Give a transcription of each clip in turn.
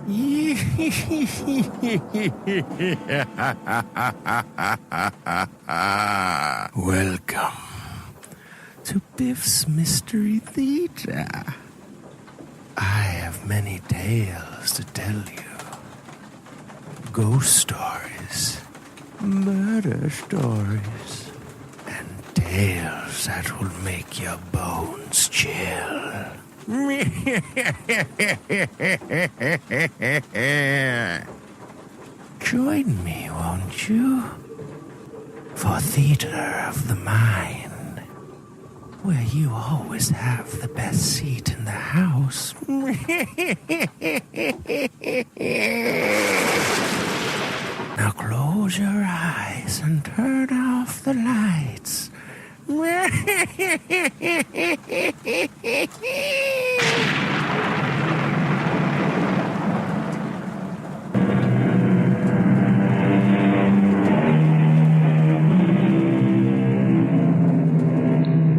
Welcome to Biff's Mystery Theater. I have many tales to tell you. Ghost stories, murder stories, and tales that will make your bones chill. Join me, won't you? For Theater of the Mind, where you always have the best seat in the house. Now close your eyes and turn off the lights.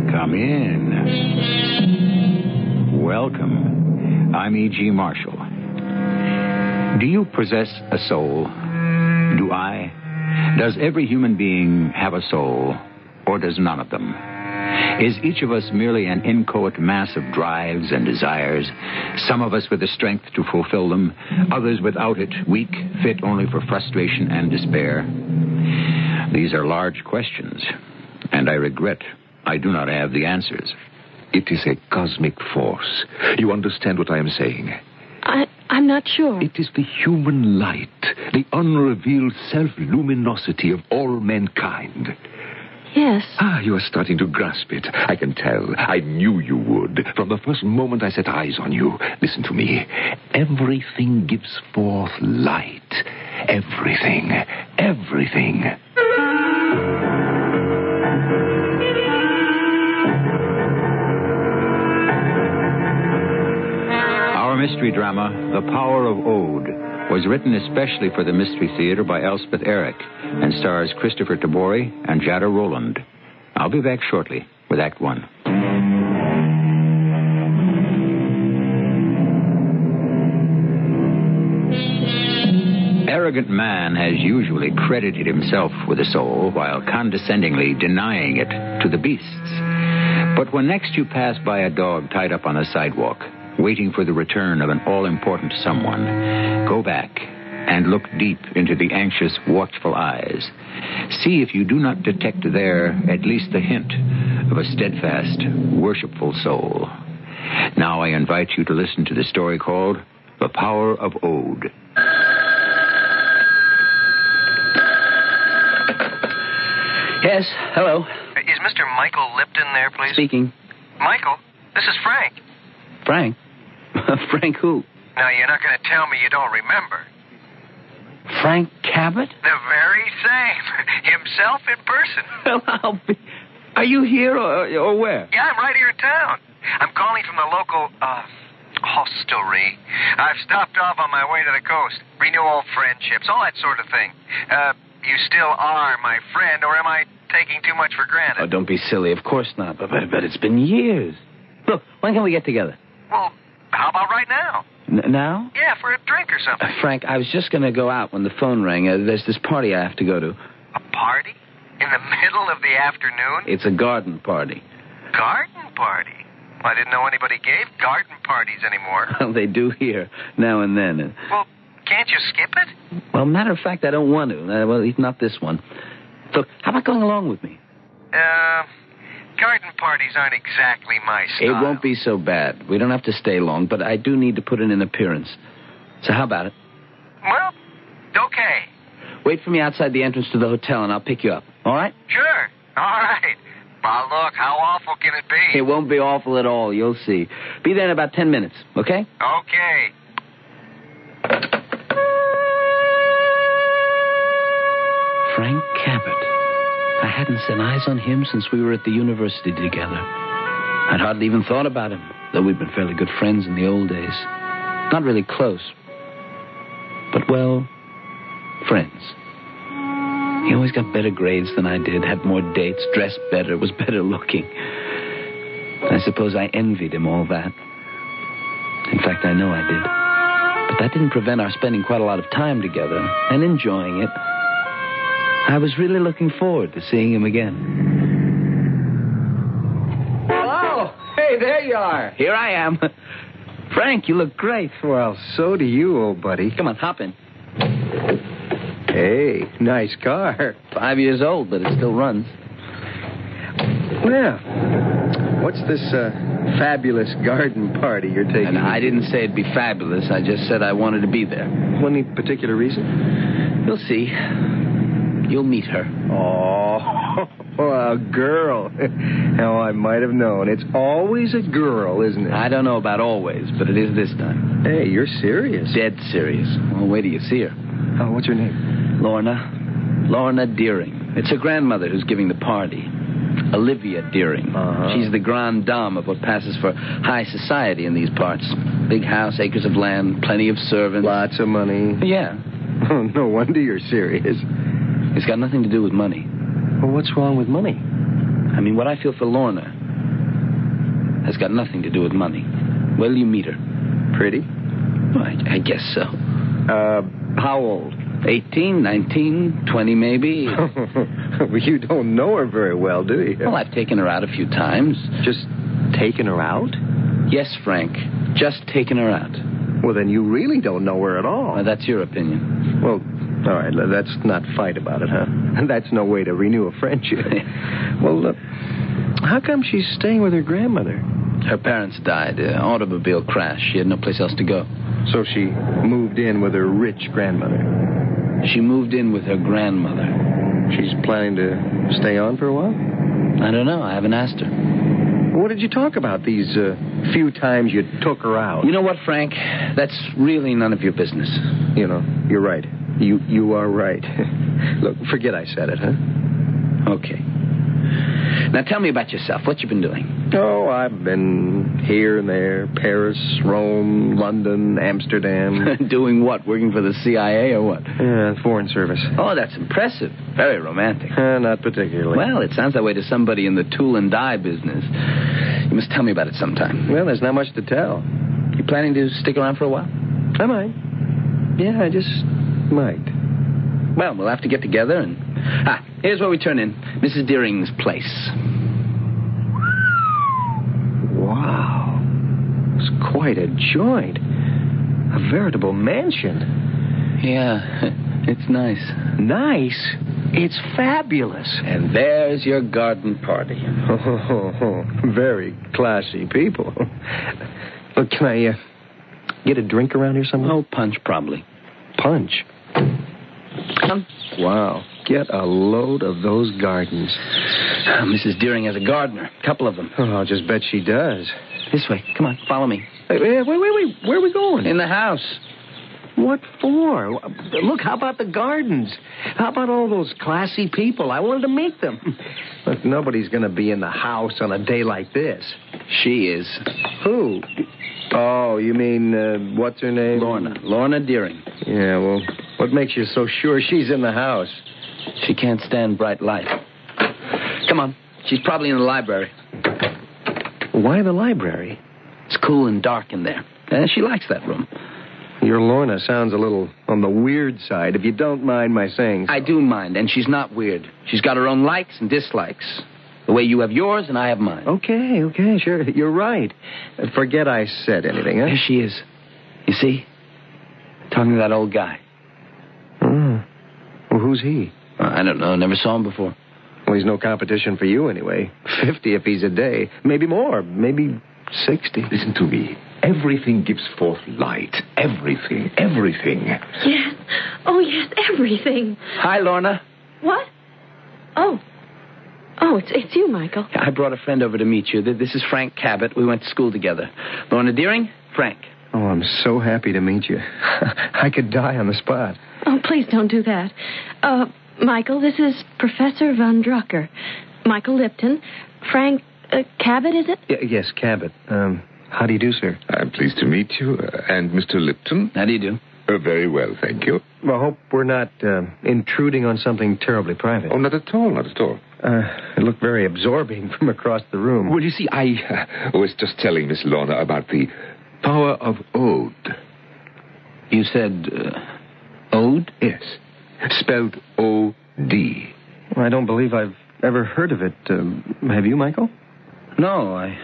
Come in. Welcome. I'm E.G. Marshall. Do you possess a soul? Do I? Does every human being have a soul, or does none of them? Is each of us merely an inchoate mass of drives and desires, some of us with the strength to fulfill them, others without it, weak, fit only for frustration and despair? These are large questions, and I regret I do not have the answers. It is a cosmic force. You understand what I am saying? I'm not sure. It is the human light, the unrevealed self-luminosity of all mankind. Yes. You are starting to grasp it. I can tell. I knew you would. From the first moment I set eyes on you. Listen to me. Everything gives forth light. Everything. Everything. Our mystery drama, The Power of Ode, was written especially for the Mystery Theater by Elspeth Eric and stars Christopher Tabori and Jada Rowland. I'll be back shortly with Act One. Arrogant man has usually credited himself with a soul while condescendingly denying it to the beasts. But when next you pass by a dog tied up on a sidewalk, waiting for the return of an all-important someone, go back and look deep into the anxious, watchful eyes. See if you do not detect there at least the hint of a steadfast, worshipful soul. Now I invite you to listen to the story called The Power of Ode. Yes, hello. Is Mr. Michael Lipton there, please? Speaking. Michael, this is Frank. Frank? Frank who? Now, you're not going to tell me you don't remember. Frank Cabot? The very same. Himself in person. Well, are you here or where? Yeah, I'm right here in town. I'm calling from the local, hostelry. I've stopped off on my way to the coast. Renew old friendships, all that sort of thing. You still are my friend, or am I taking too much for granted? Oh, don't be silly. Of course not. But it's been years. Look, when can we get together? Well, how about right now? Now? Yeah, for a drink or something. Frank, I was just going to go out when the phone rang. There's this party I have to go to. A party? In the middle of the afternoon? It's a garden party. Garden party? I didn't know anybody gave garden parties anymore. Well, they do here, now and then. Well, can't you skip it? Well, matter of fact, I don't want to. Well, not this one. Look, how about going along with me? Garden parties aren't exactly my style. It won't be so bad. We don't have to stay long, but I do need to put in an appearance. So how about it? Well, okay. Wait for me outside the entrance to the hotel, and I'll pick you up. All right? Sure. All right. Well, look, how awful can it be? It won't be awful at all. You'll see. Be there in about 10 minutes, okay? Okay. Frank Cabot. I hadn't set eyes on him since we were at the university together. I'd hardly even thought about him, though we'd been fairly good friends in the old days. Not really close, but, well, friends. He always got better grades than I did, had more dates, dressed better, was better looking. I suppose I envied him all that. In fact, I know I did. But that didn't prevent our spending quite a lot of time together and enjoying it. I was really looking forward to seeing him again. Oh, hey, there you are. Here I am. Frank, you look great. Well, so do you, old buddy. Come on, hop in. Hey, nice car. 5 years old, but it still runs. Well, what's this fabulous garden party you're taking? And I didn't say it'd be fabulous. I just said I wanted to be there. Any particular reason? You'll see. You'll meet her. Oh, a girl. How I might have known. It's always a girl, isn't it? I don't know about always, but it is this time. Hey, you're serious. Dead serious. Well, wait till you see her. Oh, what's her name? Lorna Deering. It's her grandmother who's giving the party. Olivia Deering. Uh-huh. She's the grande dame of what passes for high society in these parts. Big house, acres of land, plenty of servants. Lots of money. Yeah. Oh, no wonder you're serious. It's got nothing to do with money. Well, what's wrong with money? I mean, what I feel for Lorna has got nothing to do with money. Will you meet her? Pretty? Well, I guess so. How old? 18, 19, 20 maybe. Well, you don't know her very well, do you? Well, I've taken her out a few times. Just taken her out? Yes, Frank. Just taken her out. Well, then you really don't know her at all. Well, that's your opinion. Well, all right, let's not fight about it, huh? That's no way to renew a friendship. Well, how come she's staying with her grandmother? Her parents died. Automobile crash. She had no place else to go. So she moved in with her rich grandmother. She moved in with her grandmother. She's planning to stay on for a while? I don't know. I haven't asked her. What did you talk about these few times you took her out? You know what, Frank? That's really none of your business. You know, you're right. You are right. Look, forget I said it, huh? Okay. Now tell me about yourself. What you been doing? Oh, I've been here and there. Paris, Rome, London, Amsterdam. Doing what? Working for the CIA or what? Foreign Service. Oh, that's impressive. Very romantic. Not particularly. Well, it sounds that way to somebody in the tool and die business. You must tell me about it sometime. Well, there's not much to tell. You planning to stick around for a while? I might. Yeah, I just might. Well, we'll have to get together and... here's where we turn in. Mrs. Deering's place. Wow. It's quite a joint. A veritable mansion. Yeah, it's nice. Nice? It's fabulous. And there's your garden party. Oh, very classy people. Look, can I get a drink around here somewhere? Oh, punch, probably. Punch? Wow. Get a load of those gardens. Mrs. Deering has a gardener. A couple of them. Oh, I'll just bet she does. This way. Come on, follow me. Wait. Where are we going? In the house. What for? Look, how about the gardens? How about all those classy people? I wanted to meet them. Look, nobody's going to be in the house on a day like this. She is. Who? Oh, you mean, what's her name? Lorna Deering. Yeah, well, what makes you so sure she's in the house? She can't stand bright light. Come on. She's probably in the library. Why the library? It's cool and dark in there. She likes that room. Your Lorna sounds a little on the weird side, if you don't mind my saying so. I do mind, and she's not weird. She's got her own likes and dislikes. The way you have yours and I have mine. Okay, sure. You're right. Forget I said anything, huh? There she is. You see? Talking to that old guy. Oh. Well, who's he? I don't know. Never saw him before. Well, he's no competition for you anyway. 50 if he's a day. Maybe more. Maybe 60. Listen to me. Everything gives forth light. Everything. Yes. Oh, yes, everything. Hi, Lorna. What? Oh, it's you, Michael. I brought a friend over to meet you. This is Frank Cabot. We went to school together. Lorna Deering, Frank. Oh, I'm so happy to meet you. I could die on the spot. Oh, please don't do that. Michael, this is Professor Von Drucker. Michael Lipton. Frank Cabot, is it? Yes, Cabot. How do you do, sir? I'm pleased to meet you. And Mr. Lipton? How do you do? Very well, thank you. Well, I hope we're not intruding on something terribly private. Oh, not at all. It looked very absorbing from across the room. Well, you see, I was just telling Miss Lorna about the power of ode. You said ode? Yes. Spelled O-D. I don't believe I've ever heard of it. Have you, Michael? No, I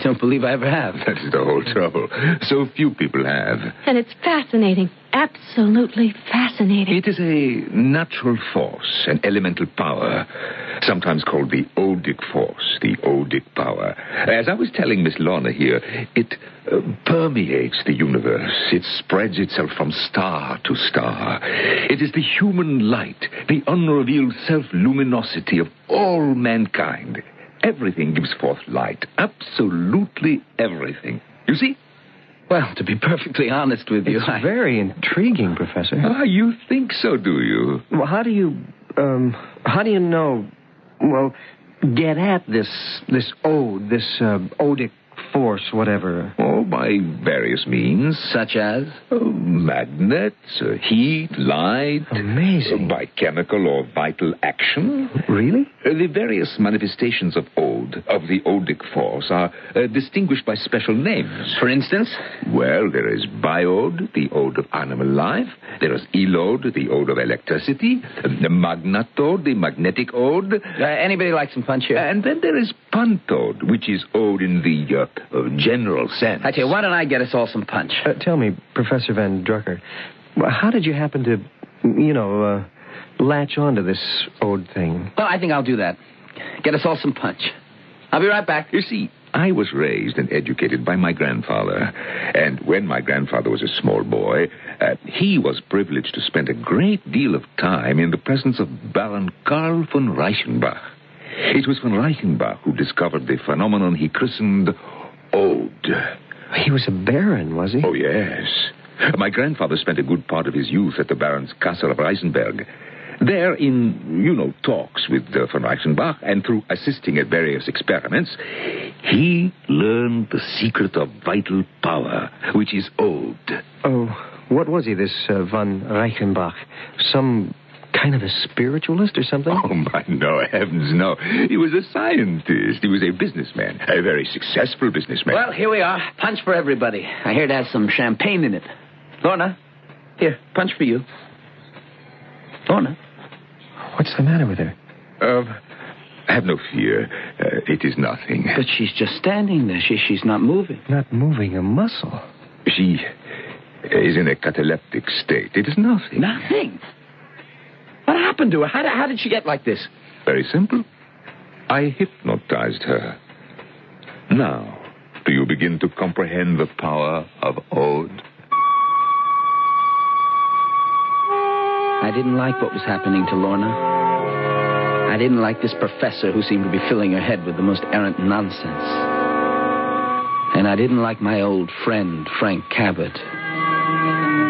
don't believe I ever have. That is the whole trouble. So few people have. And it's fascinating. Absolutely fascinating. It is a natural force, an elemental power, sometimes called the odic force, the odic power. As I was telling Miss Lorna here, it permeates the universe. It spreads itself from star to star. It is the human light, the unrevealed self-luminosity of all mankind. Everything gives forth light. Absolutely everything. You see? Well, to be perfectly honest with you, It's very intriguing, Professor. Ah, you think so, do you? Well, how do you know, well, get at this ode, this odic force, whatever? Oh, by various means. Such as? Magnets, heat, light. Amazing. By chemical or vital action. Really? The various manifestations of the odic force, are distinguished by special names. For instance? Well, there is biode, the ode of animal life. There is elode, the ode of electricity. The magnatode, the magnetic ode. Anybody like some punch here? And then there is pantode, which is ode in the general sense. I tell you, why don't I get us all some punch? Tell me, Professor Van Drucker, how did you happen to, latch onto this ode thing? Well, I think I'll do that. Get us all some punch. I'll be right back. You see, I was raised and educated by my grandfather. And when my grandfather was a small boy, he was privileged to spend a great deal of time in the presence of Baron Karl von Reichenbach. It was von Reichenbach who discovered the phenomenon he christened ode. He was a baron, was he? Oh, yes. My grandfather spent a good part of his youth at the Baron's castle of Reisenberg. There, in, talks with von Reichenbach, and through assisting at various experiments, he learned the secret of vital power, which is ode. Oh, what was he, this von Reichenbach? Some kind of a spiritualist or something? Oh, my, no, heavens, no. He was a scientist. He was a businessman, a very successful businessman. Well, here we are. Punch for everybody. I hear it has some champagne in it. Lorna, here, punch for you. Lorna. What's the matter with her? Have no fear. It is nothing. But she's just standing there. She's not moving. Not moving a muscle. She is in a cataleptic state. It is nothing. Nothing? What happened to her? How did she get like this? Very simple. I hypnotized her. Now, do you begin to comprehend the power of ode? I didn't like what was happening to Lorna. I didn't like this professor who seemed to be filling her head with the most errant nonsense. And I didn't like my old friend, Frank Cabot,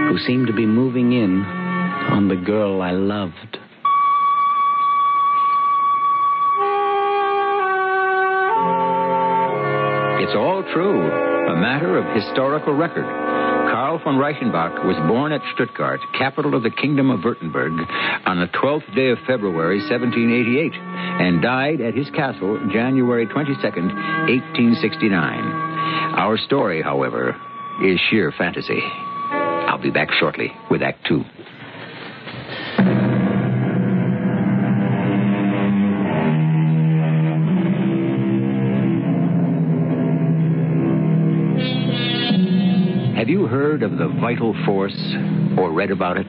who seemed to be moving in on the girl I loved. It's all true. A matter of historical record. Karl von Reichenbach was born at Stuttgart, capital of the Kingdom of Württemberg, on the 12th day of February, 1788, and died at his castle January 22nd, 1869. Our story, however, is sheer fantasy. I'll be back shortly with Act Two. Have you heard of the vital force, or read about it,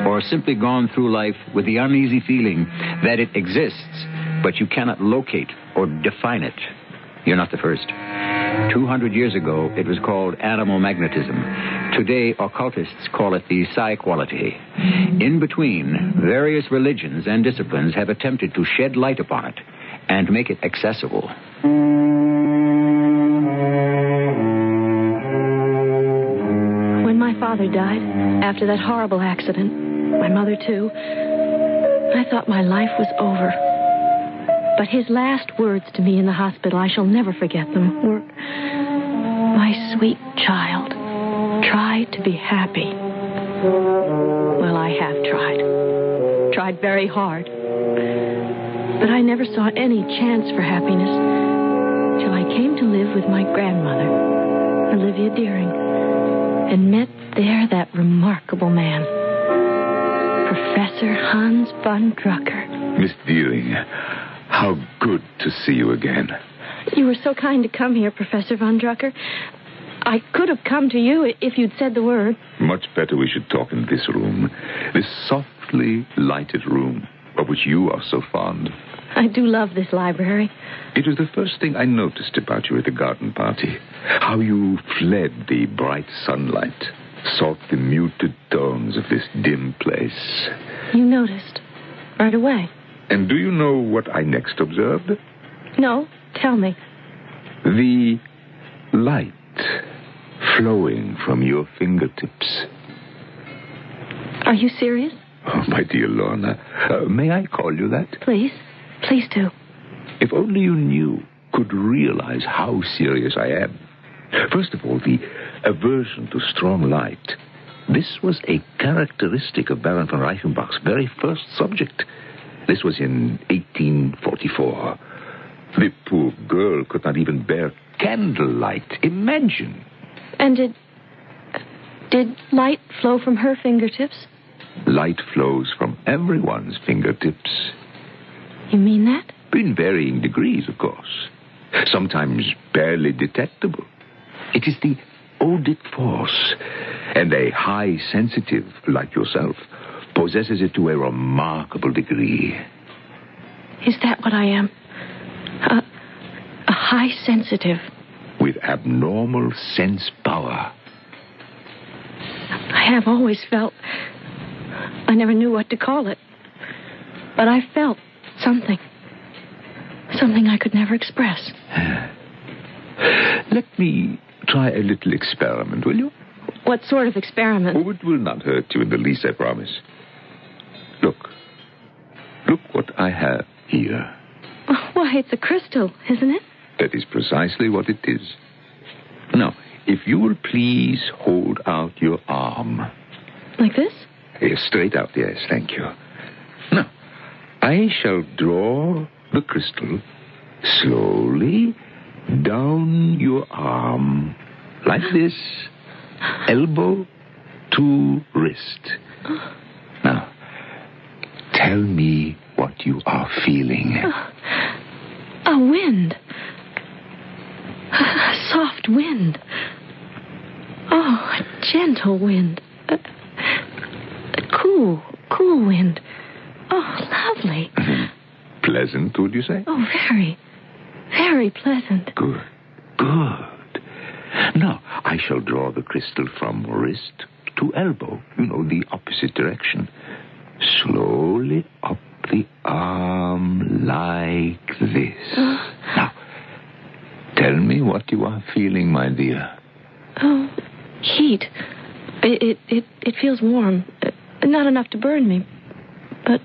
or simply gone through life with the uneasy feeling that it exists, but you cannot locate or define it? You're not the first. 200 years ago, it was called animal magnetism. Today, occultists call it the psi quality. In between, various religions and disciplines have attempted to shed light upon it and make it accessible. My father died after that horrible accident. My mother, too. I thought my life was over. But his last words to me in the hospital, I shall never forget them, were, "My sweet child, try to be happy." Well, I have tried. Tried very hard. But I never saw any chance for happiness till I came to live with my grandmother, Olivia Deering. and met there that remarkable man, Professor Hans von Drucker. Miss Deering, how good to see you again. You were so kind to come here, Professor von Drucker. I could have come to you if you'd said the word. Much better we should talk in this room. This softly lighted room of which you are so fond. I do love this library. It was the first thing I noticed about you at the garden party. How you fled the bright sunlight, sought the muted tones of this dim place. You noticed right away. And do you know what I next observed? No, tell me. The light flowing from your fingertips. Are you serious? Oh, my dear Lorna, may I call you that? Please. Please do. If only you knew, could realize how serious I am. First of all, the aversion to strong light. This was a characteristic of Baron von Reichenbach's very first subject. This was in 1844. The poor girl could not even bear candlelight. Imagine. And did light flow from her fingertips? Light flows from everyone's fingertips. You mean that? In varying degrees, of course. Sometimes barely detectable. It is the odic force, and a high sensitive like yourself possesses it to a remarkable degree. Is that what I am? A high sensitive? With abnormal sense power. I have always felt... I never knew what to call it. But I felt something. Something I could never express. Let me try a little experiment, will you? What sort of experiment? Oh, it will not hurt you in the least, I promise. Look. Look what I have here. Why, it's a crystal, isn't it? That is precisely what it is. Now, if you will please hold out your arm. Like this? Yes, straight out, yes, thank you. Now, I shall draw the crystal slowly down your arm. Like this. Elbow to wrist. Now, tell me what you are feeling. A wind. A soft wind. Oh, a gentle wind. A cool wind. Oh, lovely. Pleasant, would you say? Oh, very, very pleasant. Good. Now, I shall draw the crystal from wrist to elbow. You know, the opposite direction. Slowly up the arm like this. Now, tell me what you are feeling, my dear. Oh, heat. It feels warm. Not enough to burn me, but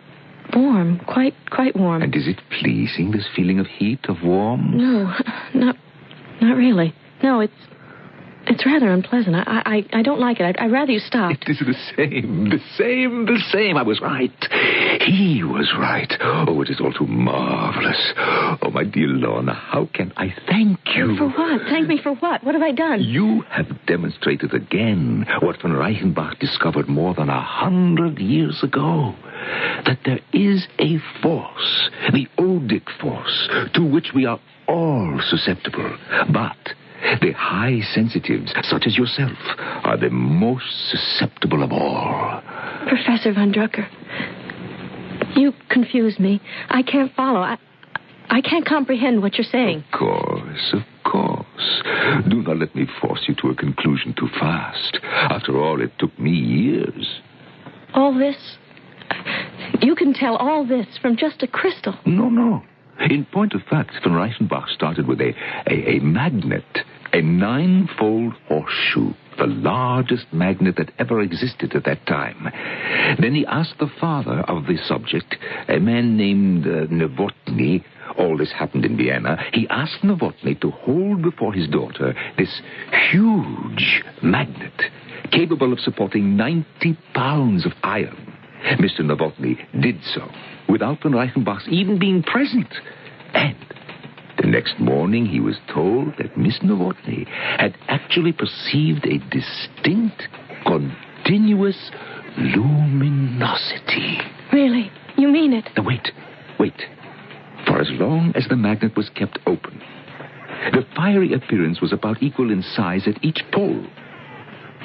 warm, quite warm. And is it pleasing, this feeling of heat, of warmth? No, not really. No, it's rather unpleasant. I don't like it. I'd rather you stopped. It is the same. I was right. He was right. Oh, it is all too marvelous. Oh, my dear Lorna, how can I thank you? For what? Thank me for what? What have I done? You have demonstrated again what von Reichenbach discovered more than 100 years ago. That there is a force, the odic force, to which we are all susceptible. But the high sensitives, such as yourself, are the most susceptible of all. Professor von Drucker, you confuse me. I can't follow. I can't comprehend what you're saying. Of course. Do not let me force you to a conclusion too fast. After all, it took me years. All this? You can tell all this from just a crystal. No. In point of fact, von Reichenbach started with a magnet, a 9-fold horseshoe, the largest magnet that ever existed at that time. Then he asked the father of the subject, a man named Novotny. All this happened in Vienna. He asked Novotny to hold before his daughter this huge magnet, capable of supporting 90 pounds of iron. Mr. Novotny did so, without von Reichenbach's even being present. And The next morning, he was told that Miss Novotny had actually perceived a distinct, continuous luminosity. Really? You mean it? Now, wait. For as long as the magnet was kept open, the fiery appearance was about equal in size at each pole.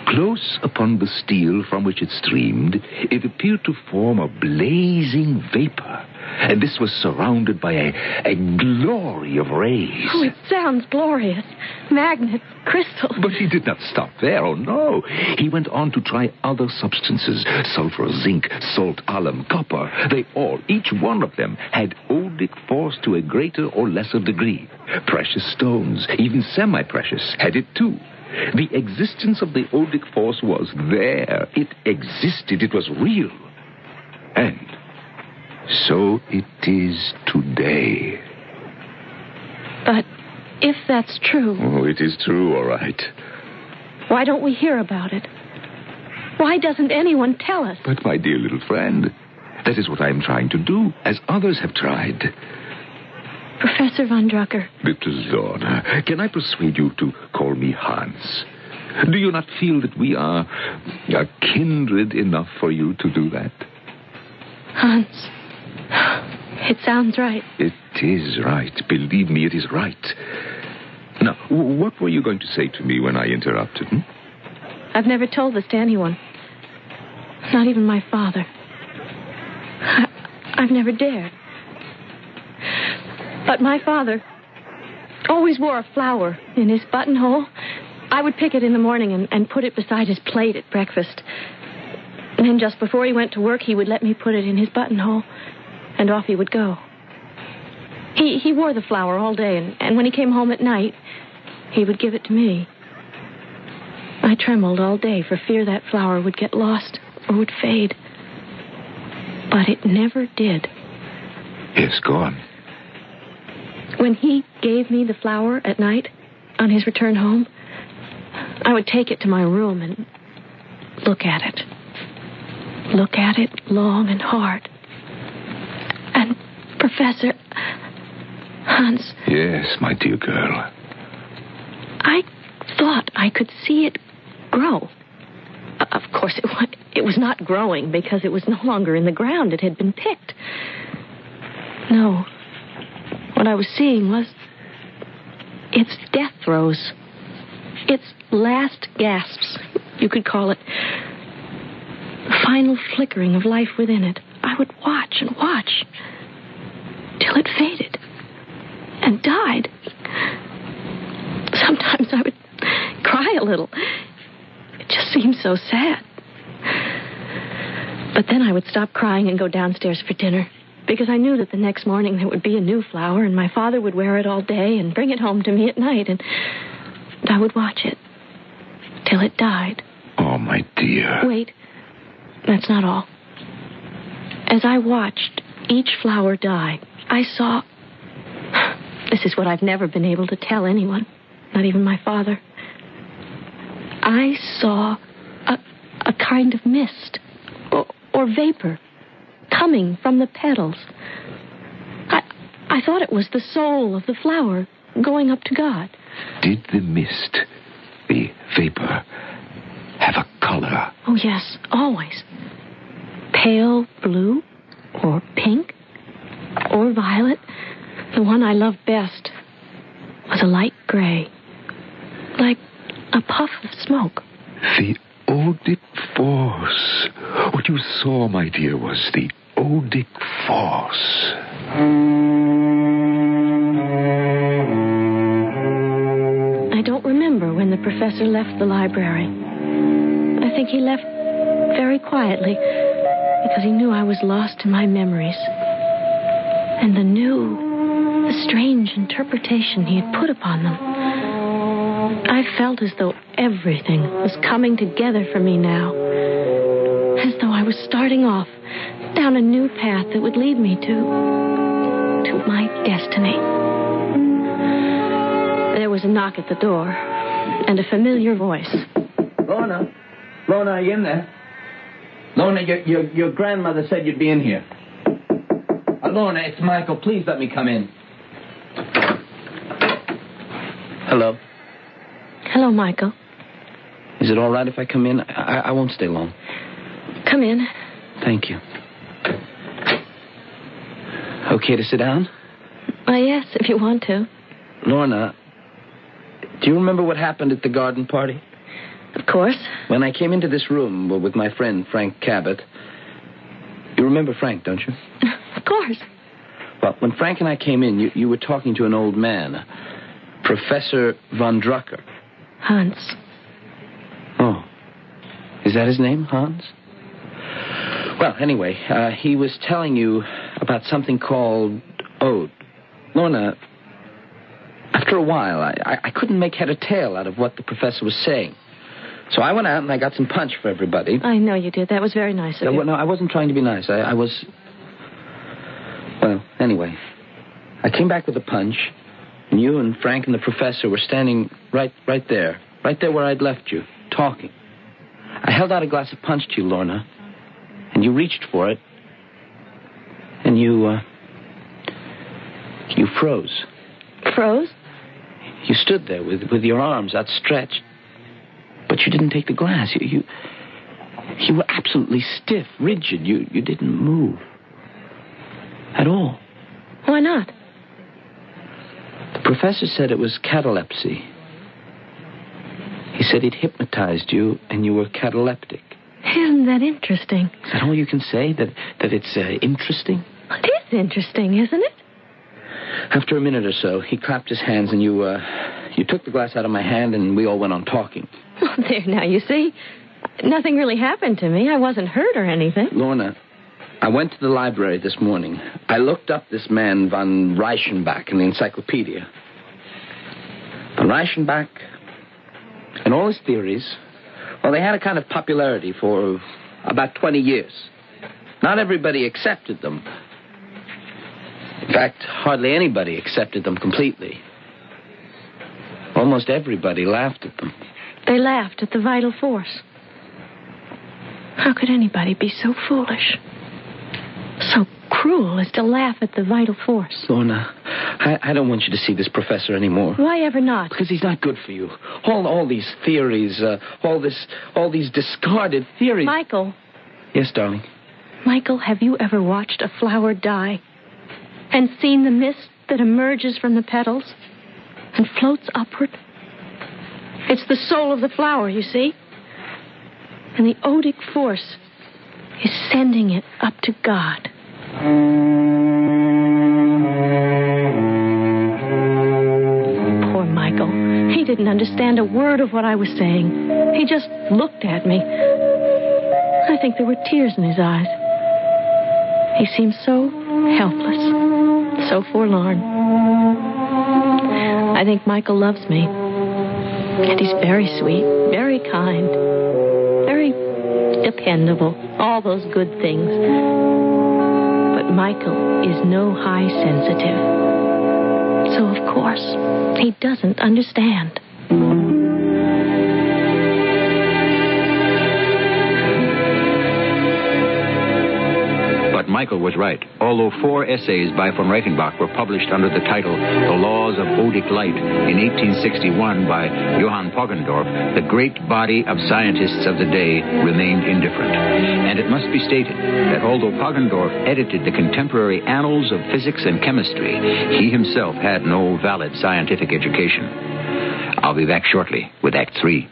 Close upon the steel from which it streamed, it appeared to form a blazing vapor, and this was surrounded by a glory of rays. Oh, it sounds glorious. Magnet, crystal. But he did not stop there, oh no. He went on to try other substances, sulfur, zinc, salt, alum, copper. They all, each one of them, had odic force to a greater or lesser degree. Precious stones, even semi-precious, had it too. The existence of the odic force was there. It existed. It was real. And so it is today. But if that's true... Oh, it is true, all right. Why don't we hear about it? Why doesn't anyone tell us? But, my dear little friend, that is what I am trying to do, as others have tried. Professor Von Drucker. Little Lorna, can I persuade you to call me Hans? Do you not feel that we are kindred enough for you to do that? Hans. It sounds right. It is right. Believe me, it is right. Now, what were you going to say to me when I interrupted? I've never told this to anyone. Not even my father. I've never dared. But my father always wore a flower in his buttonhole. I would pick it in the morning and put it beside his plate at breakfast. And then just before he went to work, he would let me put it in his buttonhole, and off he would go. He wore the flower all day, and when he came home at night, he would give it to me. I trembled all day for fear that flower would get lost or would fade. But it never did. Yes, go on. When he gave me the flower at night, on his return home, I would take it to my room and look at it. Look at it long and hard. And, Professor... Hans... Yes, my dear girl. I thought I could see it grow. Of course, it was not growing because it was no longer in the ground. It had been picked. No. What I was seeing was its death throes. Its last gasps, you could call it. The final flickering of life within it. I would watch and watch till it faded and died. Sometimes I would cry a little. It just seemed so sad. But then I would stop crying and go downstairs for dinner, because I knew that the next morning there would be a new flower, and my father would wear it all day and bring it home to me at night, and I would watch it till it died. Oh, my dear. Wait. That's not all. As I watched each flower die, I saw... This is what I've never been able to tell anyone, not even my father. I saw a kind of mist or vapor coming from the petals. I thought it was the soul of the flower going up to God. Did the mist, the vapor, have a color? Oh, yes, always. Pale blue or pink or violet. The one I loved best was a light gray, like a puff of smoke. The odic force. What you saw, my dear, was the odic force. I don't remember when the professor left the library. I think he left very quietly because he knew I was lost to my memories. And the strange interpretation he had put upon them. I felt as though everything was coming together for me now. As though I was starting off down a new path that would lead me to my destiny. There was a knock at the door and a familiar voice. Lorna, are you in there? Lorna, your grandmother said you'd be in here. Lorna, it's Michael. Please let me come in. Hello. Hello, Michael. Is it all right if I come in? I won't stay long. Come in. Thank you. Okay to sit down? Yes, if you want to. Lorna, do you remember what happened at the garden party? Of course. When I came into this room with my friend Frank Cabot. You remember Frank, don't you? Of course. Well, when Frank and I came in, you were talking to an old man, Professor Von Drucker. Hans. Oh. Is that his name, Hans? Well, anyway, he was telling you about something called ode. Lorna, after a while, I couldn't make head or tail out of what the professor was saying. So I went out and I got some punch for everybody. I know you did. That was very nice of you. No, I wasn't trying to be nice. I was... Well, anyway, I came back with a punch, and you and Frank and the professor were standing right there where I'd left you, talking. I held out a glass of punch to you, Lorna, and you reached for it, and you froze. Froze? You stood there with your arms outstretched, but you didn't take the glass. You were absolutely stiff, rigid. You didn't move. At all. Why not? The professor said it was catalepsy. He said he'd hypnotized you and you were cataleptic. Isn't that interesting? Is that all you can say? That it's interesting? It is interesting, isn't it? After a minute or so, he clapped his hands and you took the glass out of my hand and we all went on talking. Well, there, now, you see. Nothing really happened to me. I wasn't hurt or anything. Lorna, I went to the library this morning. I looked up this man, von Reichenbach, in the encyclopedia. Von Reichenbach and all his theories, well, they had a kind of popularity for about 20 years. Not everybody accepted them. In fact, hardly anybody accepted them completely. Almost everybody laughed at them. They laughed at the vital force. How could anybody be so foolish? So cruel as to laugh at the vital force. Lorna, I don't want you to see this professor anymore. Why ever not? Because he's not good for you. All these theories, all these discarded theories. Michael. Yes, darling? Michael, have you ever watched a flower die and seen the mist that emerges from the petals and floats upward? It's the soul of the flower, you see. And the odic force is sending it up to God. Poor Michael. He didn't understand a word of what I was saying. He just looked at me. I think there were tears in his eyes. He seemed so helpless, so forlorn. I think Michael loves me. And he's very sweet, very kind, very dependable, all those good things. But Michael is no high sensitive. So, of course, he doesn't understand. But Michael was right. Although 4 essays by von Reichenbach were published under the title The Laws of Odic Light in 1861 by Johann Poggendorff, the great body of scientists of the day remained indifferent. And it must be stated that although Poggendorff edited the contemporary annals of physics and chemistry, he himself had no valid scientific education. I'll be back shortly with Act 3.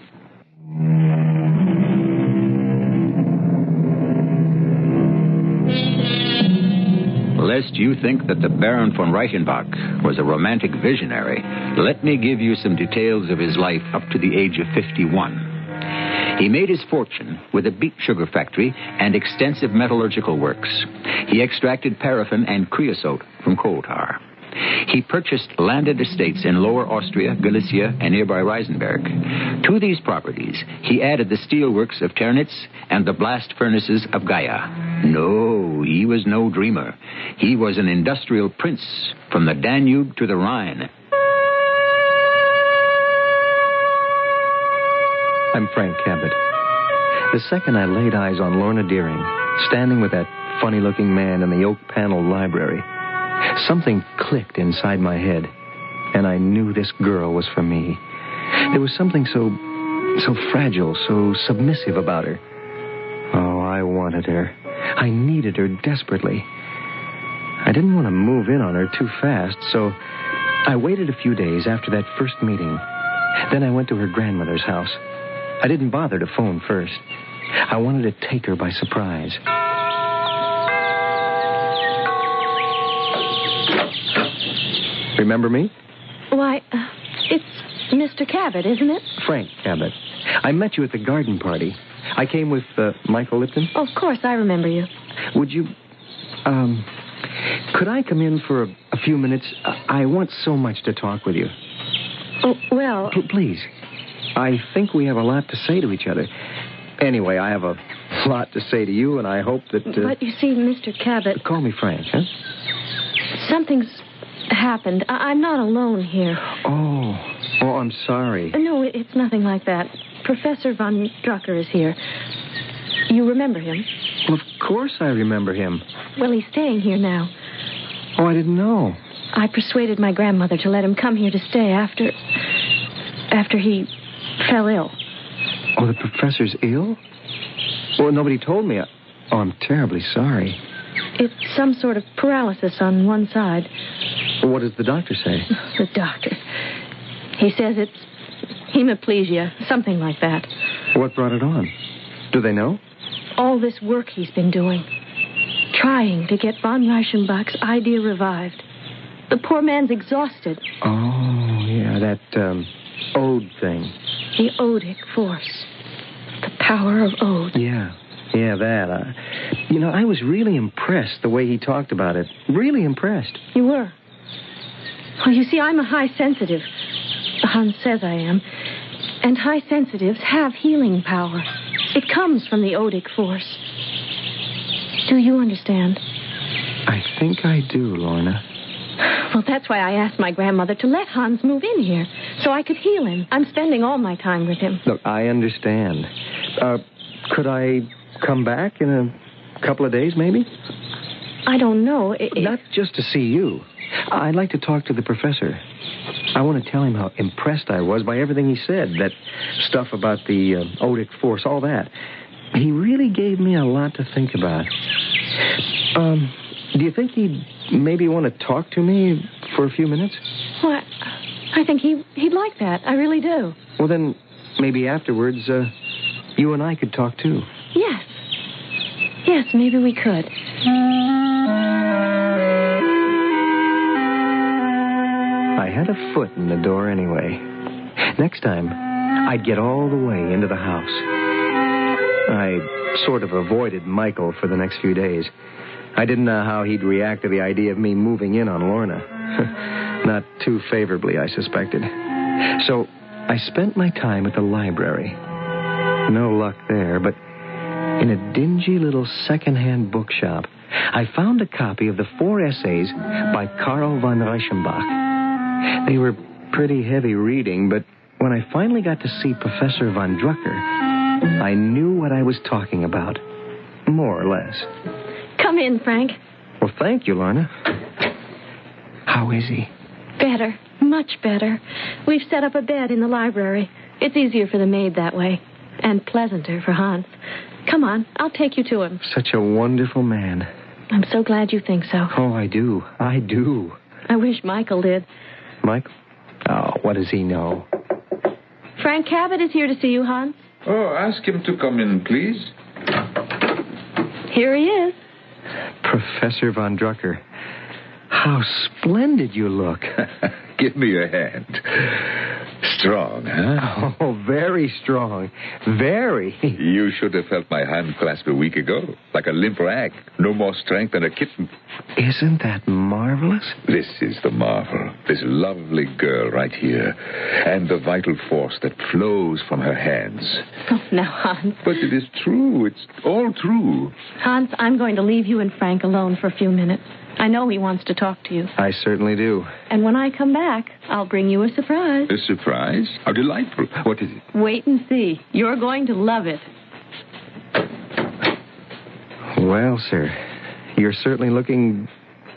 Lest you think that the Baron von Reichenbach was a romantic visionary, let me give you some details of his life up to the age of 51. He made his fortune with a beet sugar factory and extensive metallurgical works. He extracted paraffin and creosote from coal tar. He purchased landed estates in Lower Austria, Galicia, and nearby Reisenberg. To these properties, he added the steelworks of Ternitz and the blast furnaces of Gaia. No, he was no dreamer. He was an industrial prince from the Danube to the Rhine. I'm Frank Cabot. The second I laid eyes on Lorna Deering, standing with that funny-looking man in the oak-paneled library, something clicked inside my head. and I knew this girl was for me. There was something so fragile, so submissive about her. Oh, I wanted her. I needed her desperately. I didn't want to move in on her too fast, so I waited a few days after that first meeting. Then I went to her grandmother's house. I didn't bother to phone first. I wanted to take her by surprise. Remember me? Why, it's Mr. Cabot, isn't it? Frank Cabot. I met you at the garden party. I came with Michael Lipton. Oh, of course, I remember you. Would you... could I come in for a few minutes? I want so much to talk with you. Oh, well... Please. I think we have a lot to say to each other. Anyway, I have a lot to say to you, and I hope that... But you see, Mr. Cabot... Call me Frank, huh? Something's happened. I'm not alone here. Oh, I'm sorry. No, it's nothing like that. Professor Von Drucker is here. You remember him? Well, of course I remember him. Well, he's staying here now. Oh, I didn't know. I persuaded my grandmother to let him come here to stay after he fell ill. Oh, the professor's ill? Well, nobody told me. Oh, I'm terribly sorry. It's some sort of paralysis on one side. What does the doctor say? The doctor. He says it's hemiplegia, something like that. What brought it on? Do they know? All this work he's been doing. Trying to get von Reichenbach's idea revived. The poor man's exhausted. Oh, yeah, that ode thing. The odic force. The power of ode. Yeah, that. I was really impressed the way he talked about it. Really impressed. You were? Well, you see, I'm a high sensitive. Hans says I am. And high sensitives have healing power. It comes from the odic force. Do you understand? I think I do, Lorna. Well, that's why I asked my grandmother to let Hans move in here, so I could heal him. I'm spending all my time with him. Look, I understand. Could I come back in a couple of days, maybe? I don't know. Not just to see you. I'd like to talk to the professor. I want to tell him how impressed I was by everything he said. That stuff about the odic force, all that. He really gave me a lot to think about. Do you think he'd maybe want to talk to me for a few minutes? Well, I think he'd like that. I really do. Well, then, maybe afterwards, you and I could talk, too. Yes. Yes, maybe we could. I had a foot in the door anyway. Next time, I'd get all the way into the house. I sort of avoided Michael for the next few days. I didn't know how he'd react to the idea of me moving in on Lorna. Not too favorably, I suspected. So I spent my time at the library. No luck there, but in a dingy little second-hand bookshop, I found a copy of the 4 essays by Karl von Reichenbach. They were pretty heavy reading, but when I finally got to see Professor von Drucker, I knew what I was talking about. More or less. Come in, Frank. Well, thank you, Lorna. How is he? Better. Much better. We've set up a bed in the library. It's easier for the maid that way. And pleasanter for Hans. Come on, I'll take you to him. Such a wonderful man. I'm so glad you think so. Oh, I do. I do. I wish Michael did. Michael? Oh, what does he know? Frank Cabot is here to see you, Hans. Oh, ask him to come in, please. Here he is. Professor von Drucker. How splendid you look. Give me your hand. Strong, huh? Oh, very strong. Very. You should have felt my hand clasp a week ago. Like a limp rag. No more strength than a kitten. Isn't that marvelous? This is the marvel. This lovely girl right here. And the vital force that flows from her hands. Oh, now, Hans. But it is true. It's all true. Hans, I'm going to leave you and Frank alone for a few minutes. I know he wants to talk to you. I certainly do. And when I come back, I'll bring you a surprise. A surprise? How delightful. What is it? Wait and see. You're going to love it. Well, sir, you're certainly looking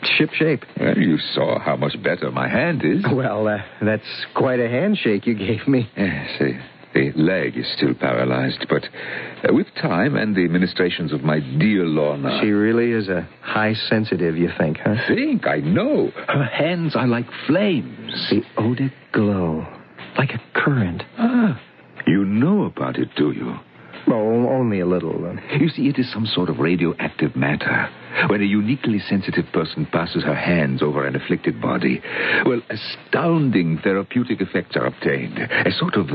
Ship-shape. Well, you saw how much better my hand is. Well, that's quite a handshake you gave me. Yes, the leg is still paralyzed, but with time and the ministrations of my dear Lorna... She really is a high sensitive, you think, huh? I know. Her hands are like flames. The odic glow, like a current. Ah, you know about it, do you? Oh, only a little. You see, it is some sort of radioactive matter. When a uniquely sensitive person passes her hands over an afflicted body, well, astounding therapeutic effects are obtained. A sort of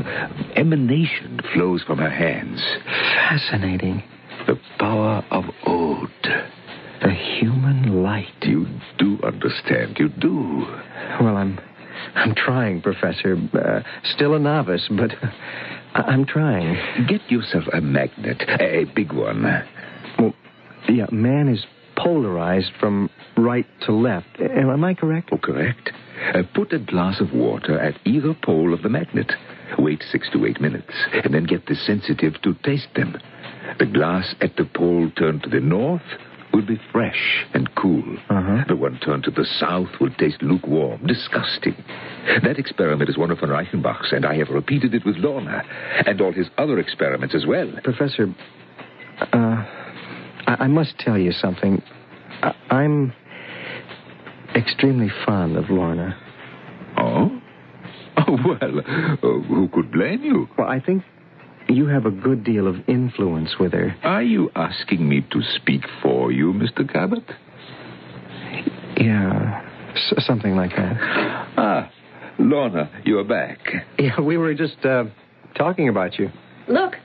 emanation flows from her hands. Fascinating. The power of Ode. The human light. You do understand, you do. Well, I'm trying, Professor. Still a novice, but I'm trying. Get yourself a magnet, a big one. Well, yeah, man is polarized from right to left. Am I correct? Oh, correct. Put a glass of water at either pole of the magnet. Wait 6 to 8 minutes, and then get the sensitive to taste them. The glass at the pole turned to the north will be fresh and cool. The one turned to the south will taste lukewarm, disgusting. That experiment is one of von Reichenbach's, and I have repeated it with Lorna, and all his other experiments as well. Professor, I must tell you something. I'm extremely fond of Lorna. Oh? Oh, well, who could blame you? Well, I think you have a good deal of influence with her. Are you asking me to speak for you, Mr. Cabot? Yeah, something like that. Ah, Lorna, you're back. Yeah, we were just talking about you. Look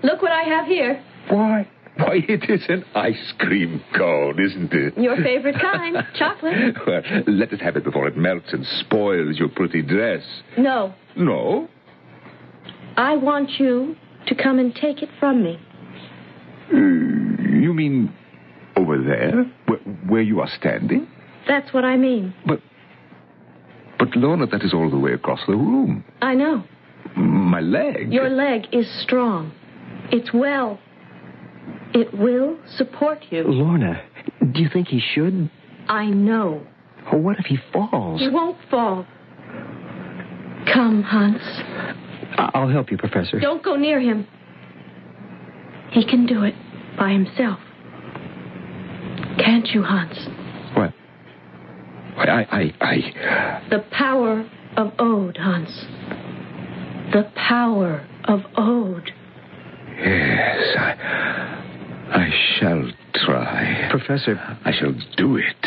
what I have here. Why, it is an ice cream cone, isn't it? Your favorite kind, chocolate. Well, let us have it before it melts and spoils your pretty dress. No. No? I want you to come and take it from me. You mean over there? Where you are standing? That's what I mean. But Lorna, that is all the way across the room. I know. My leg. Your leg is strong. It's well. It will support you. Lorna, do you think he should? I know. Or what if he falls? He won't fall. Come, Hans. I'll help you, Professor. Don't go near him. He can do it by himself. Can't you, Hans? What? I... The power of Ode, Hans. The power of Ode. Yes, I shall try. Professor. I shall do it.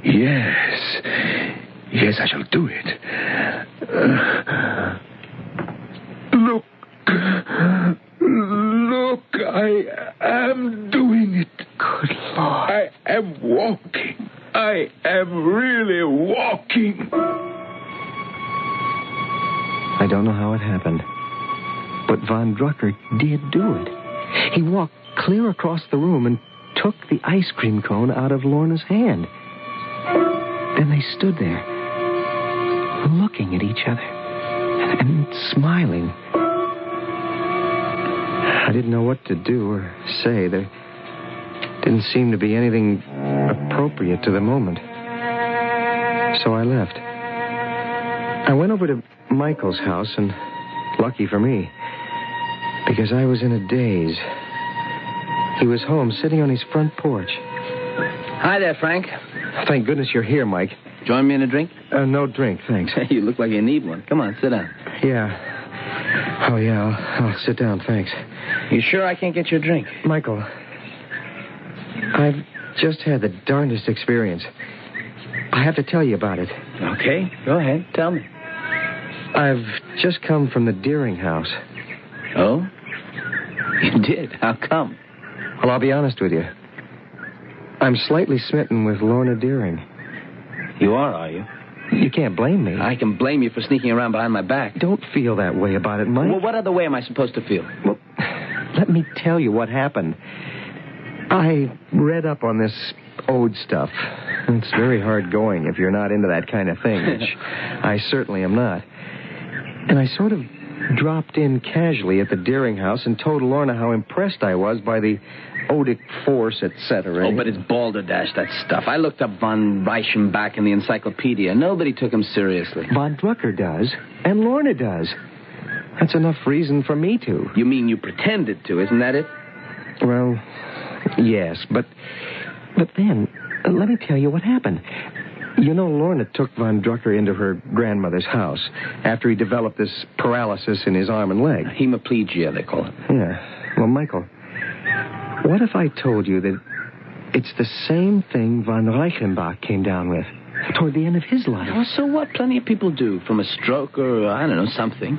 Yes. Yes, I shall do it. Look, I am doing it. Good Lord. I am walking. I am really walking. I don't know how it happened, but Von Drucker did do it. He walked clear across the room and took the ice cream cone out of Lorna's hand. Then they stood there, looking at each other and smiling. I didn't know what to do or say. There didn't seem to be anything appropriate to the moment. So I left. I went over to Michael's house, and lucky for me, because I was in a daze. He was home, sitting on his front porch. Hi there, Frank. Thank goodness you're here, Mike. Join me in a drink? No drink, thanks. You look like you need one. Come on, sit down. Yeah. Oh, yeah, I'll sit down, thanks. You sure I can't get you a drink? Michael, I've just had the darndest experience. I have to tell you about it. Okay, go ahead. Tell me. I've just come from the Deering house. Oh? You did? How come? Well, I'll be honest with you. I'm slightly smitten with Lorna Deering. You are you? You can't blame me. I can blame you for sneaking around behind my back. Don't feel that way about it, Mike. Well, what other way am I supposed to feel? Well, let me tell you what happened. I read up on this Ode stuff. It's very hard going if you're not into that kind of thing, which I certainly am not. And I sort of dropped in casually at the Deering house and told Lorna how impressed I was by the odic force, etc. Oh, but it's balderdash, that stuff. I looked up von Reichenbach in the encyclopedia. Nobody took him seriously. Von Drucker does, and Lorna does. That's enough reason for me to. You mean you pretended to, isn't that it? Well, yes, but then, let me tell you what happened. You know, Lorna took von Drucker into her grandmother's house after he developed this paralysis in his arm and leg. Hemiplegia, they call it. Yeah. Well, Michael, what if I told you that it's the same thing von Reichenbach came down with toward the end of his life? Oh, so what? Plenty of people do. From a stroke or, I don't know, something.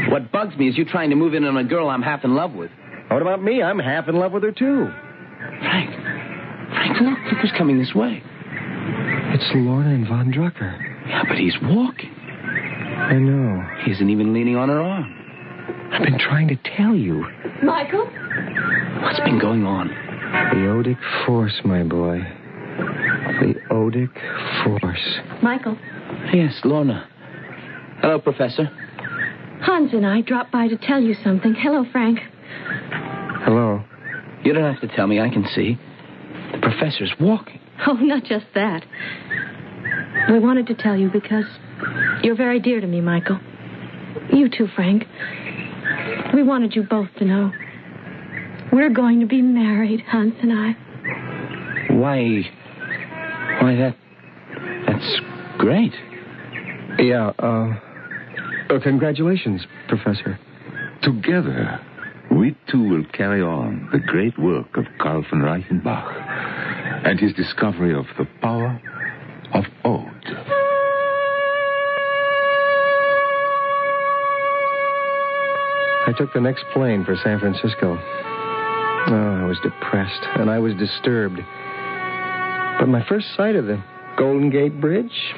What bugs me is you trying to move in on a girl I'm half in love with. What about me? I'm half in love with her, too. Frank, look who's coming this way. It's Lorna and von Drucker. Yeah, but he's walking. I know. He isn't even leaning on her arm. I've been trying to tell you. Michael? What's been going on? The odic force, my boy. The odic force. Michael? Yes, Lorna. Hello, Professor. Hans and I dropped by to tell you something. Hello, Frank. Hello. You don't have to tell me. I can see. The professor's walking. Oh, not just that. We wanted to tell you because you're very dear to me, Michael. You too, Frank. We wanted you both to know. We're going to be married, Hans and I. Why, that's great. Yeah, congratulations, Professor. Together, we two will carry on the great work of Karl von Reichenbach and his discovery of the power of ode. I took the next plane for San Francisco. Oh, I was depressed, and I was disturbed. But my first sight of the Golden Gate Bridge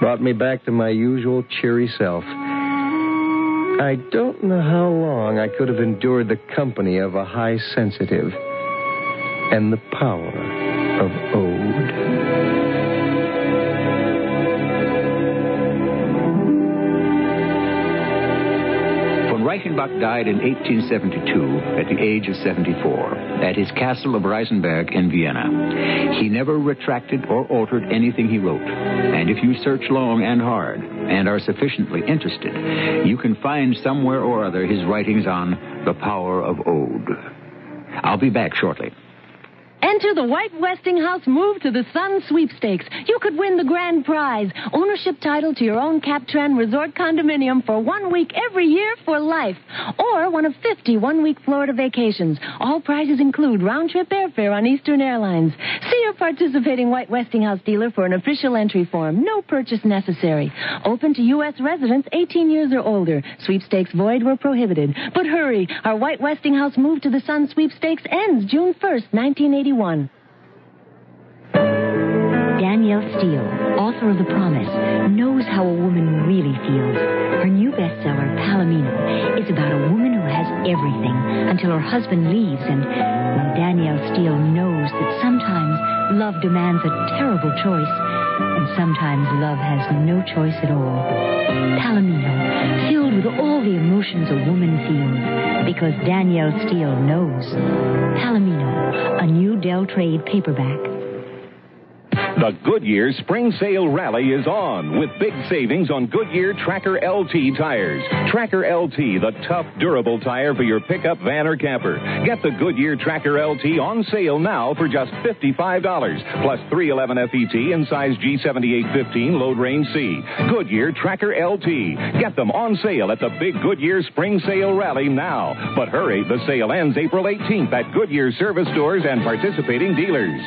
brought me back to my usual cheery self. I don't know how long I could have endured the company of a high sensitive and the power of ode. Von Reichenbach died in 1872 at the age of 74 at his castle of Reisenberg in Vienna. He never retracted or altered anything he wrote. And if you search long and hard and are sufficiently interested, you can find somewhere or other his writings on the power of ode. I'll be back shortly. Enter the White Westinghouse Move to the Sun sweepstakes. You could win the grand prize, ownership title to your own Captran resort condominium for 1 week every year for life, or one of 50 one-week Florida vacations. All prizes include round-trip airfare on Eastern Airlines. See your participating White Westinghouse dealer for an official entry form. No purchase necessary. Open to U.S. residents 18 years or older. Sweepstakes void where prohibited. But hurry, our White Westinghouse Move to the Sun sweepstakes ends June 1st, 1981. Danielle Steele, author of The Promise, knows how a woman really feels. Her new bestseller, Palomino, is about a woman who has everything until her husband leaves, and when Danielle Steele knows that sometimes love demands a terrible choice, and sometimes love has no choice at all. Palomino, filled with all the emotions a woman feels, because Danielle Steele knows. Palomino, a new Dell Trade paperback. The Goodyear Spring Sale Rally is on with big savings on Goodyear Tracker LT tires. Tracker LT, the tough, durable tire for your pickup, van, or camper. Get the Goodyear Tracker LT on sale now for just $55, plus 311 FET in size G7815 load range C. Goodyear Tracker LT. Get them on sale at the big Goodyear Spring Sale Rally now. But hurry, the sale ends April 18th at Goodyear service stores and participating dealers.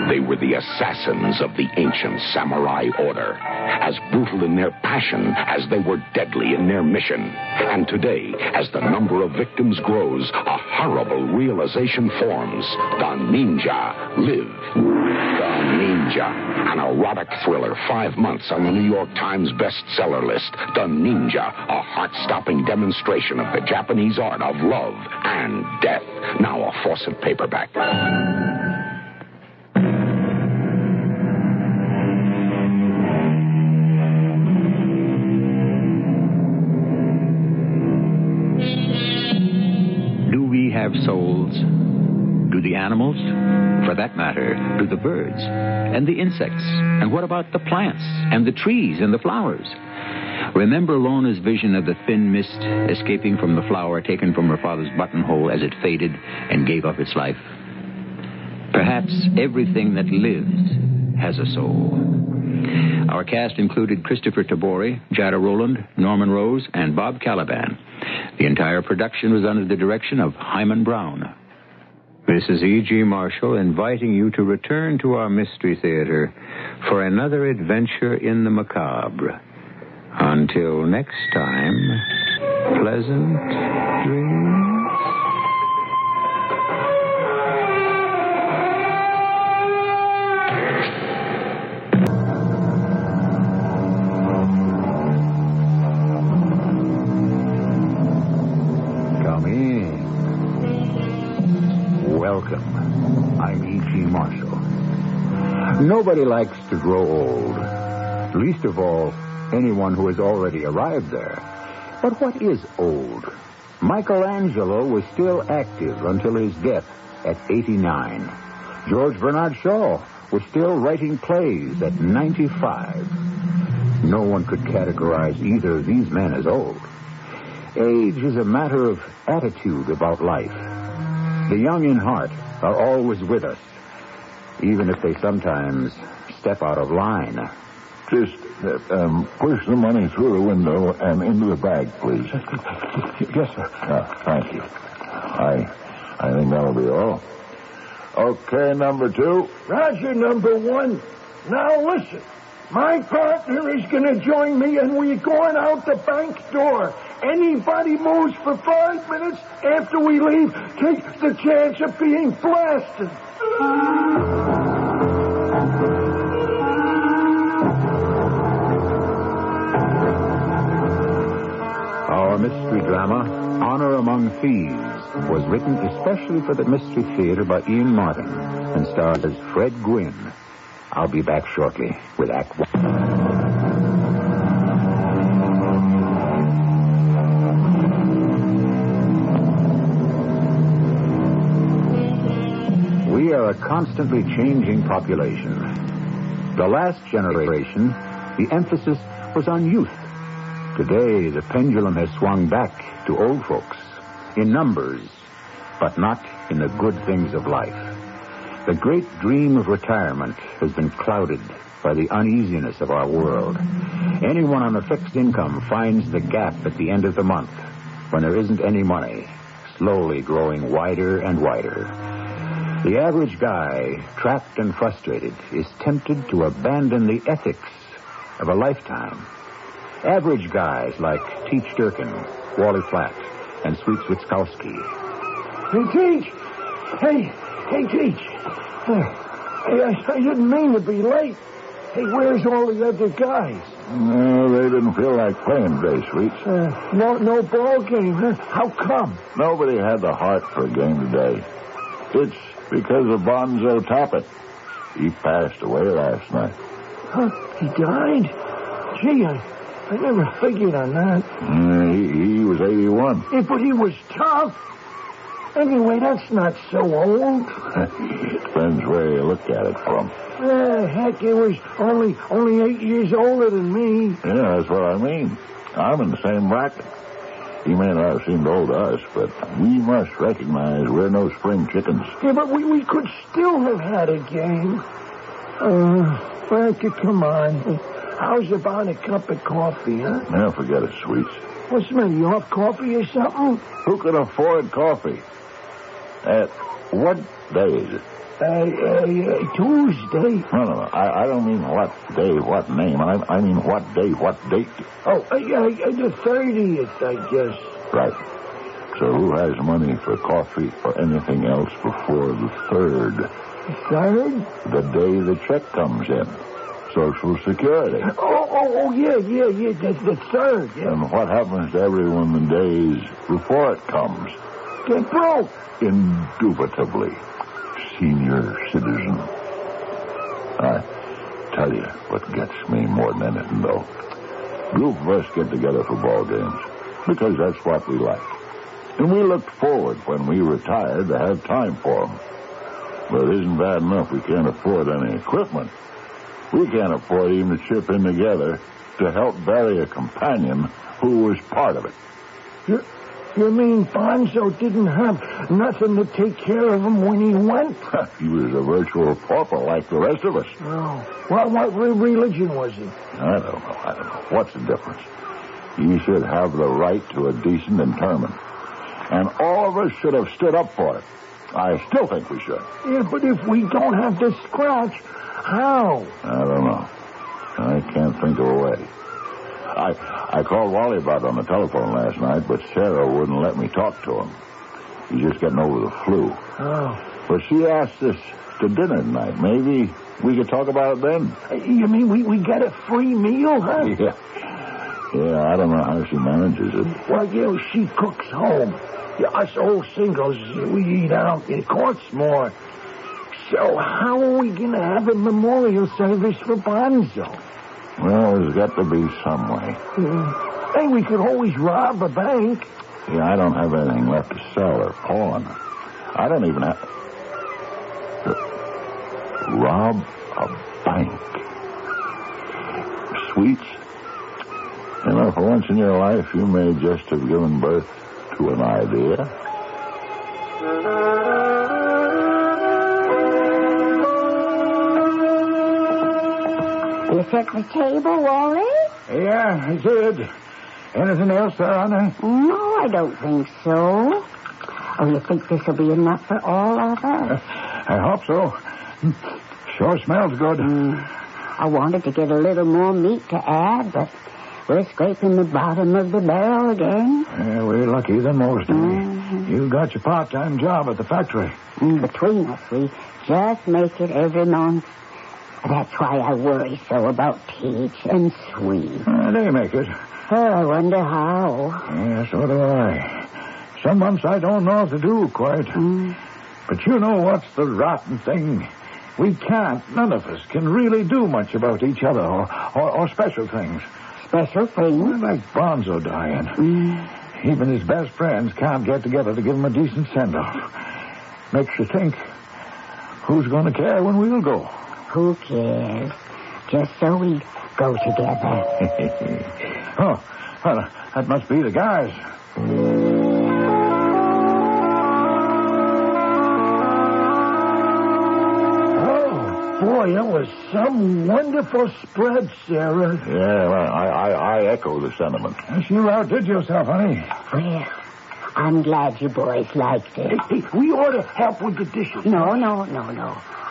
They were the assassins of the ancient samurai order, as brutal in their passion as they were deadly in their mission. And today, as the number of victims grows, a horrible realization forms. The Ninja live. The Ninja, an erotic thriller 5 months on the New York Times bestseller list. The Ninja, a heart-stopping demonstration of the Japanese art of love and death. Now a Fawcett paperback. animals? For that matter, to the birds and the insects? And what about the plants and the trees and the flowers? Remember Lorna's vision of the thin mist escaping from the flower taken from her father's buttonhole as it faded and gave up its life? Perhaps everything that lives has a soul. Our cast included Christopher Tabori, Jada Rowland, Norman Rose, and Bob Caliban. The entire production was under the direction of Hyman Brown. This is E.G. Marshall inviting you to return to our Mystery Theater for another adventure in the macabre. Until next time, pleasant dreams. Come in. Welcome. I'm E.G. Marshall. Nobody likes to grow old. Least of all, anyone who has already arrived there. But what is old? Michelangelo was still active until his death at 89. George Bernard Shaw was still writing plays at 95. No one could categorize either of these men as old. Age is a matter of attitude about life. The young in heart are always with us, even if they sometimes step out of line. Just push the money through the window and into the bag, please. Yes, sir. Thank you. I think that'll be all. Okay, number 2. Roger, number 1. Now listen. My partner is going to join me, and we're going out the bank door. Anybody moves for 5 minutes after we leave takes the chance of being blasted. Our mystery drama, Honor Among Thieves, was written especially for the Mystery Theater by Ian Martin and stars as Fred Gwynn. I'll be back shortly with Act 1. We are a constantly changing population. The last generation, the emphasis was on youth. Today, the pendulum has swung back to old folks, in numbers, but not in the good things of life. The great dream of retirement has been clouded by the uneasiness of our world. Anyone on a fixed income finds the gap at the end of the month, when there isn't any money, slowly growing wider and wider. The average guy, trapped and frustrated, is tempted to abandon the ethics of a lifetime. Average guys like Teach Durkin, Wally Flatt, and Sweet Witzkowski. Hey, Teach! Hey, Teach! I didn't mean to be late. Hey, where's all the other guys? No, they didn't feel like playing today, Sweets. No ball game, huh? How come? Nobody had the heart for a game today. It's because of Bonzo Toppet. He passed away last night. Huh? He died? Gee, I never figured on that. He was 81. Yeah, but he was tough. Anyway, that's not so old. Depends where you look at it from. Heck, it was only 8 years older than me. Yeah, that's what I mean. I'm in the same bracket. He may not have seemed old to us, but we must recognize we're no spring chickens. Yeah, but we could still have had a game. Frankie, come on. How's about a cup of coffee, huh? Yeah, forget it, Sweets. What's the matter, you off coffee or something? Who can afford coffee? What day is it? Tuesday. No. I don't mean what day, what name. I mean what day, what date. Oh, the 30th, I guess. Right. So who has money for coffee or anything else before the 3rd? The 3rd? The day the check comes in. Social Security. Oh, yeah, that's the 3rd, yeah. And what happens to everyone the days before it comes? Get broke. Indubitably. Senior citizen. I tell you what gets me more than anything, though. Group of us get together for ball games because that's what we like. And we looked forward when we retired to have time for them. But it isn't bad enough we can't afford any equipment. We can't afford even to chip in together to help bury a companion who was part of it. You mean Bonzo didn't have nothing to take care of him when he went? He was a virtual pauper like the rest of us. Oh. Well, what religion was he? I don't know. What's the difference? He should have the right to a decent interment. And all of us should have stood up for it. I still think we should. Yeah, but if we don't have the scratch, how? I don't know. I can't think of a way. I called Wally about it on the telephone last night, but Sarah wouldn't let me talk to him. He's just getting over the flu. Oh. But she asked us to dinner tonight. Maybe we could talk about it then. You mean we get a free meal, huh? Yeah, I don't know how she manages it. Well, she cooks home. Us old singles, we eat out. It costs more. So how are we going to have a memorial service for Bonzo? Well, there's got to be some way. Hey, we could always rob a bank. Yeah, I don't have anything left to sell or pawn. I don't even have... Rob a bank. Sweets? You know, for once in your life, you may just have given birth to an idea. You set the table, Wally? Yeah, I did. Anything else there, honey? No, I don't think so. Oh, you think this will be enough for all of us? I hope so. Sure smells good. I wanted to get a little more meat to add, but we're scraping the bottom of the barrel again. Yeah, we're lucky than most. You got your part-time job at the factory. Between us, we just make it every month. That's why I worry so about Peach and Sweet. They make it. Oh, I wonder how. Yeah, so do I. Some months I don't know what to do quite. But you know what's the rotten thing? We can't, none of us, can really do much about each other or special things. Special things? Well, like Bonzo dying. Even his best friends can't get together to give him a decent send-off. Makes you think, who's going to care when we'll go? Who cares? Just so we go together. Oh, well, that must be the guys. Oh, boy, that was some wonderful spread, Sarah. Yeah, well, I echo the sentiment. Yes, you outdid yourself, honey. Well, I'm glad you boys liked it. Hey, we ought to help with the dishes. No.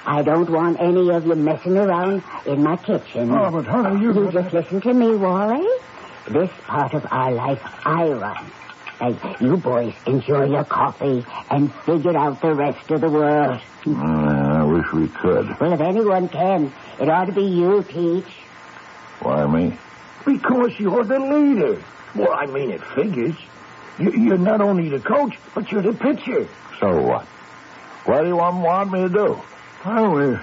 I don't want any of you messing around in my kitchen. Oh, but honey, You just listen to me, Wally. This part of our life I run. Now, you boys enjoy your coffee and figure out the rest of the world. I wish we could. Well, if anyone can, it ought to be you, Peach. Why me? Because you're the leader. Well, I mean, it figures. You're not only the coach, but you're the pitcher. So what? What do you want me to do? Well,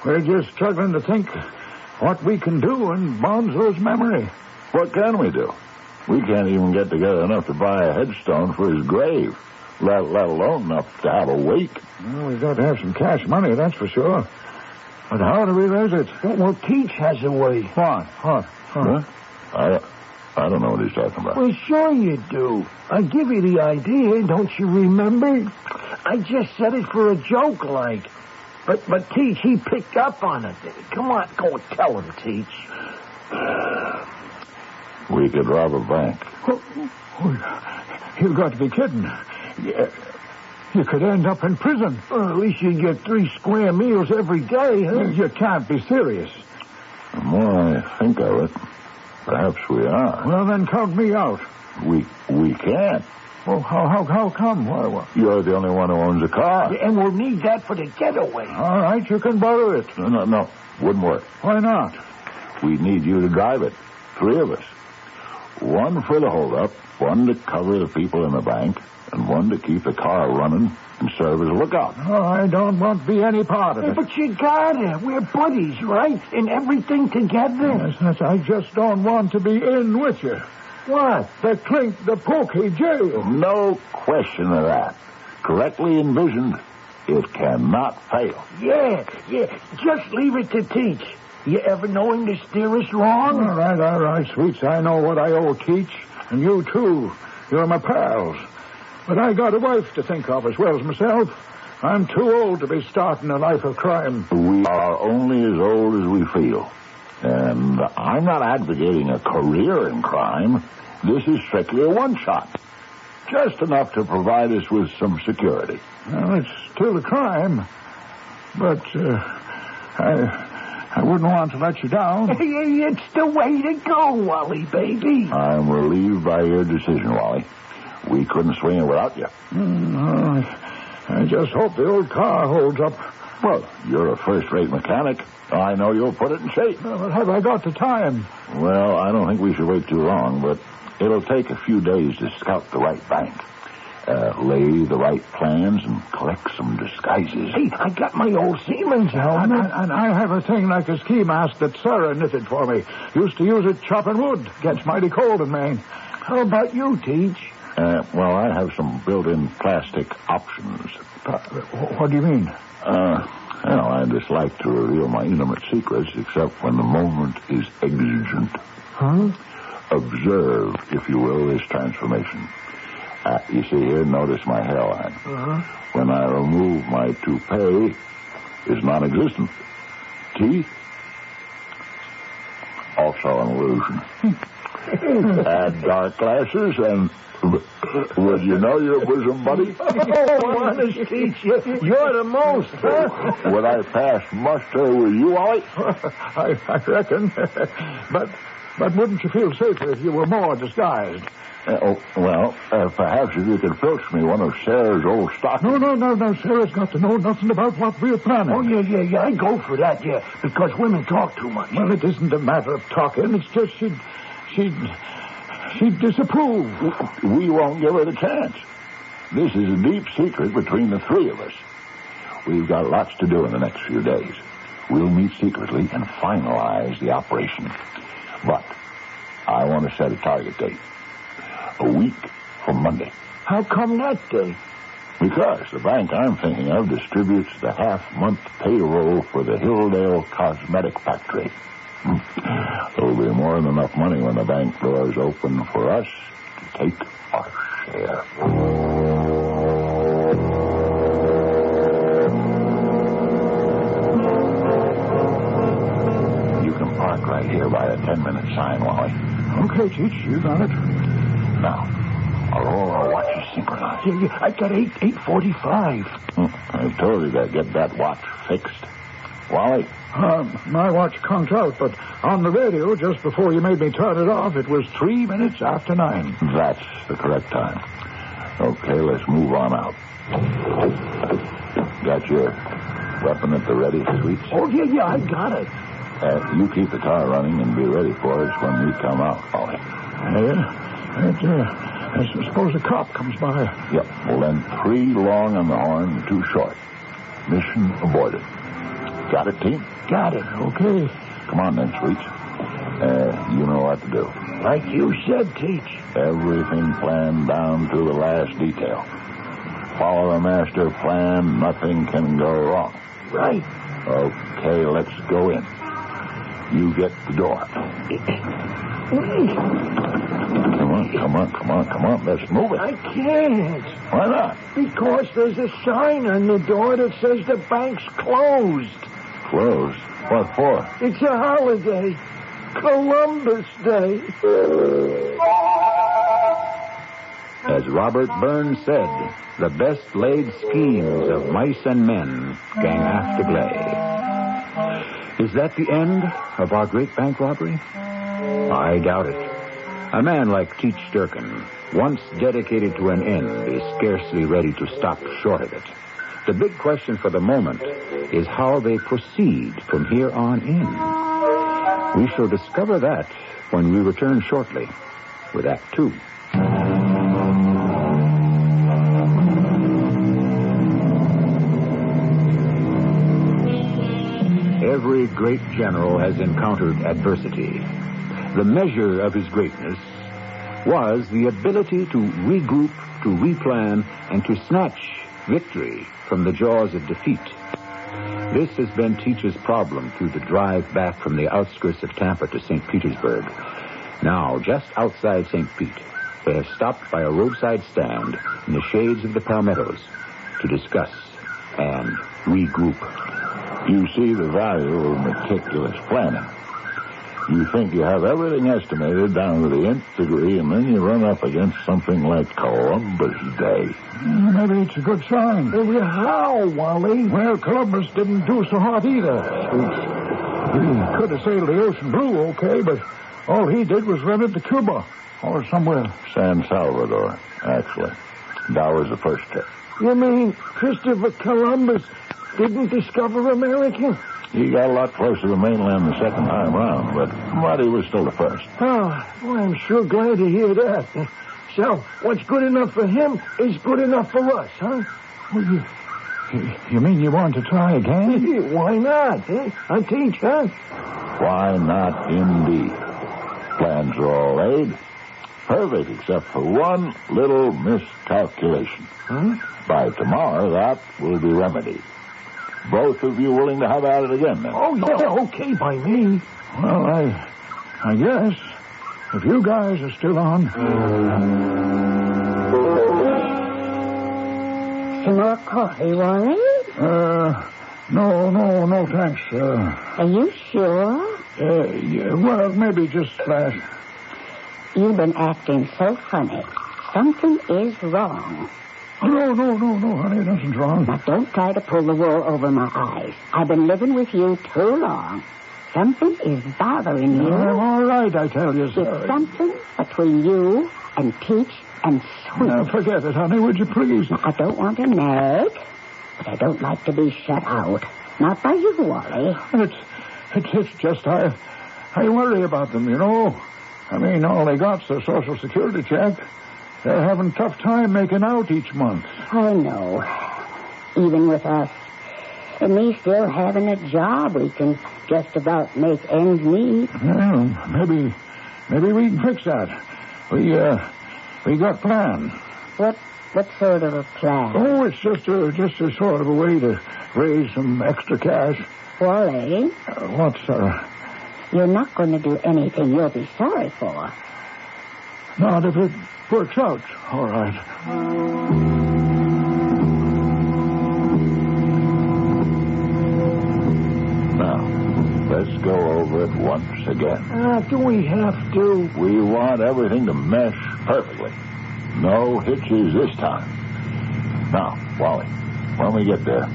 we're just struggling to think what we can do in Bonzo's memory. What can we do? We can't even get together enough to buy a headstone for his grave, let alone enough to have a wake. Well, we've got to have some cash money, that's for sure. But how do we raise it? Well, Teach has a way. What? Huh? I don't know what he's talking about. Well, sure you do. I give you the idea, don't you remember? I just said it for a joke, like. But Teach, he picked up on it. Come on, go and tell him, Teach. We could rob a bank. You've got to be kidding. You could end up in prison. Well, at least you'd get 3 square meals every day, huh? You can't be serious. The more I think of it, perhaps we are. Well, then count me out. We can't. Well, how come? Why? You're the only one who owns a car. Yeah, and we'll need that for the getaway. All right, you can borrow it. No. Wouldn't work. Why not? We need you to drive it. 3 of us. 1 for the holdup, 1 to cover the people in the bank, and 1 to keep the car running and serve as a lookout. Oh, I don't want to be any part of it. But you got it. We're buddies, right? And everything together. Yes, I just don't want to be in with you. What? The Clink, the Pokey jail. No question of that. Correctly envisioned, It cannot fail. Yeah. Just leave it to Teach. You ever know him to steer us wrong? All right, Sweets. I know what I owe Teach. And you, too. You're my pals. But I got a wife to think of as well as myself. I'm too old to be starting a life of crime. We are only as old as we feel. And I'm not advocating a career in crime. This is strictly a one-shot. Just enough to provide us with some security. Well, it's still a crime. But I wouldn't want to let you down. It's the way to go, Wally, baby. I'm relieved by your decision, Wally. We couldn't swing it without you. I just hope the old car holds up. Well, you're a first-rate mechanic. I know you'll put it in shape. But have I got the time? Well, I don't think we should wait too long, but it'll take a few days to scout the right bank. Lay the right plans and collect some disguises. Hey, I got my old seaman's helmet. And I have a thing like a ski mask that Sarah knitted for me. Used to use it chopping wood. Gets mighty cold in Maine. How about you, Teach? Well, I have some built-in plastic options. What do you mean? I dislike to reveal my intimate secrets except when the moment is exigent. Huh? Observe, if you will, this transformation. You see here, notice my hairline. When I remove my toupee, it's non-existent. Teeth? Also an illusion. Add dark glasses and... would you know your bosom buddy? Oh, honest, Teach, you're the most, huh? Would I pass muster with you, Wally? I reckon. But wouldn't you feel safer if you were more disguised? Perhaps if you could filch me one of Sarah's old stockings. No. Sarah's got to know nothing about what we're planning. Oh, yeah. I go for that, yeah, because women talk too much. Well, it isn't a matter of talking. It's just she'd disapprove. We won't give her the chance. This is a deep secret between the three of us. We've got lots to do in the next few days. We'll meet secretly and finalize the operation. But I want to set a target date. A week from Monday. How come that day? Because the bank I'm thinking of distributes the half-month payroll for the Hilldale Cosmetic Factory. There'll be more than enough money when the bank doors open for us to take our share. You can park right here by the 10-minute sign, Wally. Okay, Cheech, you got it. Now, are all our watches synchronized? Yeah, I got 8:45. I told you to get that watch fixed. Wally? My watch counts out, but on the radio, just before you made me turn it off, it was 3 minutes after 9. That's the correct time. Okay, let's move on out. Got your weapon at the ready, Sweets? Oh, yeah, I got it. You keep the car running and be ready for us when we come out, Wally. I suppose a cop comes by. Yep. Well, then 3 long on the horn, 2 short. Mission aborted. Got it, team? Got it. Okay. Come on then, Sweets. You know what to do. Like you said, Teach. Everything planned down to the last detail. Follow the master plan, nothing can go wrong. Right. Okay, let's go in. You get the door. Come on. Let's move it. I can't. Why not? Because there's a sign on the door that says the bank's closed. Closed? What for? It's a holiday. Columbus Day. As Robert Burns said, the best laid schemes of mice and men gang after play. Is that the end of our great bank robbery? I doubt it. A man like Teach Durkin, once dedicated to an end, is scarcely ready to stop short of it. The big question for the moment is how they proceed from here on in. We shall discover that when we return shortly with Act 2. Every great general has encountered adversity. The measure of his greatness was the ability to regroup, to replan, and to snatch victory from the jaws of defeat. This has been Teach's problem through the drive back from the outskirts of Tampa to St. Petersburg. Now, just outside St. Pete, they have stopped by a roadside stand in the shades of the palmettos to discuss and regroup. You see the value of meticulous planning. You think you have everything estimated down to the nth degree, and then you run up against something like Columbus Day. Maybe it's a good sign. Well, how, Wally? Well, Columbus didn't do so hot either. He could have sailed the ocean blue, okay, but all he did was run into Cuba or somewhere. San Salvador, actually. That was the first trip. You mean Christopher Columbus didn't discover America? He got a lot closer to mainland the second time round, but he was still the first. Oh, well, I'm sure glad to hear that. So, what's good enough for him is good enough for us, huh? Well, you mean you want to try again? Why not, eh? I teach, huh? Why not, indeed? Plans are all laid. Perfect, except for one little miscalculation. Huh? By tomorrow, that will be remedied. Both of you willing to have at it again, then? Oh, yeah, okay by me. Well, I guess. If you guys are still on. Some more coffee, Wally? No, thanks. Are you sure? Yeah, well, maybe just Flash. You've been acting so funny. Something is wrong. No, honey, nothing's wrong. Now, don't try to pull the wool over my eyes. I've been living with you too long. Something is bothering you. I'm all right, I tell you, sir. It's something between you and Teach and Sweet. Now, forget it, honey, would you please? Now, I don't want to nag, but I don't like to be shut out. Not by you, Wally. It's just I worry about them, you know. I mean, all they got's a Social Security check. They're having a tough time making out each month. I know. Even with us. And me still having a job, we can just about make ends meet. Well, maybe we can fix that. We got plans. What sort of a plan? Oh, it's just a sort of a way to raise some extra cash. Wally? What, Sarah? You're not going to do anything you'll be sorry for. Not if it works out, all right. Now, let's go over it once again. Do we have to? We want everything to mesh perfectly. No hitches this time. Now, Wally, when we get there,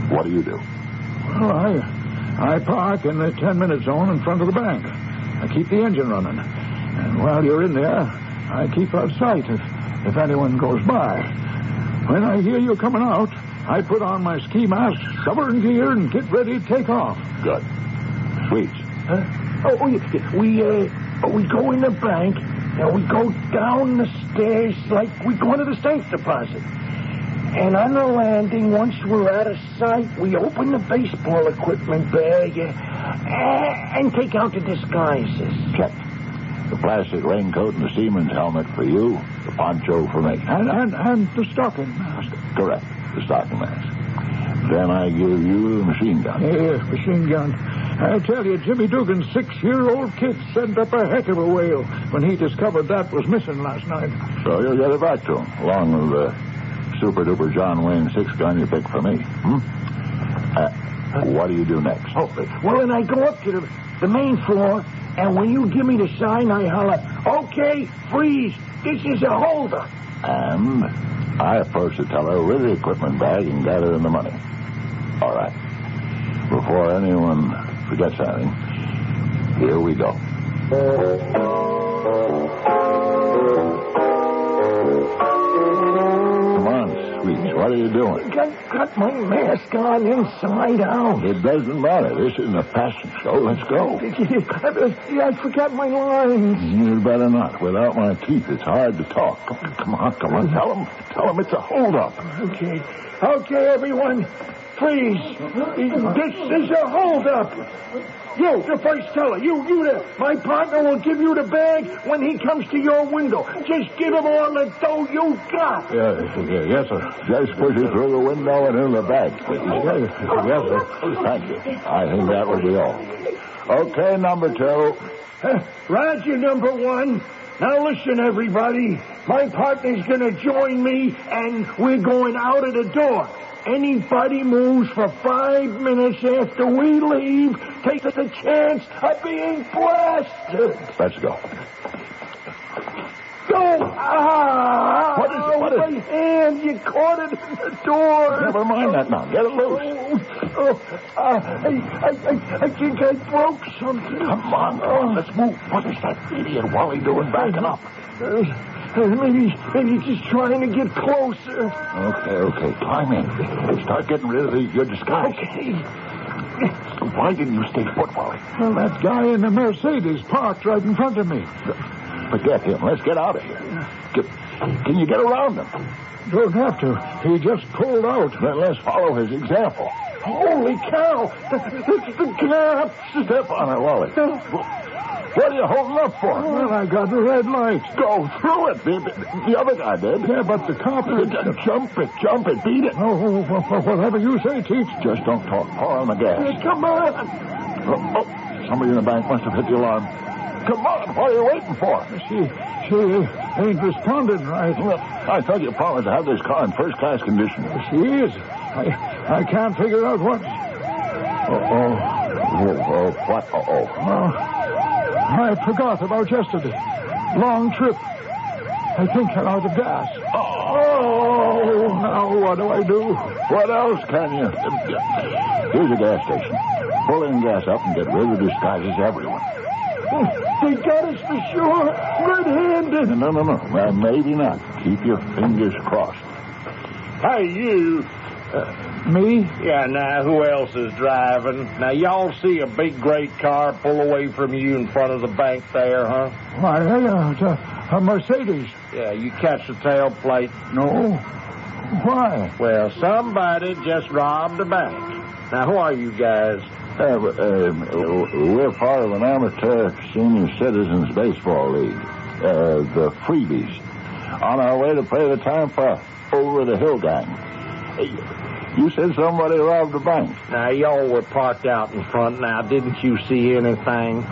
what do you do? Well, I park in the 10-minute zone in front of the bank. I keep the engine running. And while you're in there, I keep out of sight if anyone goes by. When I hear you coming out, I put on my ski mask, shove her in gear, and get ready to take off. Good. Sweet. We go in the bank, and we go down the stairs like we go into the safe deposit. And on the landing, once we're out of sight, we open the baseball equipment bag and take out the disguises. Check. The plastic raincoat and the seaman's helmet for you, the poncho for me. And the stocking mask. Correct, the stocking mask. Then I give you the machine gun. Yeah, machine gun. I tell you, Jimmy Dugan's 6-year-old kid sent up a heck of a wail when he discovered that was missing last night. So you'll get it back to him, along with the super-duper John Wayne 6-gun you picked for me. What do you do next? Well, then I go up to the main floor, and when you give me the sign, I holler, "Okay, freeze, this is a holdup." And I approach the teller with the equipment bag and gather in the money. All right. Before anyone forgets anything, here we go. Come on, Sweets, what are you doing? Got my mask on inside out. It doesn't matter. This isn't a fashion show. Let's go. I forgot my lines. You'd better not. Without my teeth, it's hard to talk. Come on. Tell them it's a holdup. Okay, everyone. Freeze. This is a holdup. You, the first teller. You there. My partner will give you the bag when he comes to your window. Just give him all the dough you got. Yes, sir. Just push it through the window and in the bag, please. Yes, sir. Thank you. I think that will be all. Okay, number 2. Roger, number 1. Now listen, everybody. My partner's going to join me, and we're going out of the door. Anybody moves for 5 minutes after we leave takes the chance of being blasted. Let's go. Go! What is it? My hand, you caught it in the door. Never mind that now. Get it loose. I think I broke something. Come on. Let's move. What is that idiot Wally doing backing up? Maybe he's just trying to get closer. Okay. Climb in. Start getting rid of your disguise. Okay. Why didn't you stay put, Wally? Well, that guy in the Mercedes parked right in front of me. Forget him. Let's get out of here. Can you get around him? Don't have to. He just pulled out. Then let's follow his example. Holy cow! It's the cops! Step on it, Wally. What are you holding up for? Well, I got the red light. Go through it. The other guy did. Yeah, but the cop... Jump it, beat it. Oh, whatever you say, Teach. Just don't talk. Pour on the gas. Come on. Somebody in the bank must have hit the alarm. Come on, what are you waiting for? She ain't responding right. Well, I thought you promised to have this car in first-class condition. She is. I can't figure out what... What? I forgot about yesterday. Long trip. I think I'm out of gas. Now what do I do? What else can you? Here's a gas station. Pull in gas up and get rid of disguises everyone. They got us for sure. Red-handed. No. Well, maybe not. Keep your fingers crossed. Hey, you. Me? Yeah, now, who else is driving? Now, y'all see a big, great car pull away from you in front of the bank there, huh? Why, a Mercedes. Yeah, you catch the tailplate? No. Why? Well, somebody just robbed a bank. Now, who are you guys? We're part of an amateur senior citizens baseball league, the Freebies, on our way to pay the time for Over the Hill gang. You said somebody robbed a bank. Now, y'all were parked out in front. Now, didn't you see anything?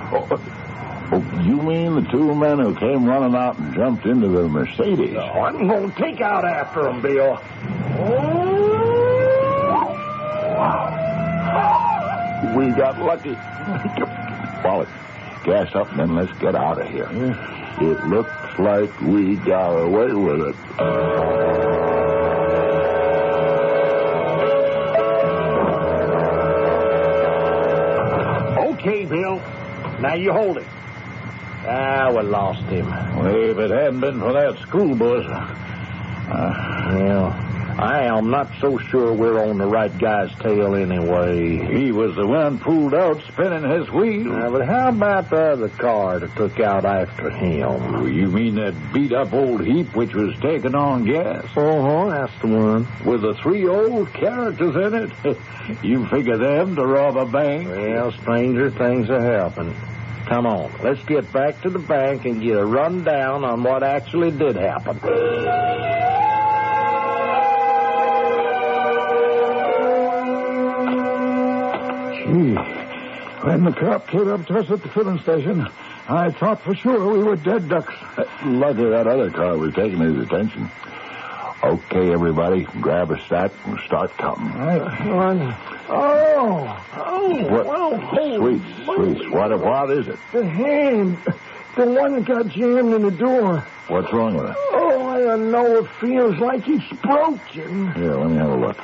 You mean the 2 men who came running out and jumped into the Mercedes? No, I'm going to take out after them, Bill. Wow. We got lucky. Wally, gas up and then let's get out of here. It looks like we got away with it. Okay, Bill. Now you hold it. We lost him. Well, if it hadn't been for that school bus... I am not so sure we're on the right guy's tail anyway. He was the one pulled out spinning his wheel. But how about the other car that took out after him? You mean that beat-up old heap which was taking on gas? That's the one. With the 3 old characters in it? You figure them to rob a bank? Well, stranger things are happening. Come on, let's get back to the bank and get a rundown on what actually did happen. When the cop came up to us at the filling station, I thought for sure we were dead ducks. Lucky that other car was taking his attention. Okay, everybody, grab a stack and start counting. Sweets. What is it? The hand. The one that got jammed in the door. What's wrong with it? I don't know. It feels like it's broken. Here, let me have a look.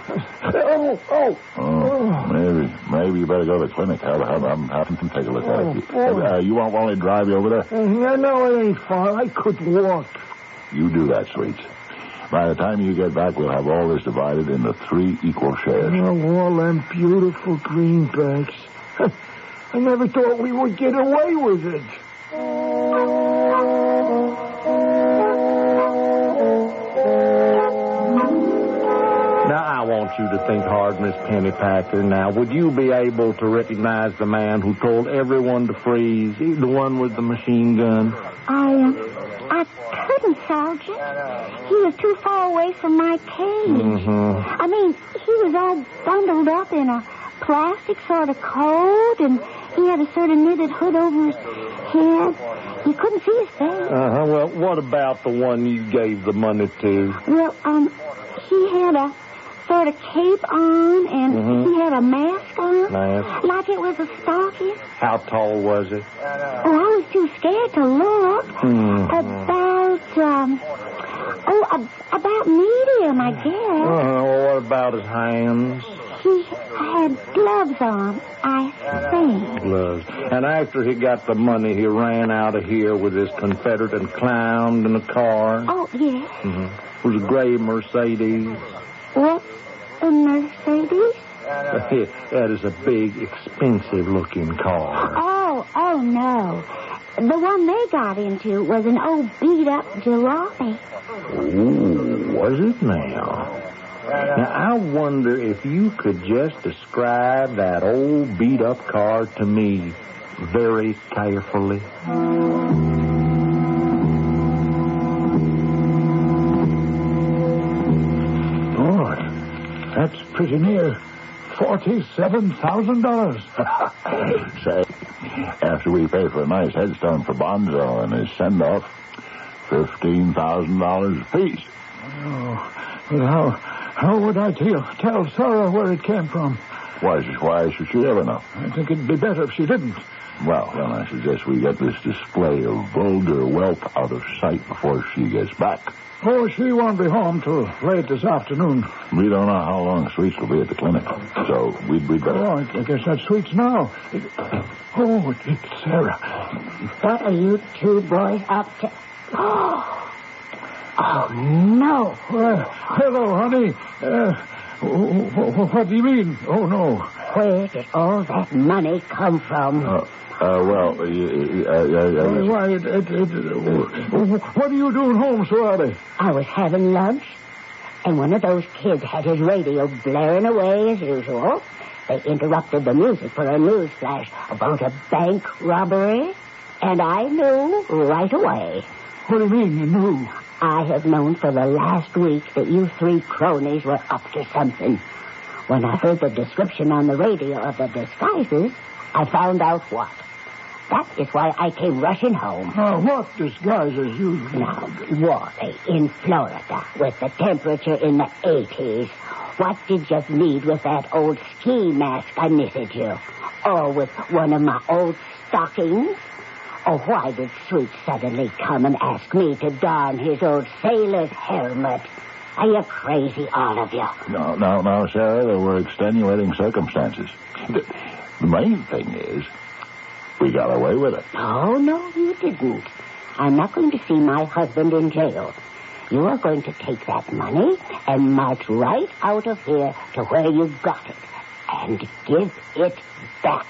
Maybe you better go to the clinic. I'm having to take a look at it. You want Wally to drive you over there? No, it ain't far. I could walk. You do that, Sweets. By the time you get back, we'll have all this divided into 3 equal shares. All them beautiful greenbacks. I never thought we would get away with it. Now, I want you to think hard, Miss Pennypacker. Now, would you be able to recognize the man who told everyone to freeze? The one with the machine gun? I couldn't, Sergeant. He was too far away from my cage. Mm-hmm. I mean, he was all bundled up in a plastic sort of coat, and he had a sort of knitted hood over his head. You couldn't see his face. Well, what about the one you gave the money to? Well, he had a sort of cape on, and he had a mask on. Mask? Like it was a stocking. How tall was it? Oh, I was too scared to look. About medium, I guess. What about his hands? He had gloves on, I think. Gloves. And after he got the money, he ran out of here with his Confederate and climbed in a car. Oh, yes. It was a gray Mercedes. What? A Mercedes? That is a big, expensive-looking car. Oh, no. The one they got into was an old beat-up jalopy. Ooh, was it now? Now, I wonder if you could just describe that old beat-up car to me very carefully. Lord, that's pretty near $47,000. Say, after we pay for a nice headstone for Bonzo and his send-off, $15,000 apiece. Oh, well, how would I tell Sarah where it came from? Why should she ever know? I think it'd be better if she didn't. Well, then I suggest we get this display of vulgar wealth out of sight before she gets back. Oh, she won't be home till late this afternoon. We don't know how long Sweets will be at the clinic, so we'd better... Oh, I guess that's Sweets now. Oh, it's Sarah. What are you two boys up to? Oh, no. Hello, honey. What do you mean? Oh, no. Where did all that money come from? What are you doing home so early? I was having lunch, and one of those kids had his radio blaring away as usual. They interrupted the music for a news flash about a bank robbery, and I knew right away. What do you mean, you knew? I have known for the last week that you three cronies were up to something. When I heard the description on the radio of the disguises, I found out what. That is why I came rushing home. What disguises you? Now, Wally, in Florida, with the temperature in the 80s, what did you need with that old ski mask I knitted you? Or with one of my old stockings? Or why did Sweet suddenly come and ask me to don his old sailor's helmet? Are you crazy, all of you? No, Sarah, there were extenuating circumstances. The main thing is, we got away with it. Oh, no, you didn't. I'm not going to see my husband in jail. You are going to take that money and march right out of here to where you got it and give it back.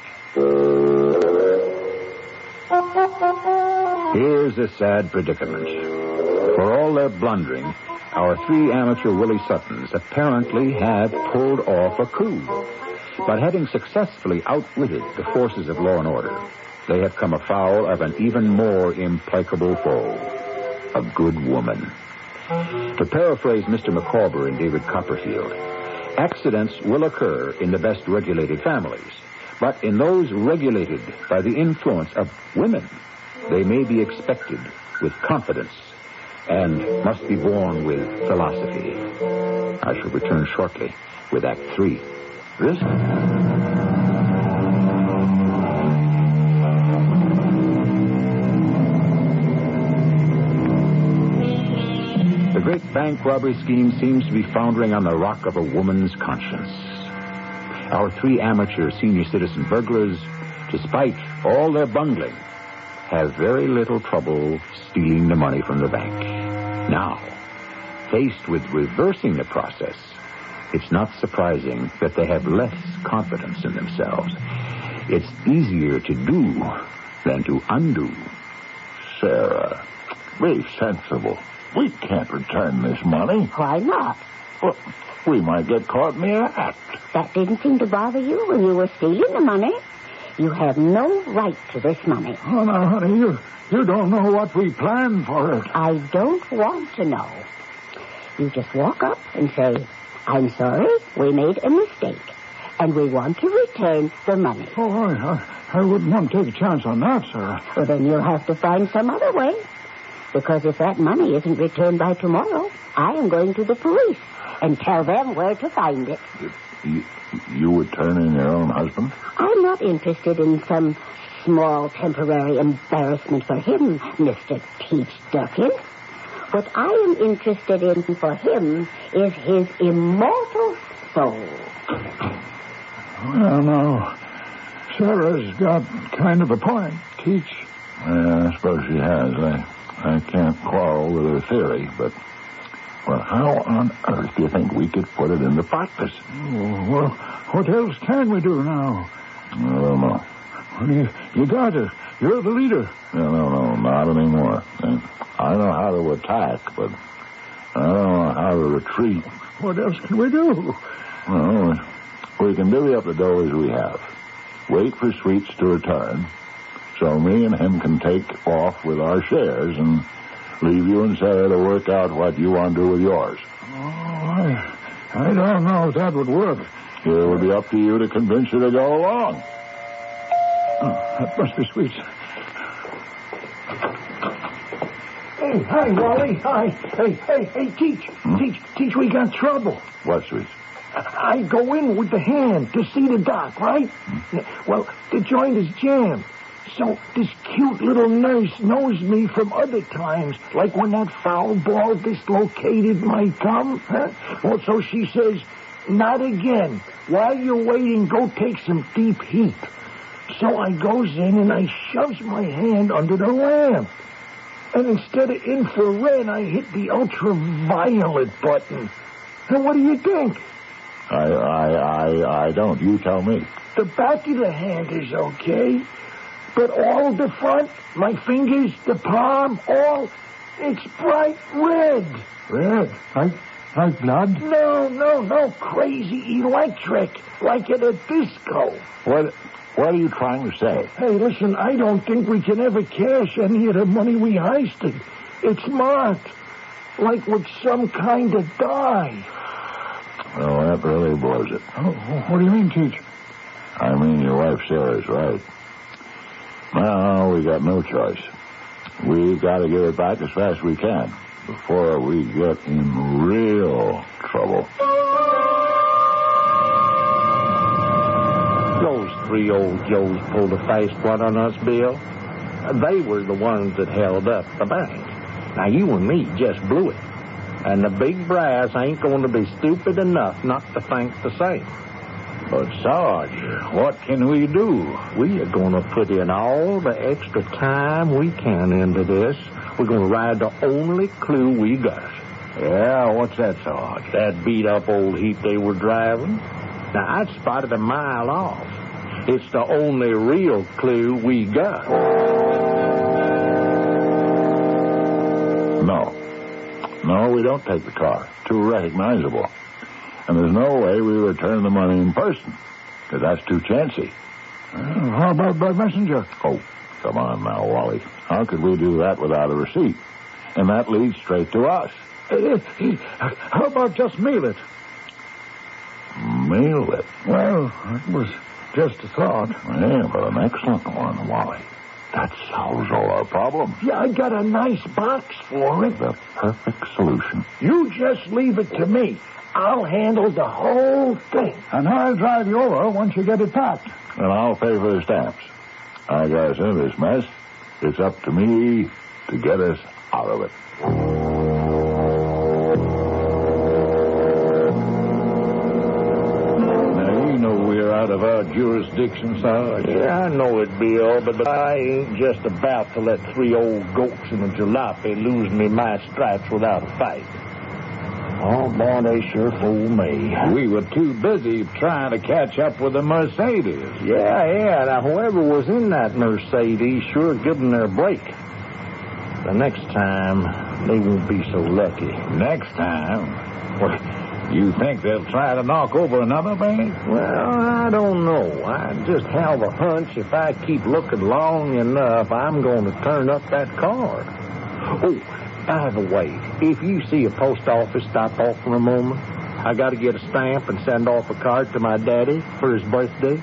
Here's a sad predicament. For all their blundering, our three amateur Willie Suttons apparently have pulled off a coup. But having successfully outwitted the forces of law and order, they have come afoul of an even more implacable foe, a good woman. To paraphrase Mr. Micawber in David Copperfield, accidents will occur in the best regulated families, but in those regulated by the influence of women, they may be expected with confidence and must be borne with philosophy. I shall return shortly with Act 3. This... The great bank robbery scheme seems to be foundering on the rock of a woman's conscience. Our three amateur senior citizen burglars, despite all their bungling, have very little trouble stealing the money from the bank. Now, faced with reversing the process, it's not surprising that they have less confidence in themselves. It's easier to do than to undo. Sarah, be sensible. We can't return this money. Why not? Well, we might get caught in the act. That didn't seem to bother you when you were stealing the money. You have no right to this money. Oh, now, honey, you don't know what we planned for it. I don't want to know. You just walk up and say, I'm sorry, we made a mistake, and we want to return the money. Oh, I wouldn't want to take a chance on that, sir. Well, then you'll have to find some other way. Because if that money isn't returned by tomorrow, I am going to the police and tell them where to find it. You would turn in your own husband? I'm not interested in some small temporary embarrassment for him, Mr. Teach Duckin. What I am interested in for him is his immortal soul. Well, now, Sarah's got kind of a point, Teach. I suppose she has. I can't quarrel with her theory, but... Well, how on earth do you think we could put it into practice? Oh, well, what else can we do now? I don't know. Well, you got it. You're the leader. No, not anymore. I know how to attack, but I don't know how to retreat. What else can we do? Well, we can divvy up the dough as we have. Wait for Sweets to return, so me and him can take off with our shares and leave you and Sarah to work out what you want to do with yours. Oh, I don't know if that would work. It would be up to you to convince her to go along. Oh, that must be Sweets. Hey, hi, Wally. Hi. Hey, Teach. Teach, we got trouble. What, Sweets? I go in with the hand to see the doc, right? Well, the joint is jammed. So this cute little nurse knows me from other times, like when that foul ball dislocated my thumb. Huh? Well, so she says, not again. While you're waiting, go take some deep heat. So I goes in and I shoves my hand under the lamp. And instead of infrared, I hit the ultraviolet button. And what do you think? I don't. You tell me. The back of the hand is okay. But all the front, my fingers, the palm, all, it's bright red. Red? Like blood? No, crazy electric, like at a disco. What are you trying to say? Hey, listen, I don't think we can ever cash any of the money we heisted. It's marked, like with some kind of dye. Well, that really blows it. Oh, what do you mean, Teach? I mean, your wife Sarah's right. Now, we got no choice. We've got to give it back as fast as we can before we get in real trouble. Those three old Joes pulled a fast one on us, Bill. They were the ones that held up the bank. Now, you and me just blew it. And the big brass ain't going to be stupid enough not to think the same. But, Sarge, what can we do? We are going to put in all the extra time we can into this. We're going to ride the only clue we got. Yeah, what's that, Sarge? That beat-up old heap they were driving. Now, I'd spotted a mile off. It's the only real clue we got. No, we don't take the car. Too recognizable. And there's no way we return the money in person, because that's too chancy. How about by messenger? Oh, come on now, Wally. How could we do that without a receipt? And that leads straight to us. How about just mail it? Mail it? Well, it was just a thought. Yeah, but an excellent one, Wally. That solves all our problems. Yeah, I got a nice box for it. The perfect solution. You just leave it to me. I'll handle the whole thing. And I'll drive you over once you get it packed. And I'll pay for the stamps. I got us into this mess. It's up to me to get us out of it. Now, you know we're out of our jurisdiction, Sarge. Yeah, I know it, Bill, but I ain't just about to let three old goats and a jalopy lose me my stripes without a fight. Oh, boy, they sure fooled me. We were too busy trying to catch up with the Mercedes. Yeah. Now, whoever was in that Mercedes sure give them their break. The next time, they won't be so lucky. Next time? Well, You think they'll try to knock over another bank? Well, I don't know. I just have a hunch if I keep looking long enough, I'm going to turn up that card. Oh, by the way, if you see a post office, stop off for a moment. I got to get a stamp and send off a card to my daddy for his birthday.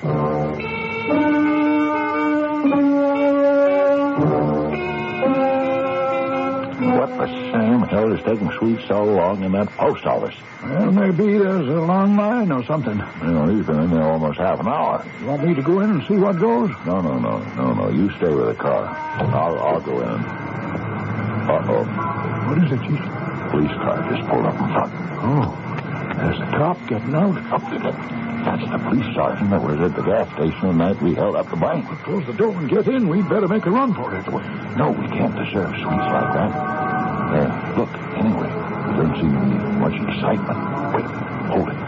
What the Sam hell is taking Sweet so long in that post office? Well, maybe there's a long line or something. He's been in there almost half an hour. You want me to go in and see what goes? No. You stay with the car. I'll go in. Uh-oh. What is it, Chief? Police car just pulled up in front. Oh, there's a cop getting out. That's the police sergeant that was at the gas station the night we held up the bank. Well, close the door and get in. We'd better make a run for it. No, we can't deserve Sweets like that. Look, anyway, there doesn't seem to be much excitement. Wait, hold it.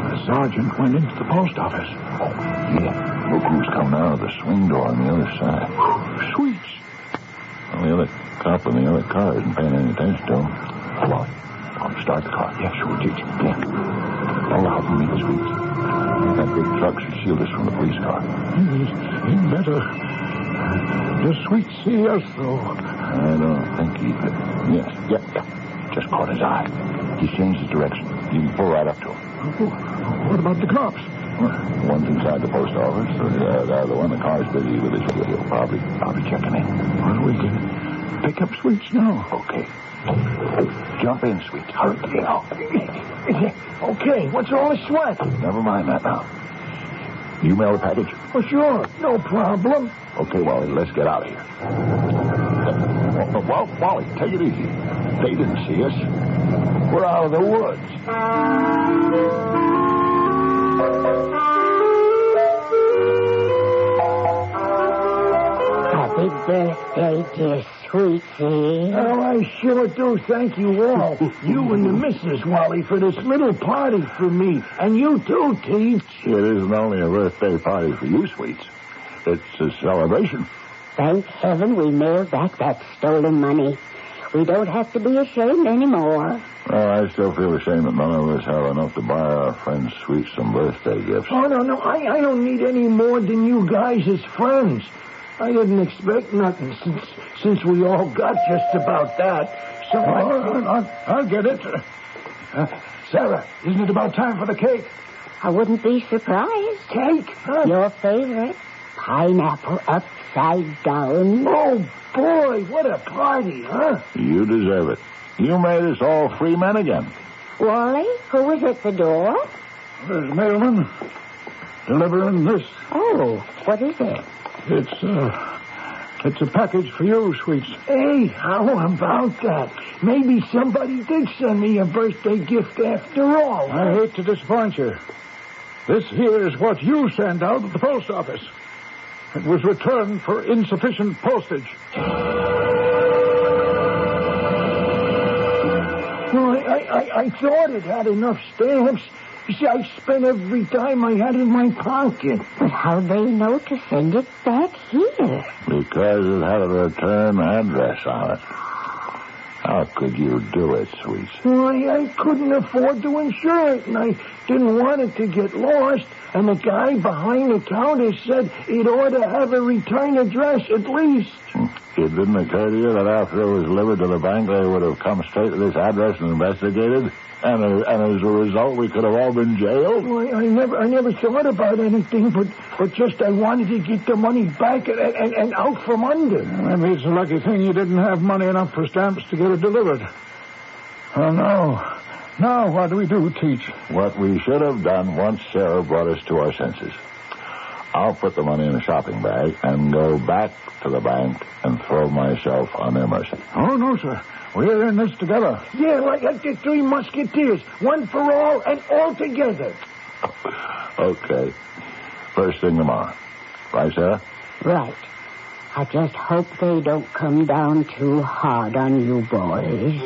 The sergeant went into the post office. Oh, yeah. Look who's coming out of the swing door on the other side. Sweets. Well, the other cop in the other car isn't paying any attention to him. Well, I'll start the car. Yeah, sure, Chief. Yeah. Pull out and meet Sweets. That big truck should shield us from the police car. He'd better. Does Sweets see us, though? I don't think he did. Yes, yeah. Just caught his eye. He's changed his direction. You can pull right up to him. Oh, what about the cops? One's inside the post office. The other one, the car's busy with his video. Probably checking in. Well, we can pick up Sweets now. Okay. Jump in, Sweets. Hurry, get out. Okay, what's all the sweat? Never mind that now. You mail the package? Oh, sure. No problem. Okay, Wally, let's get out of here. Well, Wally, take it easy. They didn't see us. We're out of the woods. Happy birthday, dear Sweetie. Oh, I sure do. Thank you all. You and the missus, Wally, for this little party for me. And you too, Teach. It isn't only a birthday party for you, Sweets. It's a celebration. Thank heaven we mailed back that stolen money. We don't have to be ashamed anymore. Well, I still feel ashamed that none of us have enough to buy our friend Sweets some birthday gifts. Oh, no. I don't need any more than you guys as friends. I didn't expect nothing since we all got just about that. So I'll get it. Sarah, isn't it about time for the cake? I wouldn't be surprised. Cake? Huh? Your favorite. Pineapple upside down. Oh, boy, what a party, huh? You deserve it. You made us all free men again. Wally, who was at the door? There's a mailman delivering this. Oh, what is it? It's a package for you, Sweets. Hey, how about that? Maybe somebody did send me a birthday gift after all. I hate to disappoint you. This here is what you sent out at the post office. It was returned for insufficient postage. Well, I thought it had enough stamps. You see, I spent every dime I had in my pocket. But how'd they know to send it back here? Because it had a return address on it. How could you do it, Sweets? Well, I couldn't afford to insure it, and I didn't want it to get lost. And the guy behind the counter said it ought to have a return address at least. It didn't occur to you that after it was delivered to the bank, they would have come straight to this address and investigated? And as a result, we could have all been jailed? Well, I never thought about anything, but just I wanted to get the money back and out from under. Maybe it's a lucky thing you didn't have money enough for stamps to get it delivered. Oh, no. Now, what do we do, Teach? What we should have done once Sarah brought us to our senses. I'll put the money in a shopping bag and go back to the bank and throw myself on their mercy. Oh, no, sir. We're in this together. Yeah, like the Three Musketeers. One for all and all together. Okay. First thing tomorrow. Right, Sarah? Right. I just hope they don't come down too hard on you boys.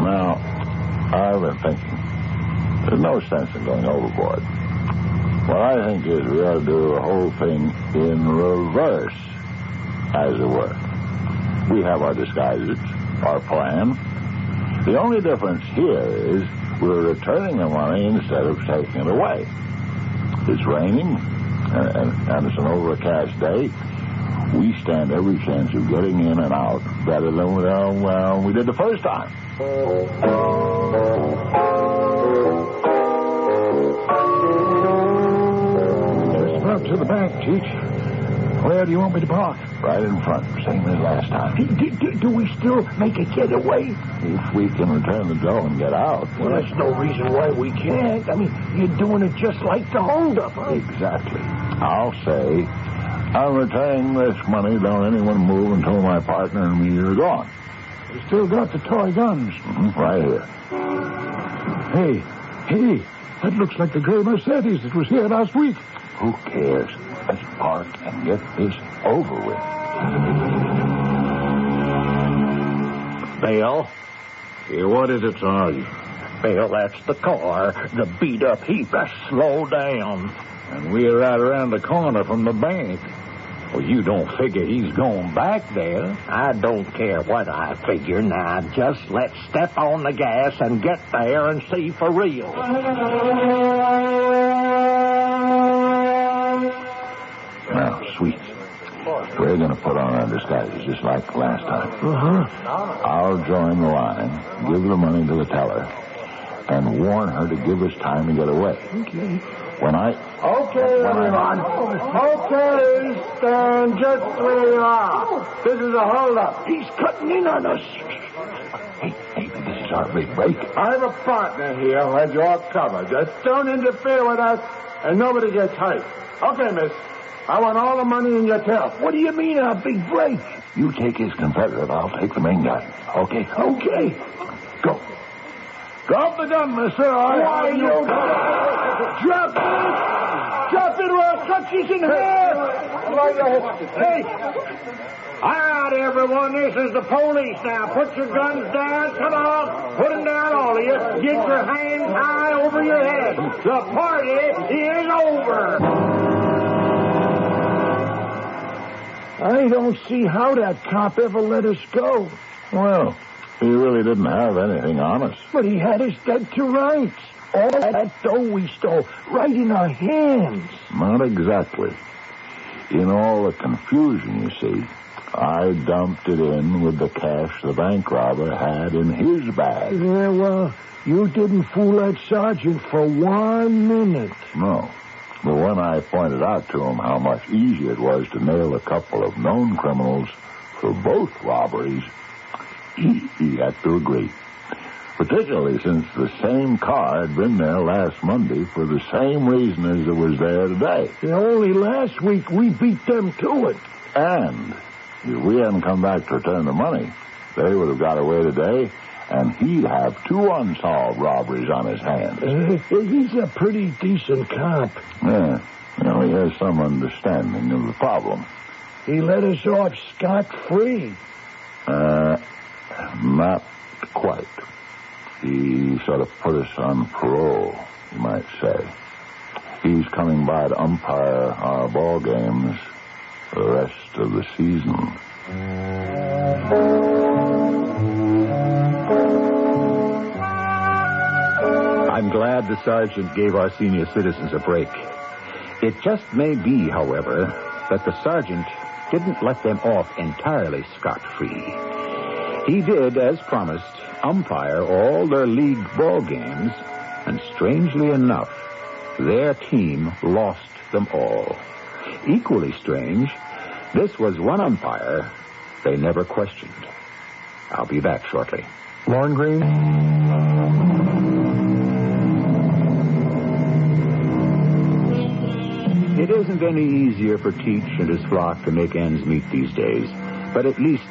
Now, I've been thinking. There's no sense in going overboard. What I think is we ought to do the whole thing in reverse, as it were. We have our disguises, our plan. The only difference here is we're returning the money instead of taking it away. It's raining, and it's an overcast day. We stand every chance of getting in and out better than we did the first time. Let's run to the bank, Cheech. Where do you want me to park? Right in front, same as last time. Do we still make a getaway? If we can return the dough and get out. Well, there's no reason why we can't. I mean, you're doing it just like the holdup, huh? Exactly. I'll say, I'm returning this money. Don't anyone move until my partner and me are gone. You still got the toy guns? Right here. Hey, that looks like the gray Mercedes that was here last week. Who cares? Let's park and get this over with. Bill? What is it, Sarge? Bill, that's the car. The beat-up heap. Slow down. And we're right around the corner from the bank. Well, you don't figure he's going back there. I don't care what I figure. Now, just let's step on the gas and get there and see for real. Now, sweet. We're going to put on our disguises just like last time. I'll join the line, give the money to the teller, and warn her to give us time to get away. Okay. Okay, everyone. Okay, stand just where you are. This is a holdup. He's cutting in on us. Hey, this is our big break. I have a partner here who has you all covered. Just don't interfere with us, and nobody gets hurt. Okay, miss. I want all the money in your till. What do you mean, our big break? You take his Confederate. I'll take the main guy. Okay? Okay. Go. Drop the gun, mister. Why, you... Drop it! Drop it or I'll cut you in half! Hey! All right, everyone, this is the police now. Put your guns down. Come on. Put them down, all of you. Get your hands high over your head. The party is over. I don't see how that cop ever let us go. Well, he really didn't have anything on us. But he had us dead to rights. All that dough we stole, right in our hands. Not exactly. In all the confusion, you see, I dumped it in with the cash the bank robber had in his bag. Yeah, well, you didn't fool that sergeant for 1 minute. No. But when I pointed out to him how much easier it was to nail a couple of known criminals for both robberies, he had to agree. Particularly since the same car had been there last Monday for the same reason as it was there today. Only last week we beat them to it. And if we hadn't come back to return the money, they would have got away today, and he'd have 2 unsolved robberies on his hands. He's a pretty decent cop. Yeah. He has some understanding of the problem. He let us off scot-free. Not quite. He sort of put us on parole, you might say. He's coming by to umpire our ball games for the rest of the season. I'm glad the sergeant gave our senior citizens a break. It just may be, however, that the sergeant didn't let them off entirely scot-free. He did, as promised, umpire all their league ball games, and strangely enough, their team lost them all. Equally strange, this was one umpire they never questioned. I'll be back shortly. Lorne Green? It isn't any easier for Teach and his flock to make ends meet these days, but at least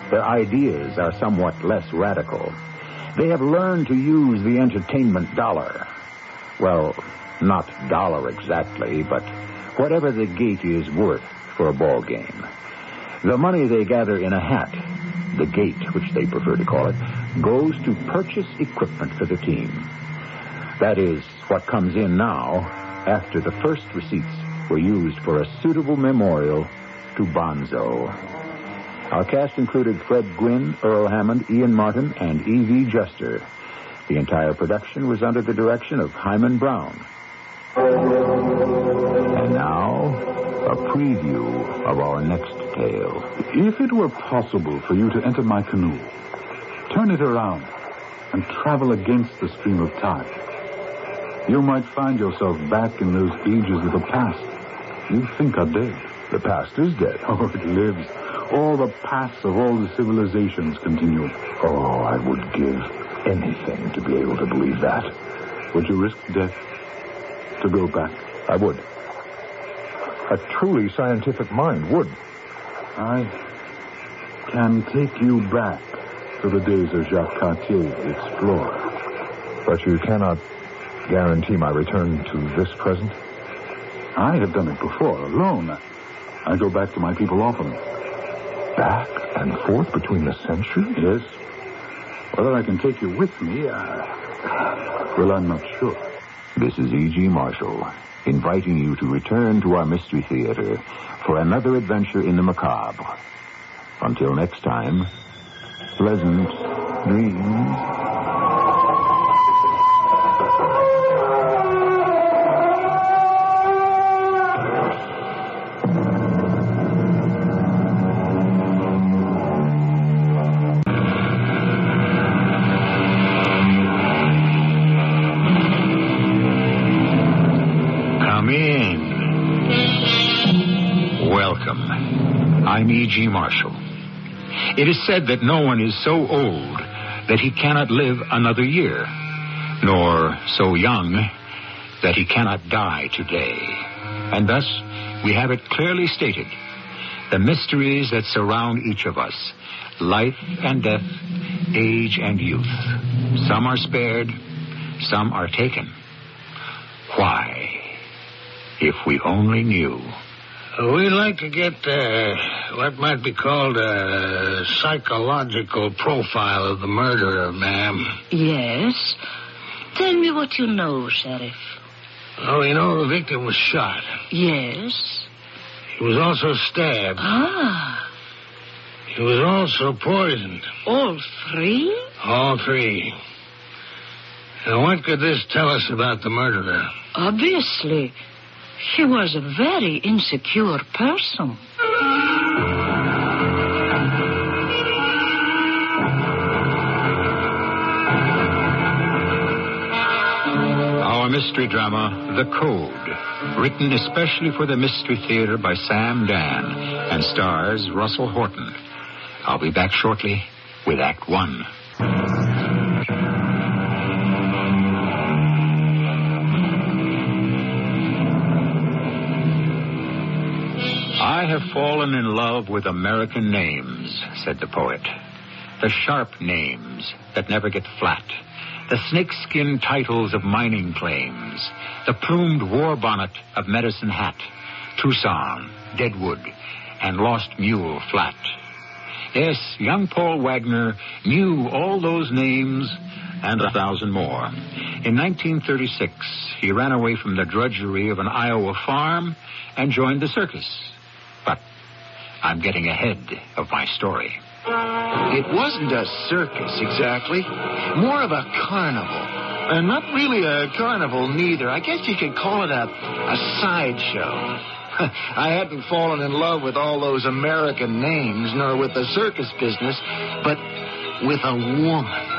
their ideas are somewhat less radical. They have learned to use the entertainment dollar. Well, not dollar exactly, but whatever the gate is worth for a ball game. The money they gather in a hat, the gate, which they prefer to call it, goes to purchase equipment for the team. That is what comes in now after the first receipts were used for a suitable memorial to Bonzo. Our cast included Fred Gwynn, Earl Hammond, Ian Martin, and E.V. Juster. The entire production was under the direction of Hyman Brown. And now, a preview of our next tale. If it were possible for you to enter my canoe, turn it around, and travel against the stream of time, you might find yourself back in those ages of the past you think are dead. The past is dead. Oh, it lives. All the paths of all the civilizations continue. Oh, I would give anything to be able to believe that. Would you risk death to go back? I would. A truly scientific mind would. I can take you back to the days of Jacques Cartier, the explorer. But you cannot guarantee my return to this present? I have done it before, alone. I go back to my people often. Back and forth between the centuries? Yes. Whether I can take you with me, well, I'm not sure. This is E.G. Marshall, inviting you to return to our Mystery Theater for another adventure in the macabre. Until next time, pleasant dreams. I'm E.G. Marshall. It is said that no one is so old that he cannot live another year, nor so young that he cannot die today. And thus, we have it clearly stated, the mysteries that surround each of us, life and death, age and youth. Some are spared, some are taken. Why? If we only knew. We'd like to get what might be called a psychological profile of the murderer, ma'am. Yes? Tell me what you know, Sheriff. Oh, you know the victim was shot. Yes? He was also stabbed. Ah. He was also poisoned. All three? All three. Now, what could this tell us about the murderer? Obviously. He was a very insecure person. Our mystery drama, The Code, written especially for the Mystery Theater by Sam Dan and stars Russell Horton. I'll be back shortly with Act One. I have fallen in love with American names, said the poet. The sharp names that never get flat. The snakeskin titles of mining claims. The plumed war bonnet of Medicine Hat. Tucson, Deadwood, and Lost Mule Flat. Yes, young Paul Wagner knew all those names and 1,000 more. In 1936, he ran away from the drudgery of an Iowa farm and joined the circus. But I'm getting ahead of my story. It wasn't a circus, exactly. More of a carnival. And not really a carnival, neither. I guess you could call it a sideshow. I hadn't fallen in love with all those American names, nor with the circus business, but with a woman.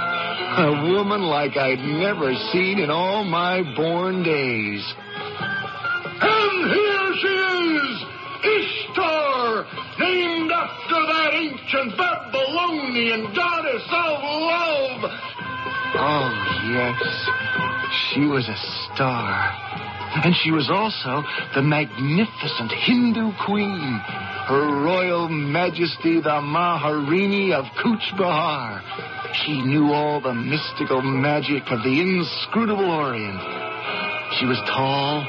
A woman like I'd never seen in all my born days. And here she is! Ishtar, named after that ancient Babylonian goddess of love. Oh, yes. She was a star. And she was also the magnificent Hindu queen, Her Royal Majesty the Maharini of Cooch Behar. She knew all the mystical magic of the inscrutable Orient. She was tall.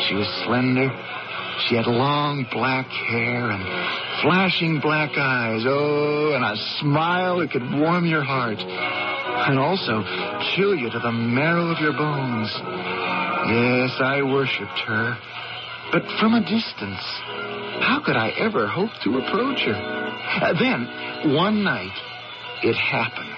She was slender. She had long black hair and flashing black eyes. Oh, and a smile that could warm your heart. And also chill you to the marrow of your bones. Yes, I worshipped her. But from a distance. How could I ever hope to approach her? Then, one night, it happened.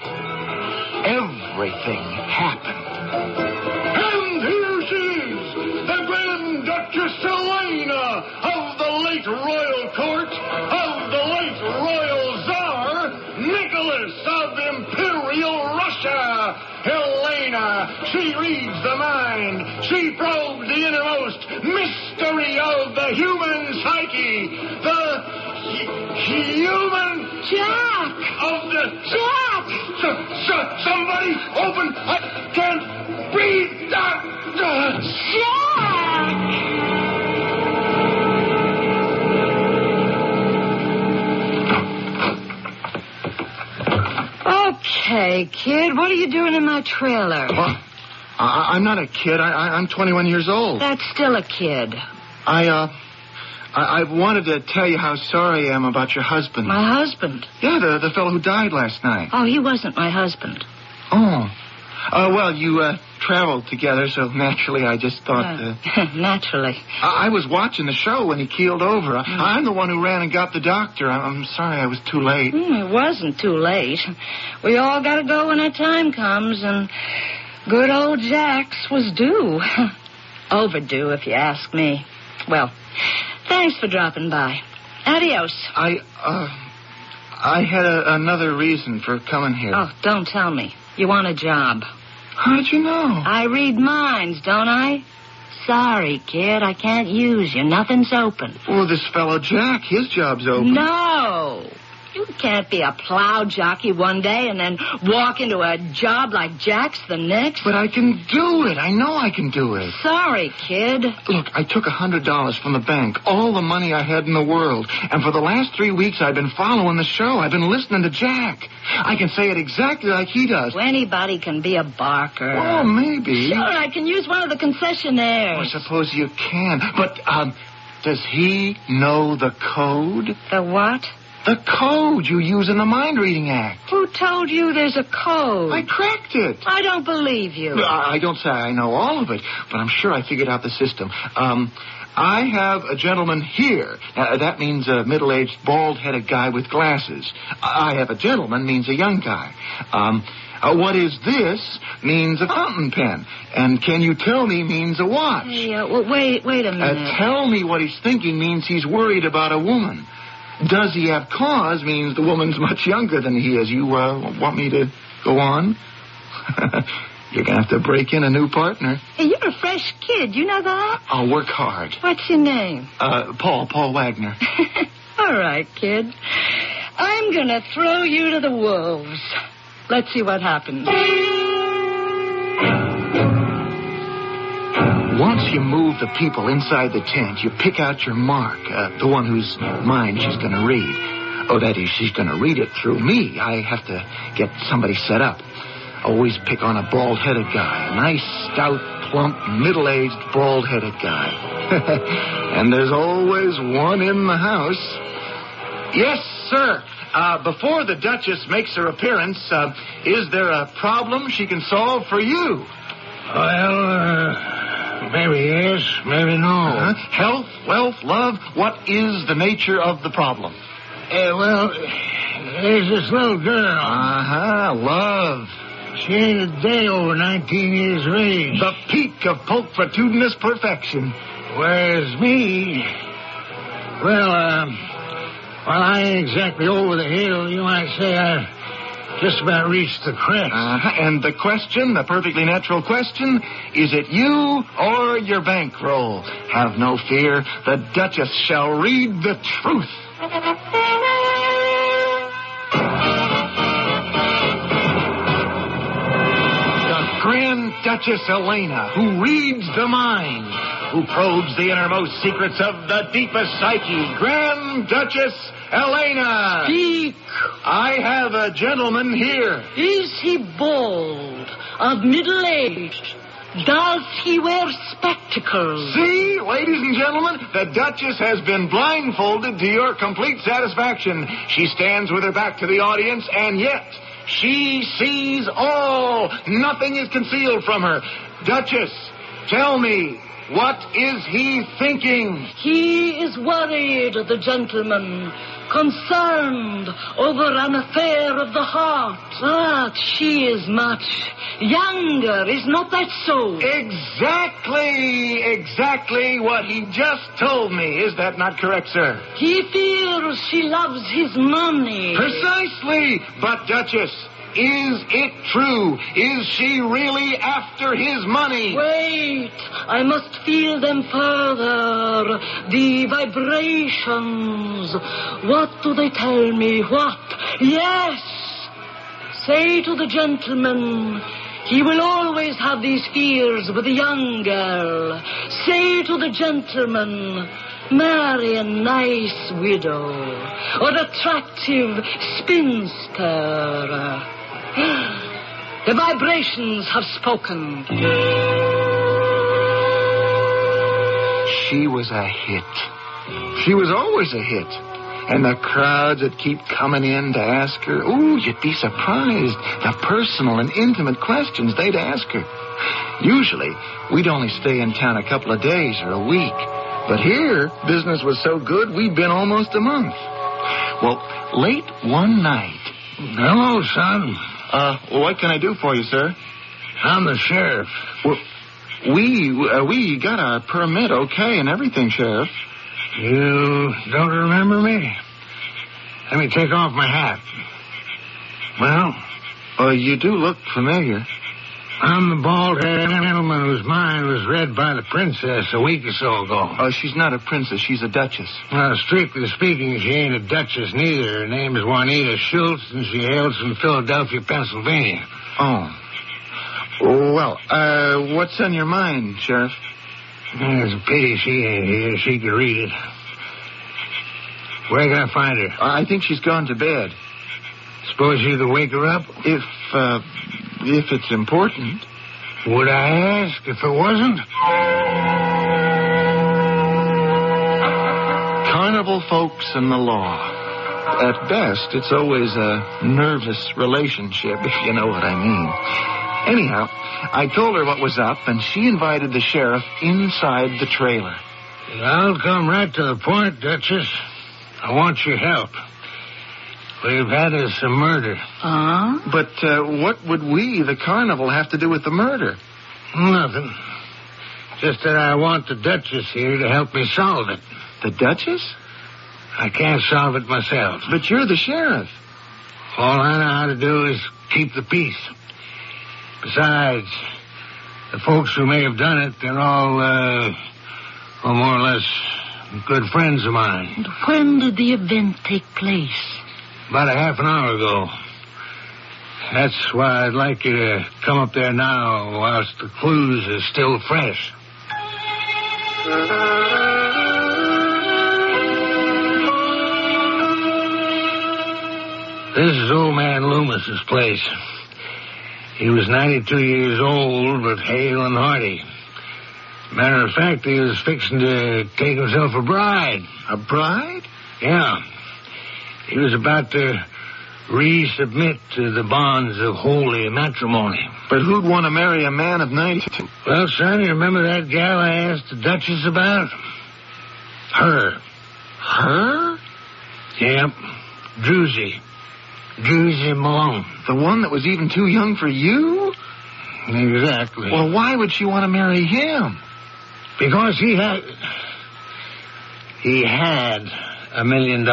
Everything happened. And here she is, the Grand Duchess Helena of the late royal court, of the late royal Tsar, Nicholas of Imperial Russia. Helena, she reads the mind. She probes the innermost mystery of the human psyche. The human... Jack! Of the... Jack! Somebody open... I can't breathe! Okay, kid, what are you doing in my trailer? I'm not a kid. I'm 21 years old. That's still a kid. I wanted to tell you how sorry I am about your husband. My husband? Yeah, the fellow who died last night. Oh, he wasn't my husband. Oh. Well, you traveled together, so naturally I just thought... Naturally. I was watching the show when he keeled over. I'm the one who ran and got the doctor. I'm sorry I was too late. It wasn't too late. We all got to go when our time comes, and good old Jack's was due. Overdue, if you ask me. Well, thanks for dropping by. Adios. I had another reason for coming here. Oh, don't tell me. You want a job. How did you know? I read minds, don't I? Sorry, kid, I can't use you. Nothing's open. Well, this fellow Jack, his job's open. No. You can't be a plow jockey one day and then walk into a job like Jack's the next. But I can do it. I know I can do it. Sorry, kid. Look, I took $100 from the bank, all the money I had in the world. And for the last 3 weeks, I've been following the show. I've been listening to Jack. I can say it exactly like he does. Anybody can be a barker. Well, maybe. Sure, I can use one of the concessionaires. I suppose you can. But, does he know the code? The what? The code you use in the mind-reading act. Who told you there's a code? I cracked it. I don't believe you. I don't say I know all of it, but I'm sure I figured out the system. I have a gentleman here. That means a middle-aged, bald-headed guy with glasses. I have a gentleman means a young guy. What is this means a fountain pen. And can you tell me means a watch. Hey, well, wait a minute. Tell me what he's thinking means he's worried about a woman. Does he have cause means the woman's much younger than he is. You want me to go on? You're going to have to break in a new partner. Hey, you're a fresh kid. You know that? I'll work hard. What's your name? Paul Wagner. All right, kid. I'm going to throw you to the wolves. Let's see what happens. Once you move the people inside the tent, you pick out your mark, the one whose mind she's going to read. Oh, that is, she's going to read it through me. I have to get somebody set up. Always pick on a bald-headed guy. A nice, stout, plump, middle-aged, bald-headed guy. And there's always one in the house. Yes, sir. Before the Duchess makes her appearance, is there a problem she can solve for you? Well, maybe yes, maybe no. Health, wealth, love, what is the nature of the problem? Well, there's this little girl. Love. She ain't a day over 19 years of age. The peak of pulchritudinous perfection. Whereas me, well, I ain't exactly over the hill. You might say I just about reached the crest. And the question, the perfectly natural question, is it you or your bankroll? Have no fear, the Duchess shall read the truth. The Grand Duchess Helena, who reads the mind, who probes the innermost secrets of the deepest psyche. Grand Duchess Helena. Speak. I have a gentleman here. Is he bald, of middle age? Does he wear spectacles? See, ladies and gentlemen, the Duchess has been blindfolded to your complete satisfaction. She stands with her back to the audience, and yet she sees all. Nothing is concealed from her. Duchess, tell me, What is he thinking? He is worried, the gentleman, concerned over an affair of the heart. But she is much younger, is not that so? Exactly what he just told me. Is that not correct, sir? He fears she loves his money. Precisely. But, Duchess, is it true? Is she really after his money? Wait, I must feel them further. The vibrations. What do they tell me? What? Yes. Say to the gentleman, he will always have these fears with a young girl. Say to the gentleman, marry a nice widow or attractive spinster. The vibrations have spoken. She was a hit. She was always a hit. And the crowds that keep coming in to ask her, ooh, you'd be surprised. The personal and intimate questions they'd ask her. Usually, we'd only stay in town a couple of days or a week. But here, business was so good, we'd been almost a month. Well, late one night... Hello, son. What can I do for you, sir? I'm the sheriff. Well, we got our permit okay and everything, Sheriff. You don't remember me? Let me take off my hat. Well? You do look familiar. I'm the bald-headed gentleman whose mind was read by the princess a week or so ago. Oh, she's not a princess. She's a duchess. Well, strictly speaking, she ain't a duchess neither. Her name is Juanita Schultz, and she hails from Philadelphia, Pennsylvania. Oh. Well, what's on your mind, Sheriff? It's a pity she ain't here. She could read it. Where can I find her? I think she's gone to bed. Suppose you could wake her up? If it's important. Would I ask if it wasn't? Carnival folks and the law. At best, it's always a nervous relationship, if you know what I mean. Anyhow, I told her what was up, and she invited the sheriff inside the trailer. I'll come right to the point, Duchess. I want your help. We've had us a murder. But what would we, the carnival, have to do with the murder? Nothing. Just that I want the Duchess here to help me solve it. The Duchess? I can't solve it myself. But you're the sheriff. All I know how to do is keep the peace. Besides, the folks who may have done it, they're all more or less good friends of mine. And when did the event take place? About a half an hour ago. That's why I'd like you to come up there now whilst the clues are still fresh. This is old man Loomis's place. He was 92 years old, but hale and hearty. Matter of fact, he was fixing to take himself a bride. A bride? Yeah. He was about to resubmit to the bonds of holy matrimony. But who'd want to marry a man of 92? Well, son, you remember that gal I asked the Duchess about? Her. Her? Yep. Druzy Malone. The one that was even too young for you? Exactly. Well, why would she want to marry him? Because he had $1 million.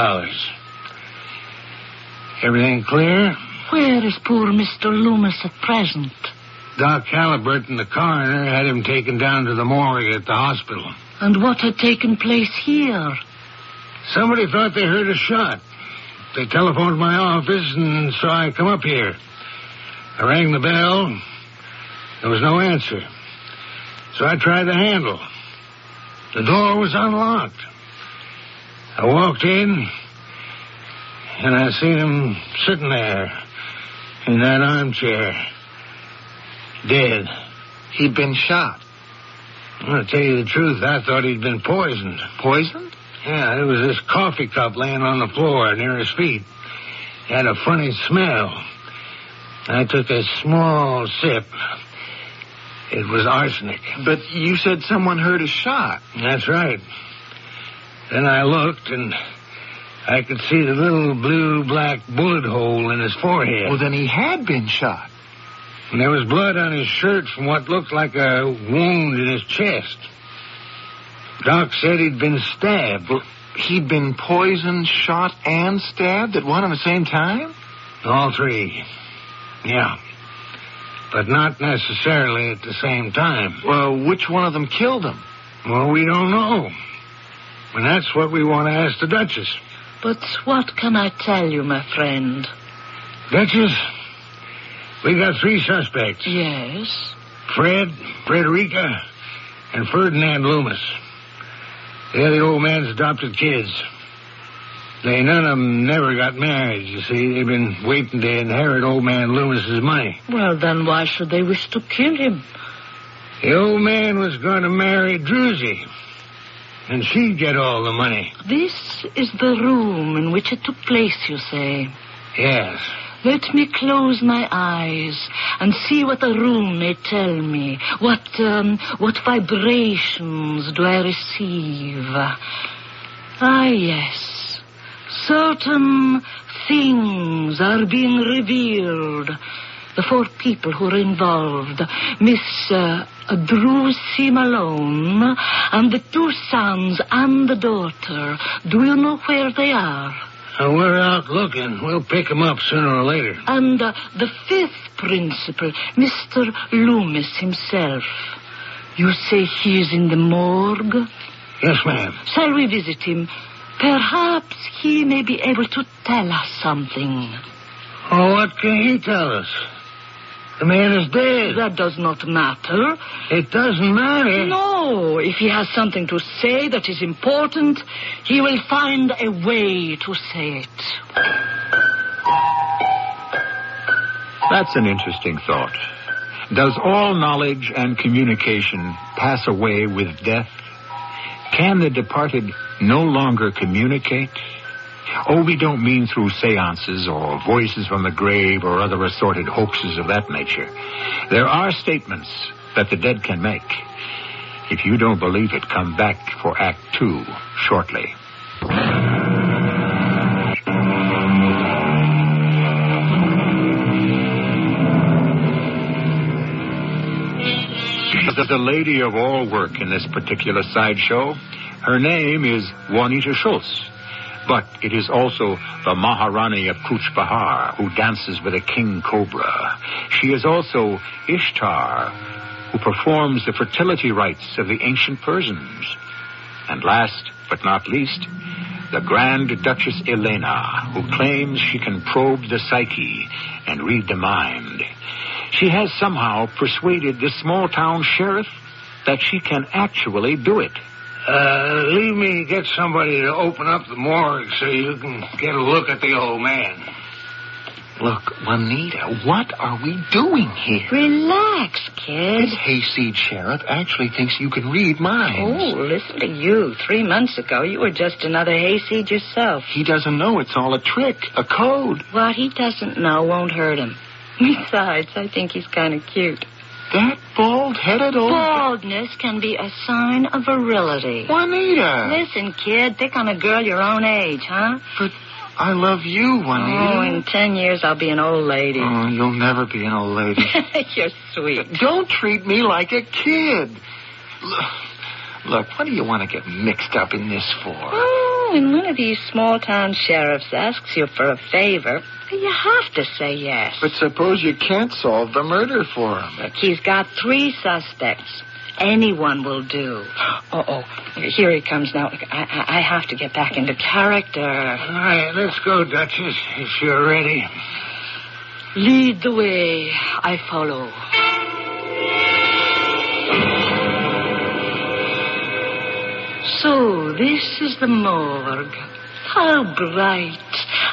Everything clear? Where is poor Mr. Loomis at present? Doc Halliburton, the coroner, had him taken down to the morgue at the hospital. And what had taken place here? Somebody thought they heard a shot. They telephoned my office, and so I come up here. I rang the bell. There was no answer. So I tried the handle. The door was unlocked. I walked in, and I seen him sitting there in that armchair, dead. He'd been shot. Well, to tell you the truth, I thought he'd been poisoned. Poisoned? Yeah, there was this coffee cup laying on the floor near his feet. It had a funny smell. I took a small sip. It was arsenic. But you said someone heard a shot. That's right. Then I looked, and I could see the little blue-black bullet hole in his forehead. Well, then he had been shot. And there was blood on his shirt from what looked like a wound in his chest. Doc said he'd been stabbed. Well, he'd been poisoned, shot, and stabbed at one and the same time? All three. Yeah. But not necessarily at the same time. Well, which one of them killed him? Well, we don't know. And that's what we want to ask the Duchess. But what can I tell you, my friend? Duchess, we got three suspects. Yes? Fred, Frederica, and Ferdinand Loomis. They're the old man's adopted kids. None of them never got married, you see. They've been waiting to inherit old man Loomis's money. Well, then why should they wish to kill him? The old man was going to marry Druzy, and she'd get all the money. This is the room in which it took place, you say? Yes. Let me close my eyes and see what the room may tell me. What vibrations do I receive? Ah, yes. Certain things are being revealed. The four people who are involved, Miss Druzy Malone, and the two sons and the daughter. Do you know where they are? We're out looking. We'll pick them up sooner or later. And the fifth principal, Mr. Loomis himself. You say he is in the morgue? Yes, ma'am. Shall we visit him? Perhaps he may be able to tell us something. Oh, what can he tell us? The man is dead. That does not matter. It doesn't matter. No, if he has something to say that is important, he will find a way to say it. That's an interesting thought. Does all knowledge and communication pass away with death? Can the departed no longer communicate? Oh, we don't mean through seances or voices from the grave or other assorted hoaxes of that nature. There are statements that the dead can make. If you don't believe it, come back for Act 2 shortly. The lady of all work in this particular sideshow, her name is Juanita Schultz. But it is also the Maharani of Kuch Bahar, who dances with a king cobra. She is also Ishtar, who performs the fertility rites of the ancient Persians. And last but not least, the Grand Duchess Elena, who claims she can probe the psyche and read the mind. She has somehow persuaded the small-town sheriff that she can actually do it. Leave me get somebody to open up the morgue so you can get a look at the old man. Look, Juanita, what are we doing here? Relax, kid. This hayseed sheriff actually thinks you can read minds. Oh, listen to you. 3 months ago, you were just another hayseed yourself. He doesn't know it's all a trick, a code. What he doesn't know won't hurt him. Besides, I think he's kind of cute. That bald-headed old... Baldness can be a sign of virility. Juanita! Listen, kid, pick on a girl your own age, huh? But I love you, Juanita. Oh, in 10 years, I'll be an old lady. Oh, you'll never be an old lady. You're sweet. Don't treat me like a kid. Look, what do you want to get mixed up in this for? Oh, when one of these small-town sheriffs asks you for a favor, you have to say yes. But suppose you can't solve the murder for him. Look, he's got 3 suspects. Anyone will do. Oh, here he comes now. I have to get back into character. All right, let's go, Duchess, if you're ready. Lead the way. I follow. So, this is the morgue. How bright,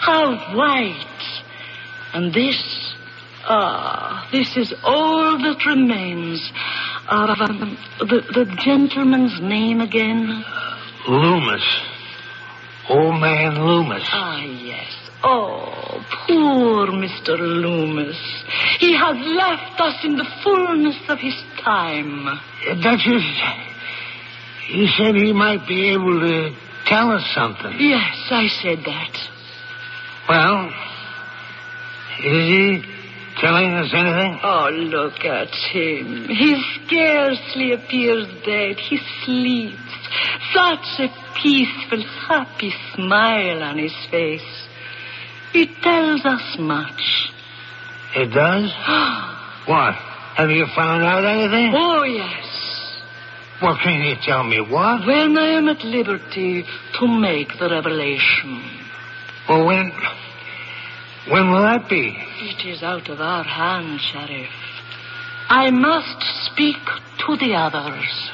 how white. And this is all that remains of the gentleman's name again? Loomis. Old man Loomis. Ah, yes. Oh, poor Mr. Loomis. He has left us in the fullness of his time. Duchess, you said he might be able to tell us something. Yes, I said that. Well, is he telling us anything? Oh, look at him. He scarcely appears dead. He sleeps. Such a peaceful, happy smile on his face. It tells us much. It does? What? Have you found out anything? Oh, yes. Well, can you tell me what? When I am at liberty to make the revelation. Well, when will that be? It is out of our hands, Sheriff. I must speak to the others.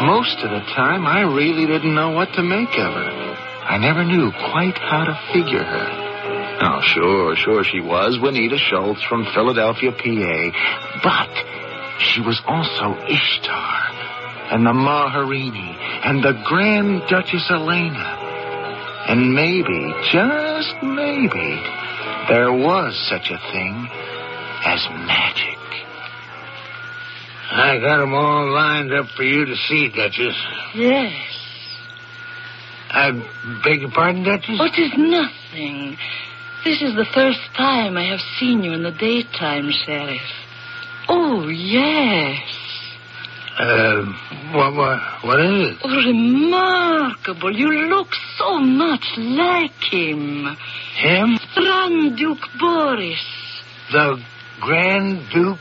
Most of the time, I really didn't know what to make of her. I never knew quite how to figure her. Oh, sure she was Juanita Schultz from Philadelphia, PA. But she was also Ishtar, and the Maharini, and the Grand Duchess Elena. And maybe, just maybe, there was such a thing as magic. I got them all lined up for you to see, Duchess. Yes. I beg your pardon, Duchess? Oh, it is nothing. This is the first time I have seen you in the daytime, Sheriff. Oh, yes. What is it? Oh, remarkable. You look so much like him. Him? Grand Duke Boris. The Grand Duke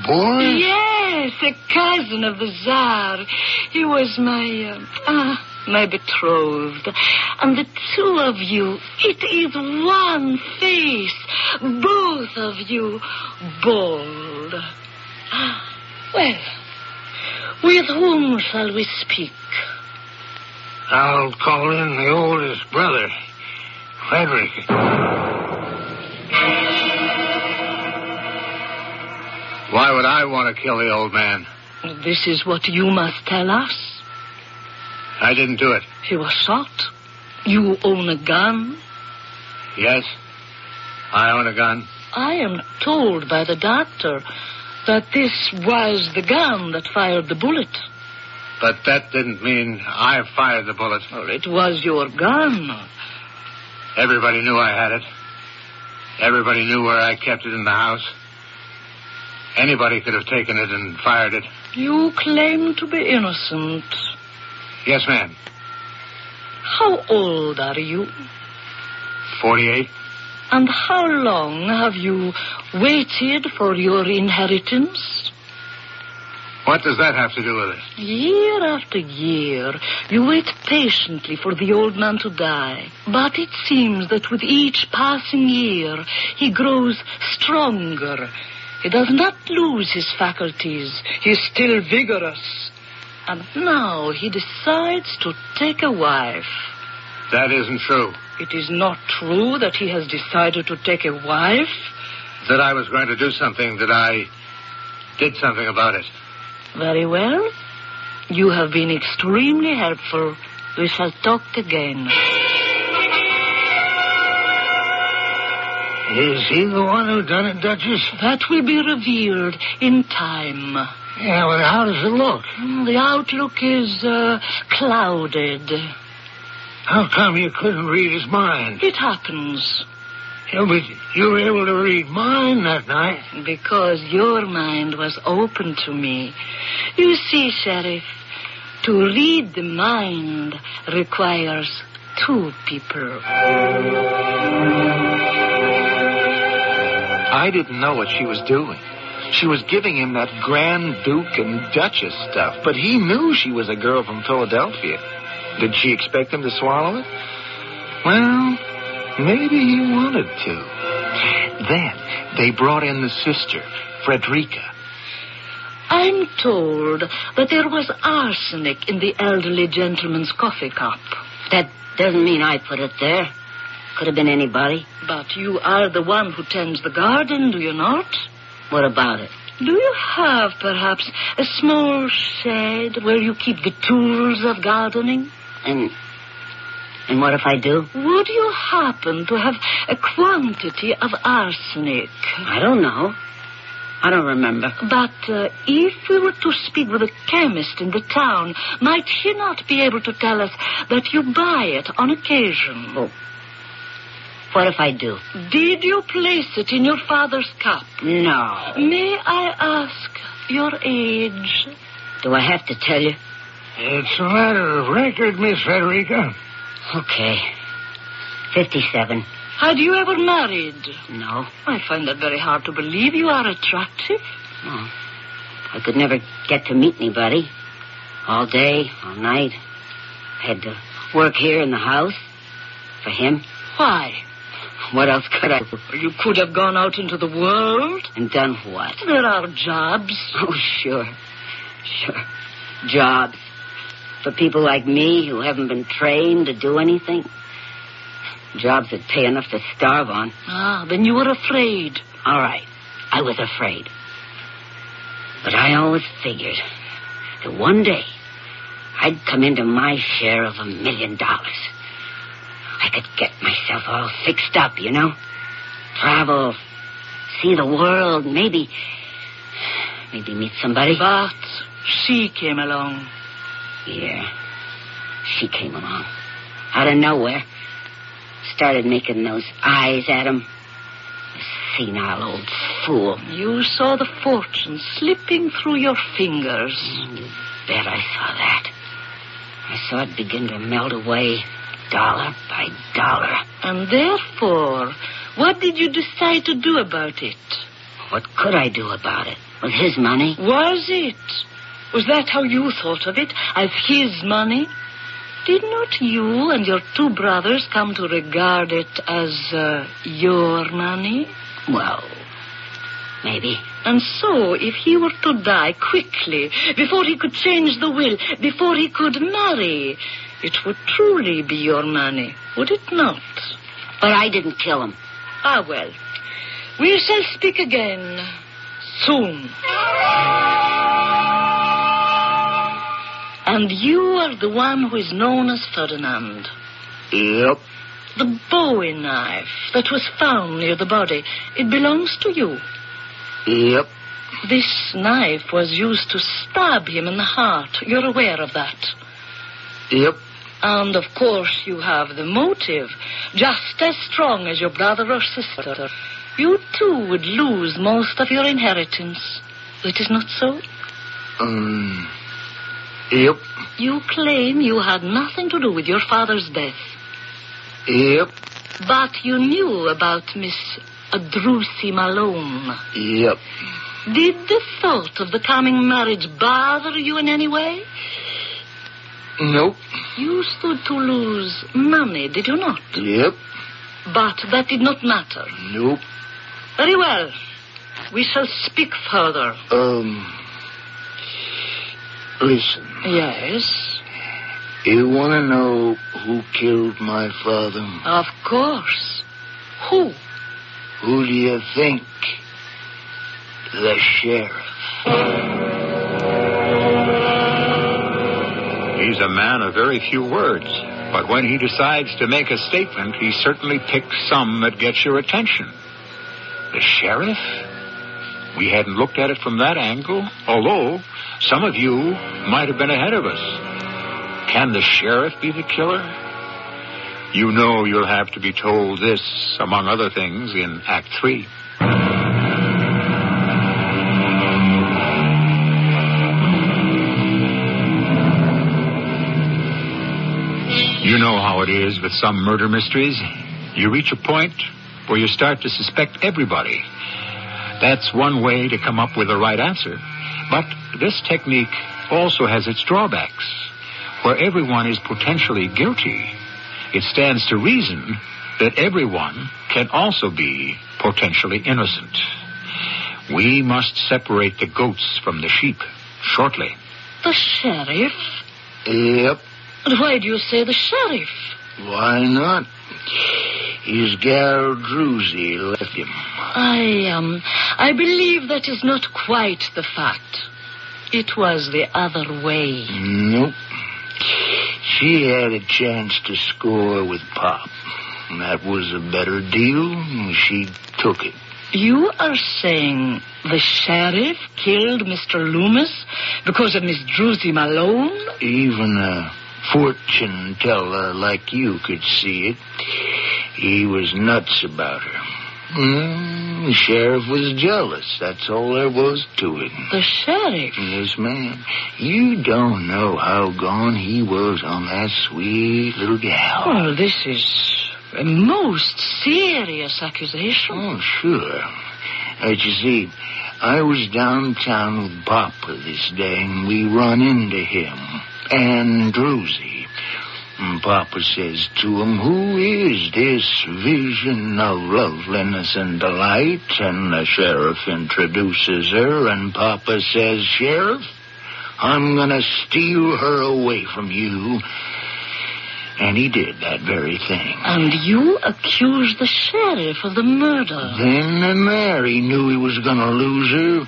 Boris? Yes, a cousin of the Tsar. He was my betrothed. And the two of you, it is one face. Both of you bold. Well, with whom shall we speak? I'll call in the oldest brother, Frederick. Why would I want to kill the old man? This is what you must tell us. I didn't do it. He was shot. You own a gun? Yes, I own a gun. I am told by the doctor that this was the gun that fired the bullet. But that didn't mean I fired the bullet. Well, it was your gun. Everybody knew I had it. Everybody knew where I kept it in the house. Anybody could have taken it and fired it. You claim to be innocent. Yes, ma'am. How old are you? 48. And how long have you waited for your inheritance? What does that have to do with it? Year after year, you wait patiently for the old man to die. But it seems that with each passing year, he grows stronger. He does not lose his faculties. He is still vigorous. And now he decides to take a wife. That isn't true. It is not true that he has decided to take a wife? That I was going to do something, that I did something about it. Very well. You have been extremely helpful. We shall talk again. Is he the one who done it, Duchess? That will be revealed in time. Yeah, well, how does it look? The outlook is clouded. How come you couldn't read his mind? It happens. Yeah, but you were able to read mine that night. Because your mind was open to me. You see, Sheriff, to read the mind requires two people. I didn't know what she was doing. She was giving him that Grand Duke and Duchess stuff, but he knew she was a girl from Philadelphia. Did she expect him to swallow it? Well, maybe he wanted to. Then they brought in the sister, Frederica. I'm told that there was arsenic in the elderly gentleman's coffee cup. That doesn't mean I put it there. Could have been anybody. But you are the one who tends the garden, do you not? What about it? Do you have, perhaps, a small shed where you keep the tools of gardening? And And what if I do? Would you happen to have a quantity of arsenic? I don't know. I don't remember. But if we were to speak with a chemist in the town, might he not be able to tell us that you buy it on occasion? Oh. What if I do? Did you place it in your father's cup? No. May I ask your age? Do I have to tell you? It's a matter of record, Miss Frederica. Okay. 57. Had you ever married? No. I find that very hard to believe. You are attractive. Oh. I could never get to meet anybody. All day, all night. I had to work here in the house for him. Why? What else could I do? You could have gone out into the world. And done what? There are jobs. Oh, sure. Sure. Jobs. For people like me who haven't been trained to do anything. Jobs that pay enough to starve on. Ah, then you were afraid. All right. I was afraid. But I always figured that one day I'd come into my share of $1 million. I could get myself all fixed up, you know? Travel, see the world, maybe meet somebody. But she came along. Yeah, she came along. Out of nowhere. Started making those eyes at him. The senile old fool. You saw the fortune slipping through your fingers. You bet I saw that. I saw it begin to melt away, dollar by dollar. And therefore, what did you decide to do about it? What could I do about it? With his money? Was it? Was that how you thought of it? As his money? Did not you and your two brothers come to regard it as your money? Well, maybe. And so, if he were to die quickly, before he could change the will, before he could marry, it would truly be your money, would it not? But I didn't kill him. Ah, well. We shall speak again soon. And you are the one who is known as Ferdinand. Yep. The Bowie knife that was found near the body, it belongs to you. Yep. This knife was used to stab him in the heart. You're aware of that? Yep. And, of course, you have the motive, just as strong as your brother or sister. You, too, would lose most of your inheritance. It is not so? Yep. You claim you had nothing to do with your father's death. Yep. But you knew about Miss Drucy Malone. Yep. Did the thought of the coming marriage bother you in any way? Nope. You stood to lose money, did you not? Yep. But that did not matter. Nope. Very well. We shall speak further. Listen. Yes? You want to know who killed my father? Of course. Who? Who do you think? The sheriff. He's a man of very few words, but when he decides to make a statement, he certainly picks some that gets your attention. The sheriff? We hadn't looked at it from that angle, although some of you might have been ahead of us. Can the sheriff be the killer? You know you'll have to be told this, among other things, in Act 3. You know how it is with some murder mysteries. You reach a point where you start to suspect everybody. That's one way to come up with the right answer. But this technique also has its drawbacks. Where everyone is potentially guilty, it stands to reason that everyone can also be potentially innocent. We must separate the goats from the sheep shortly. The sheriff? Yep. And why do you say the sheriff? Why not? His gal Druzy left him. I believe that is not quite the fact. It was the other way. Nope. She had a chance to score with Pop. That was a better deal. She took it. You are saying the sheriff killed Mr. Loomis because of Miss Druzy Malone? Even a fortune teller like you could see it. He was nuts about her. The sheriff was jealous. That's all there was to it. The sheriff? Yes, ma'am. You don't know how gone he was on that sweet little gal. Well, this is a most serious accusation. Oh, sure. You see, I was downtown with Papa this day, and we run into him and Druzy. And Papa says to him, "Who is this vision of loveliness and delight?" And the sheriff introduces her, and Papa says, "Sheriff, I'm going to steal her away from you." And he did that very thing. And you accused the sheriff of the murder. Then and there, he knew he was going to lose her.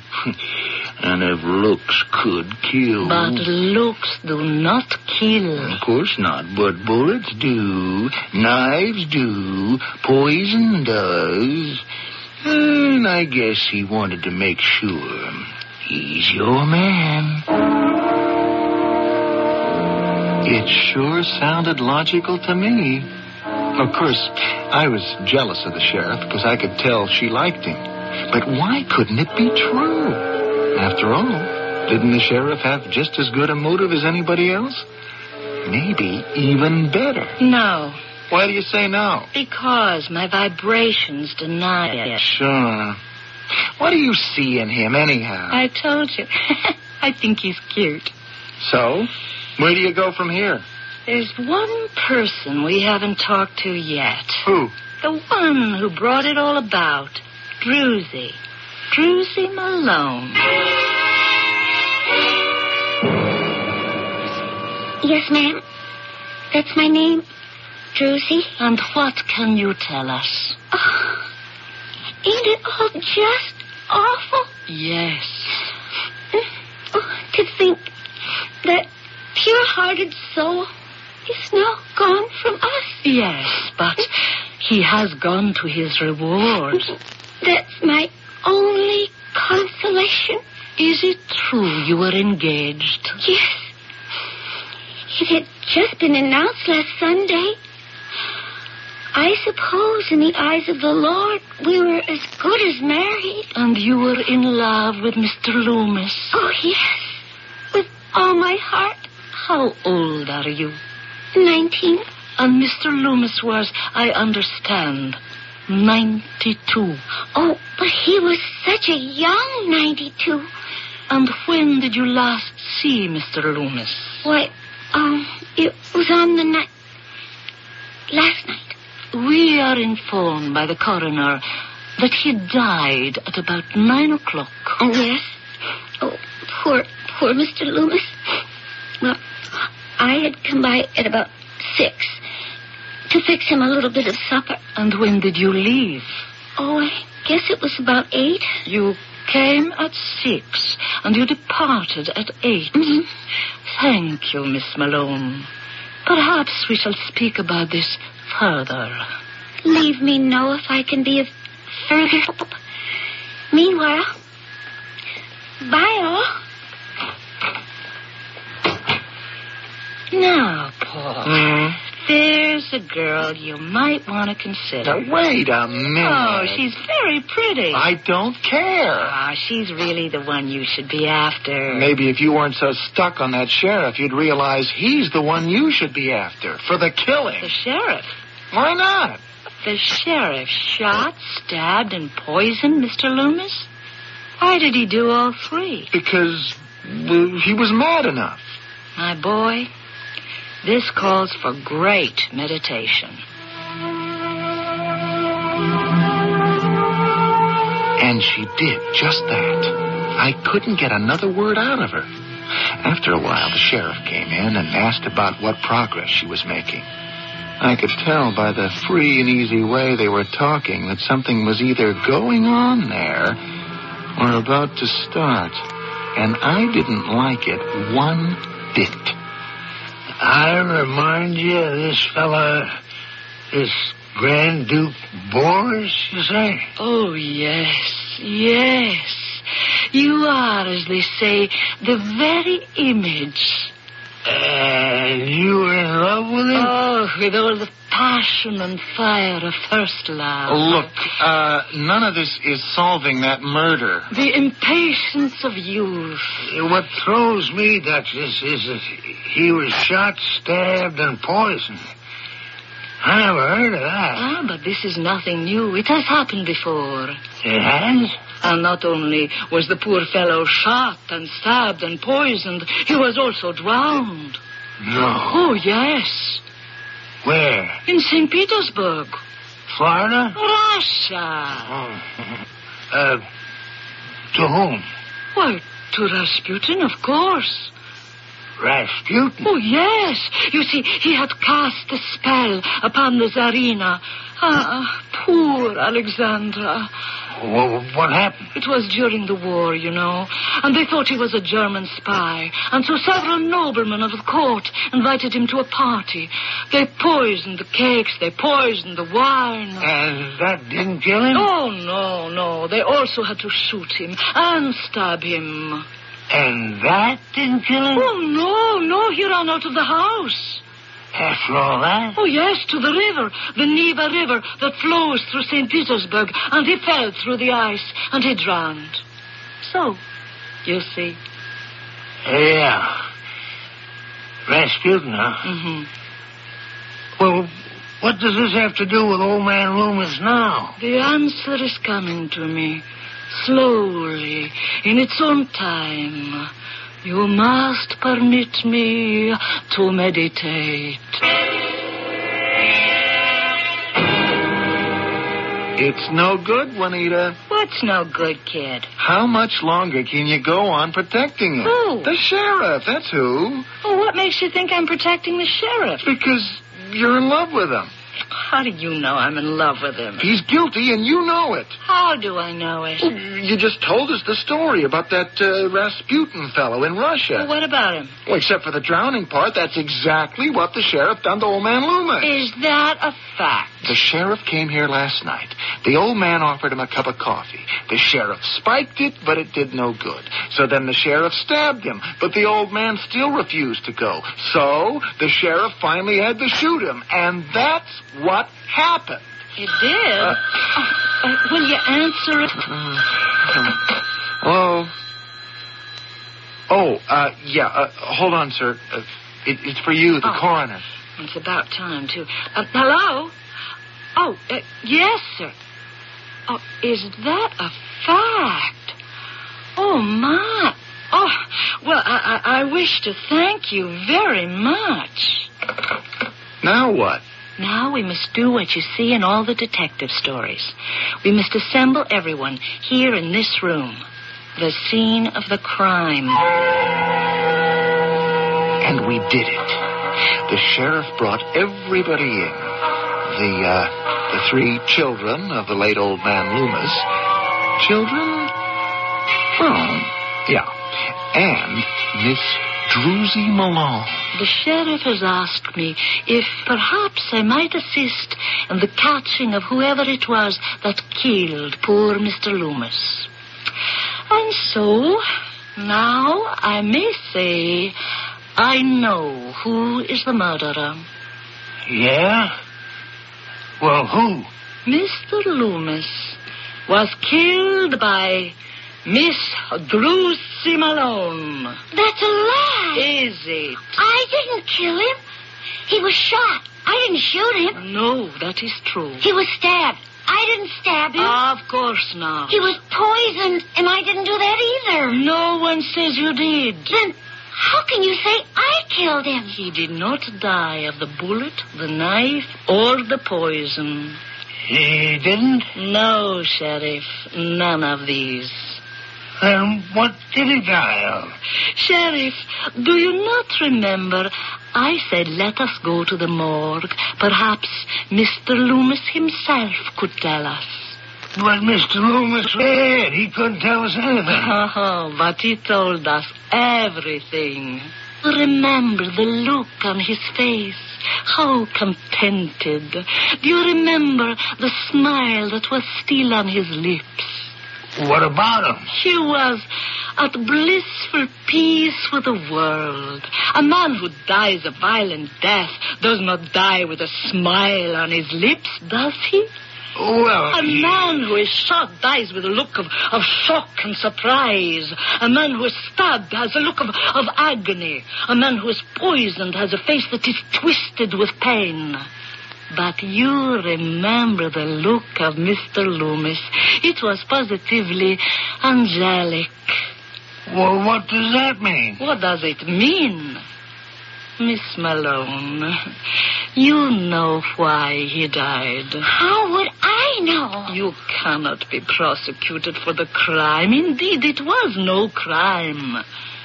And if looks could kill... But looks do not kill. Of course not, but bullets do. Knives do. Poison does. And I guess he wanted to make sure he's your man. It sure sounded logical to me. Of course, I was jealous of the sheriff because I could tell she liked him. But why couldn't it be true? After all, didn't the sheriff have just as good a motive as anybody else? Maybe even better. No. Why do you say no? Because my vibrations deny it. Sure. What do you see in him, anyhow? I told you. I think he's cute. So, where do you go from here? There's one person we haven't talked to yet. Who? The one who brought it all about. Druzy. Druzy Malone. Yes, ma'am. That's my name. Druzy. And what can you tell us? Oh, ain't it all just awful? Yes. Oh, to think that pure-hearted soul is now gone from us. Yes, but he has gone to his reward. That's my only consolation. Is it true you were engaged? Yes. It had just been announced last Sunday. I suppose in the eyes of the Lord we were as good as married. And you were in love with Mr. Loomis? Oh, yes. With all my heart. How old are you? 19. And Mr. Loomis was, I understand, 92. Oh, but he was such a young 92. And when did you last see Mr. Loomis? Why, it was on the night... last night. We are informed by the coroner that he died at about 9 o'clock. Oh, yes? Oh, poor Mr. Loomis. Well, I had come by at about 6 to fix him a little bit of supper. And when did you leave? Oh, I guess it was about 8. You came at 6, and you departed at 8. Mm-hmm. Thank you, Miss Malone. Perhaps we shall speak about this further. Leave me know if I can be of further help. Meanwhile, bye all. Now, Paul, there's a girl you might want to consider. Now, wait a minute. Oh, she's very pretty. I don't care. Ah, she's really the one you should be after. Maybe if you weren't so stuck on that sheriff, you'd realize he's the one you should be after for the killing. The sheriff? Why not? The sheriff shot, stabbed, and poisoned Mr. Loomis? Why did he do all 3? Because he was mad enough. My boy, this calls for great meditation. And she did just that. I couldn't get another word out of her. After a while, the sheriff came in and asked about what progress she was making. I could tell by the free and easy way they were talking that something was either going on there or about to start. And I didn't like it one bit. I remind you of this fella, this Grand Duke Boris, you say? Oh, yes, yes. You are, as they say, the very image. And you were in love with him? Oh, with all the passion and fire of first love. Look, none of this is solving that murder. The impatience of youth. What throws me, Duchess, is that he was shot, stabbed, and poisoned. I never heard of that. Ah, but this is nothing new. It has happened before. It has? And not only was the poor fellow shot and stabbed and poisoned, he was also drowned. No. Oh, yes. Where? In St. Petersburg. Florida? Russia. Oh. To whom? Why, to Rasputin, of course. Rasputin? Oh, yes. You see, he had cast a spell upon the Tsarina. Ah, poor Alexandra. Well, what happened? It was during the war, you know, and they thought he was a German spy, and so several noblemen of the court invited him to a party. They poisoned the cakes, they poisoned the wine. And that didn't kill him? Oh, no. They also had to shoot him and stab him. And that didn't kill him? Oh, no, he ran out of the house. After all that? Oh, yes, to the river, the Neva River that flows through St. Petersburg, and he fell through the ice, and he drowned. So, you see. Yeah. Rasputin, huh? Mm-hmm. Well, what does this have to do with old man Loomis now? The answer is coming to me, slowly, in its own time. You must permit me to meditate. It's no good, Juanita. What's no good, kid? How much longer can you go on protecting him? Who? The sheriff, that's who. Well, what makes you think I'm protecting the sheriff? Because you're in love with him. How do you know I'm in love with him? He's guilty, and you know it. How do I know it? You just told us the story about that Rasputin fellow in Russia. Well, what about him? Well, except for the drowning part, that's exactly what the sheriff done to old man Loomis. Is that a fact? The sheriff came here last night. The old man offered him a cup of coffee. The sheriff spiked it, but it did no good. So then the sheriff stabbed him, but the old man still refused to go. So the sheriff finally had to shoot him, and that's what happened. It did? Will you answer it? Hello? Oh, yeah, hold on, sir. It's for you, the coroner. It's about time, too. Hello? Oh, yes, sir. Oh, is that a fact? Oh, my. Oh, well, I wish to thank you very much. Now what? Now we must do what you see in all the detective stories. We must assemble everyone here in this room. The scene of the crime. And we did it. The sheriff brought everybody in. The three children of the late old man Loomis. Children? Well, yeah. And Miss Druzy Malone. The sheriff has asked me if perhaps I might assist in the catching of whoever it was that killed poor Mr. Loomis. And so, now I may say I know who is the murderer. Yeah? Well, who? Mr. Loomis was killed by Miss Druzy Malone. That's a lie. Is it? I didn't kill him. He was shot. I didn't shoot him. No, that is true. He was stabbed. I didn't stab him. Of course not. He was poisoned, and I didn't do that either. No one says you did. Then how can you say I killed him? He did not die of the bullet, the knife, or the poison. He didn't? No, Sheriff. None of these. Then what did he die of? Sheriff, do you not remember I said let us go to the morgue? Perhaps Mr. Loomis himself could tell us. But Mr. Loomis was dead. He couldn't tell us anything. Oh, but he told us everything. Remember the look on his face, how contented. Do you remember the smile that was still on his lips? What about him? He was at blissful peace with the world. A man who dies a violent death does not die with a smile on his lips, does he? Well, a man who is shot dies with a look of shock and surprise. A man who is stabbed has a look of agony. A man who is poisoned has a face that is twisted with pain. But you remember the look of Mr. Loomis. It was positively angelic. Well, what does that mean? What does it mean? Miss Malone, you know why he died. How would I know? You cannot be prosecuted for the crime. Indeed, it was no crime.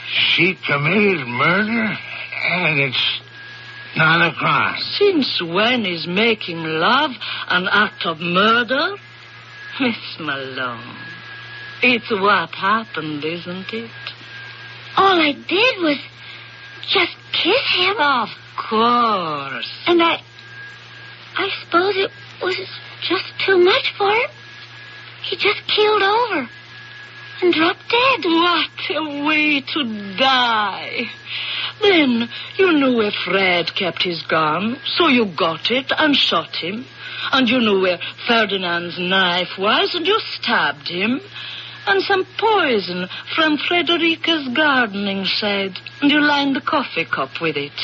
She committed murder, and it's not a crime. Since when is making love an act of murder? Miss Malone, it's what happened, isn't it? All I did was just kiss him. Of course. And I suppose it was just too much for him. He just keeled over and dropped dead. What a way to die. Then you knew where Fred kept his gun, so you got it and shot him. And you knew where Ferdinand's knife was, and you stabbed him. And some poison from Frederica's gardening shed, and you lined the coffee cup with it.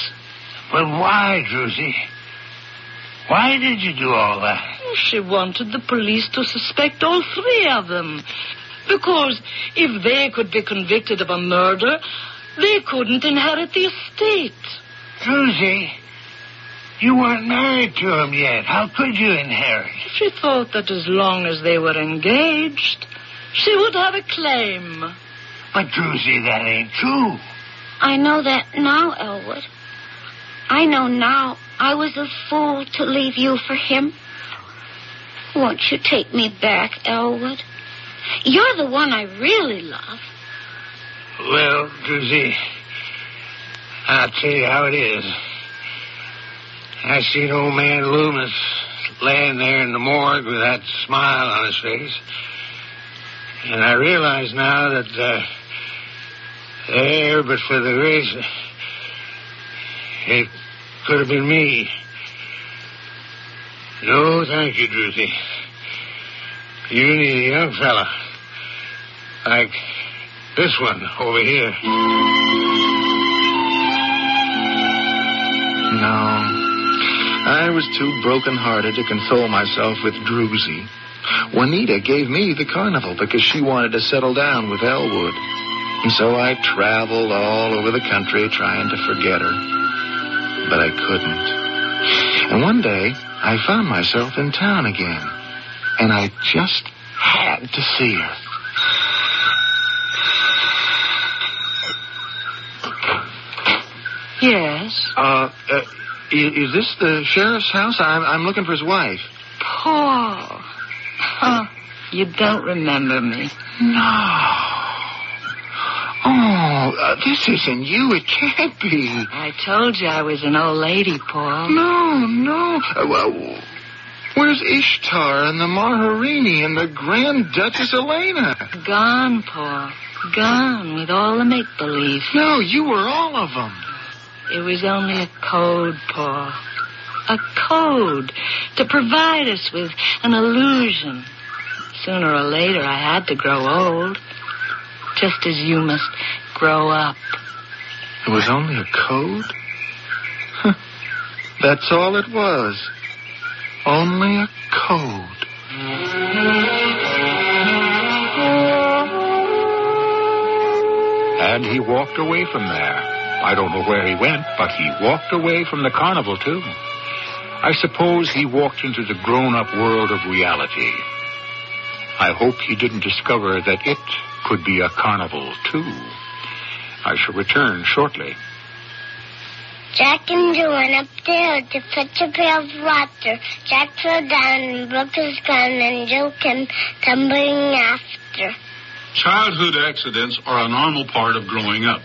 But why, Druzy? Why did you do all that? She wanted the police to suspect all three of them. Because if they could be convicted of a murder, they couldn't inherit the estate. Druzy, you weren't married to him yet. How could you inherit? She thought that as long as they were engaged, she would have a claim. But, Druzy, that ain't true. I know that now, Elwood. I know now I was a fool to leave you for him. Won't you take me back, Elwood? You're the one I really love. Well, Druzy, I'll tell you how it is. I seen old man Loomis laying there in the morgue with that smile on his face. And I realize now that there, but for the grace, it could have been me. No, thank you, Druzy. You need a young fella like this one over here. No, I was too broken-hearted to console myself with Druzy. Juanita gave me the carnival because she wanted to settle down with Elwood. And so I traveled all over the country trying to forget her. But I couldn't. And one day, I found myself in town again. And I just had to see her. Yes? Is this the sheriff's house? I'm looking for his wife. Paul. Oh, you don't remember me. No. Oh, this isn't you. It can't be. I told you I was an old lady, Paul. No. Where's Ishtar and the Maharini and the Grand Duchess Elena? Gone, Paul. Gone with all the make-believe. No, you were all of them. It was only a code, Paul. A code to provide us with an illusion. Sooner or later, I had to grow old. Just as you must grow up. It was only a code? Huh. That's all it was. Only a code. And he walked away from there. I don't know where he went, but he walked away from the carnival, too. I suppose he walked into the grown-up world of reality. I hope he didn't discover that it could be a carnival, too. I shall return shortly. Jack and Joe went up there to fetch a pail of water. Jack fell down and broke his gun, and Joe came tumbling after. Childhood accidents are a normal part of growing up.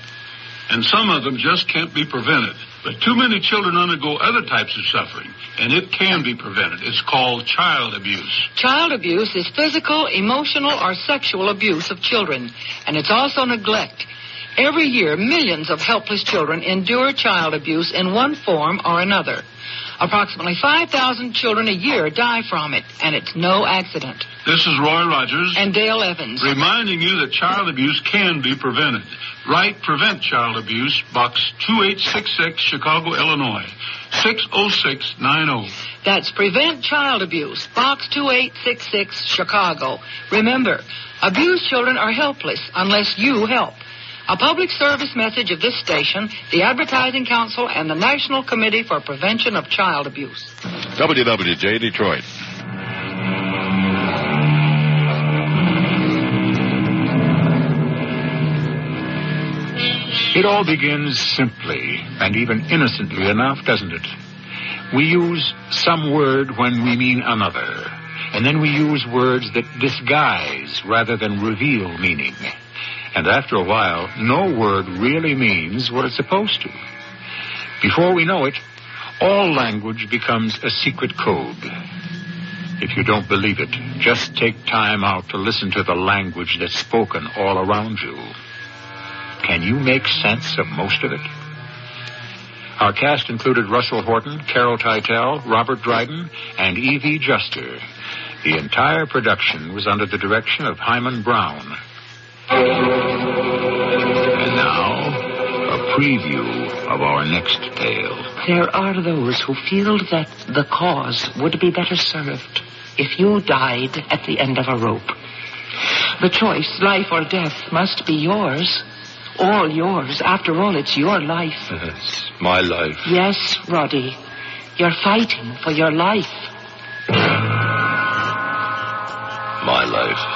and some of them just can't be prevented. But too many children undergo other types of suffering, and it can be prevented. It's called child abuse. Child abuse is physical, emotional, or sexual abuse of children, and it's also neglect. Every year, millions of helpless children endure child abuse in one form or another. Approximately 5,000 children a year die from it, and it's no accident. This is Roy Rogers. And Dale Evans. Reminding you that child abuse can be prevented. Write Prevent Child Abuse, Box 2866, Chicago, Illinois, 60690. That's Prevent Child Abuse, Box 2866, Chicago. Remember, abused children are helpless unless you help. A public service message of this station, the Advertising Council, and the National Committee for Prevention of Child Abuse. WWJ Detroit. It all begins simply and even innocently enough, doesn't it? We use some word when we mean another, and then we use words that disguise rather than reveal meaning. And after a while, no word really means what it's supposed to. Before we know it, all language becomes a secret code. If you don't believe it, just take time out to listen to the language that's spoken all around you. Can you make sense of most of it? Our cast included Russell Horton, Carol Teitel, Robert Dryden, and Evie Juster. The entire production was under the direction of Hyman Brown. And now, a preview of our next tale. There are those who feel that the cause would be better served if you died at the end of a rope. The choice, life or death, must be yours. All yours. After all, it's your life. It's my life. Yes, Roddy. You're fighting for your life. My life.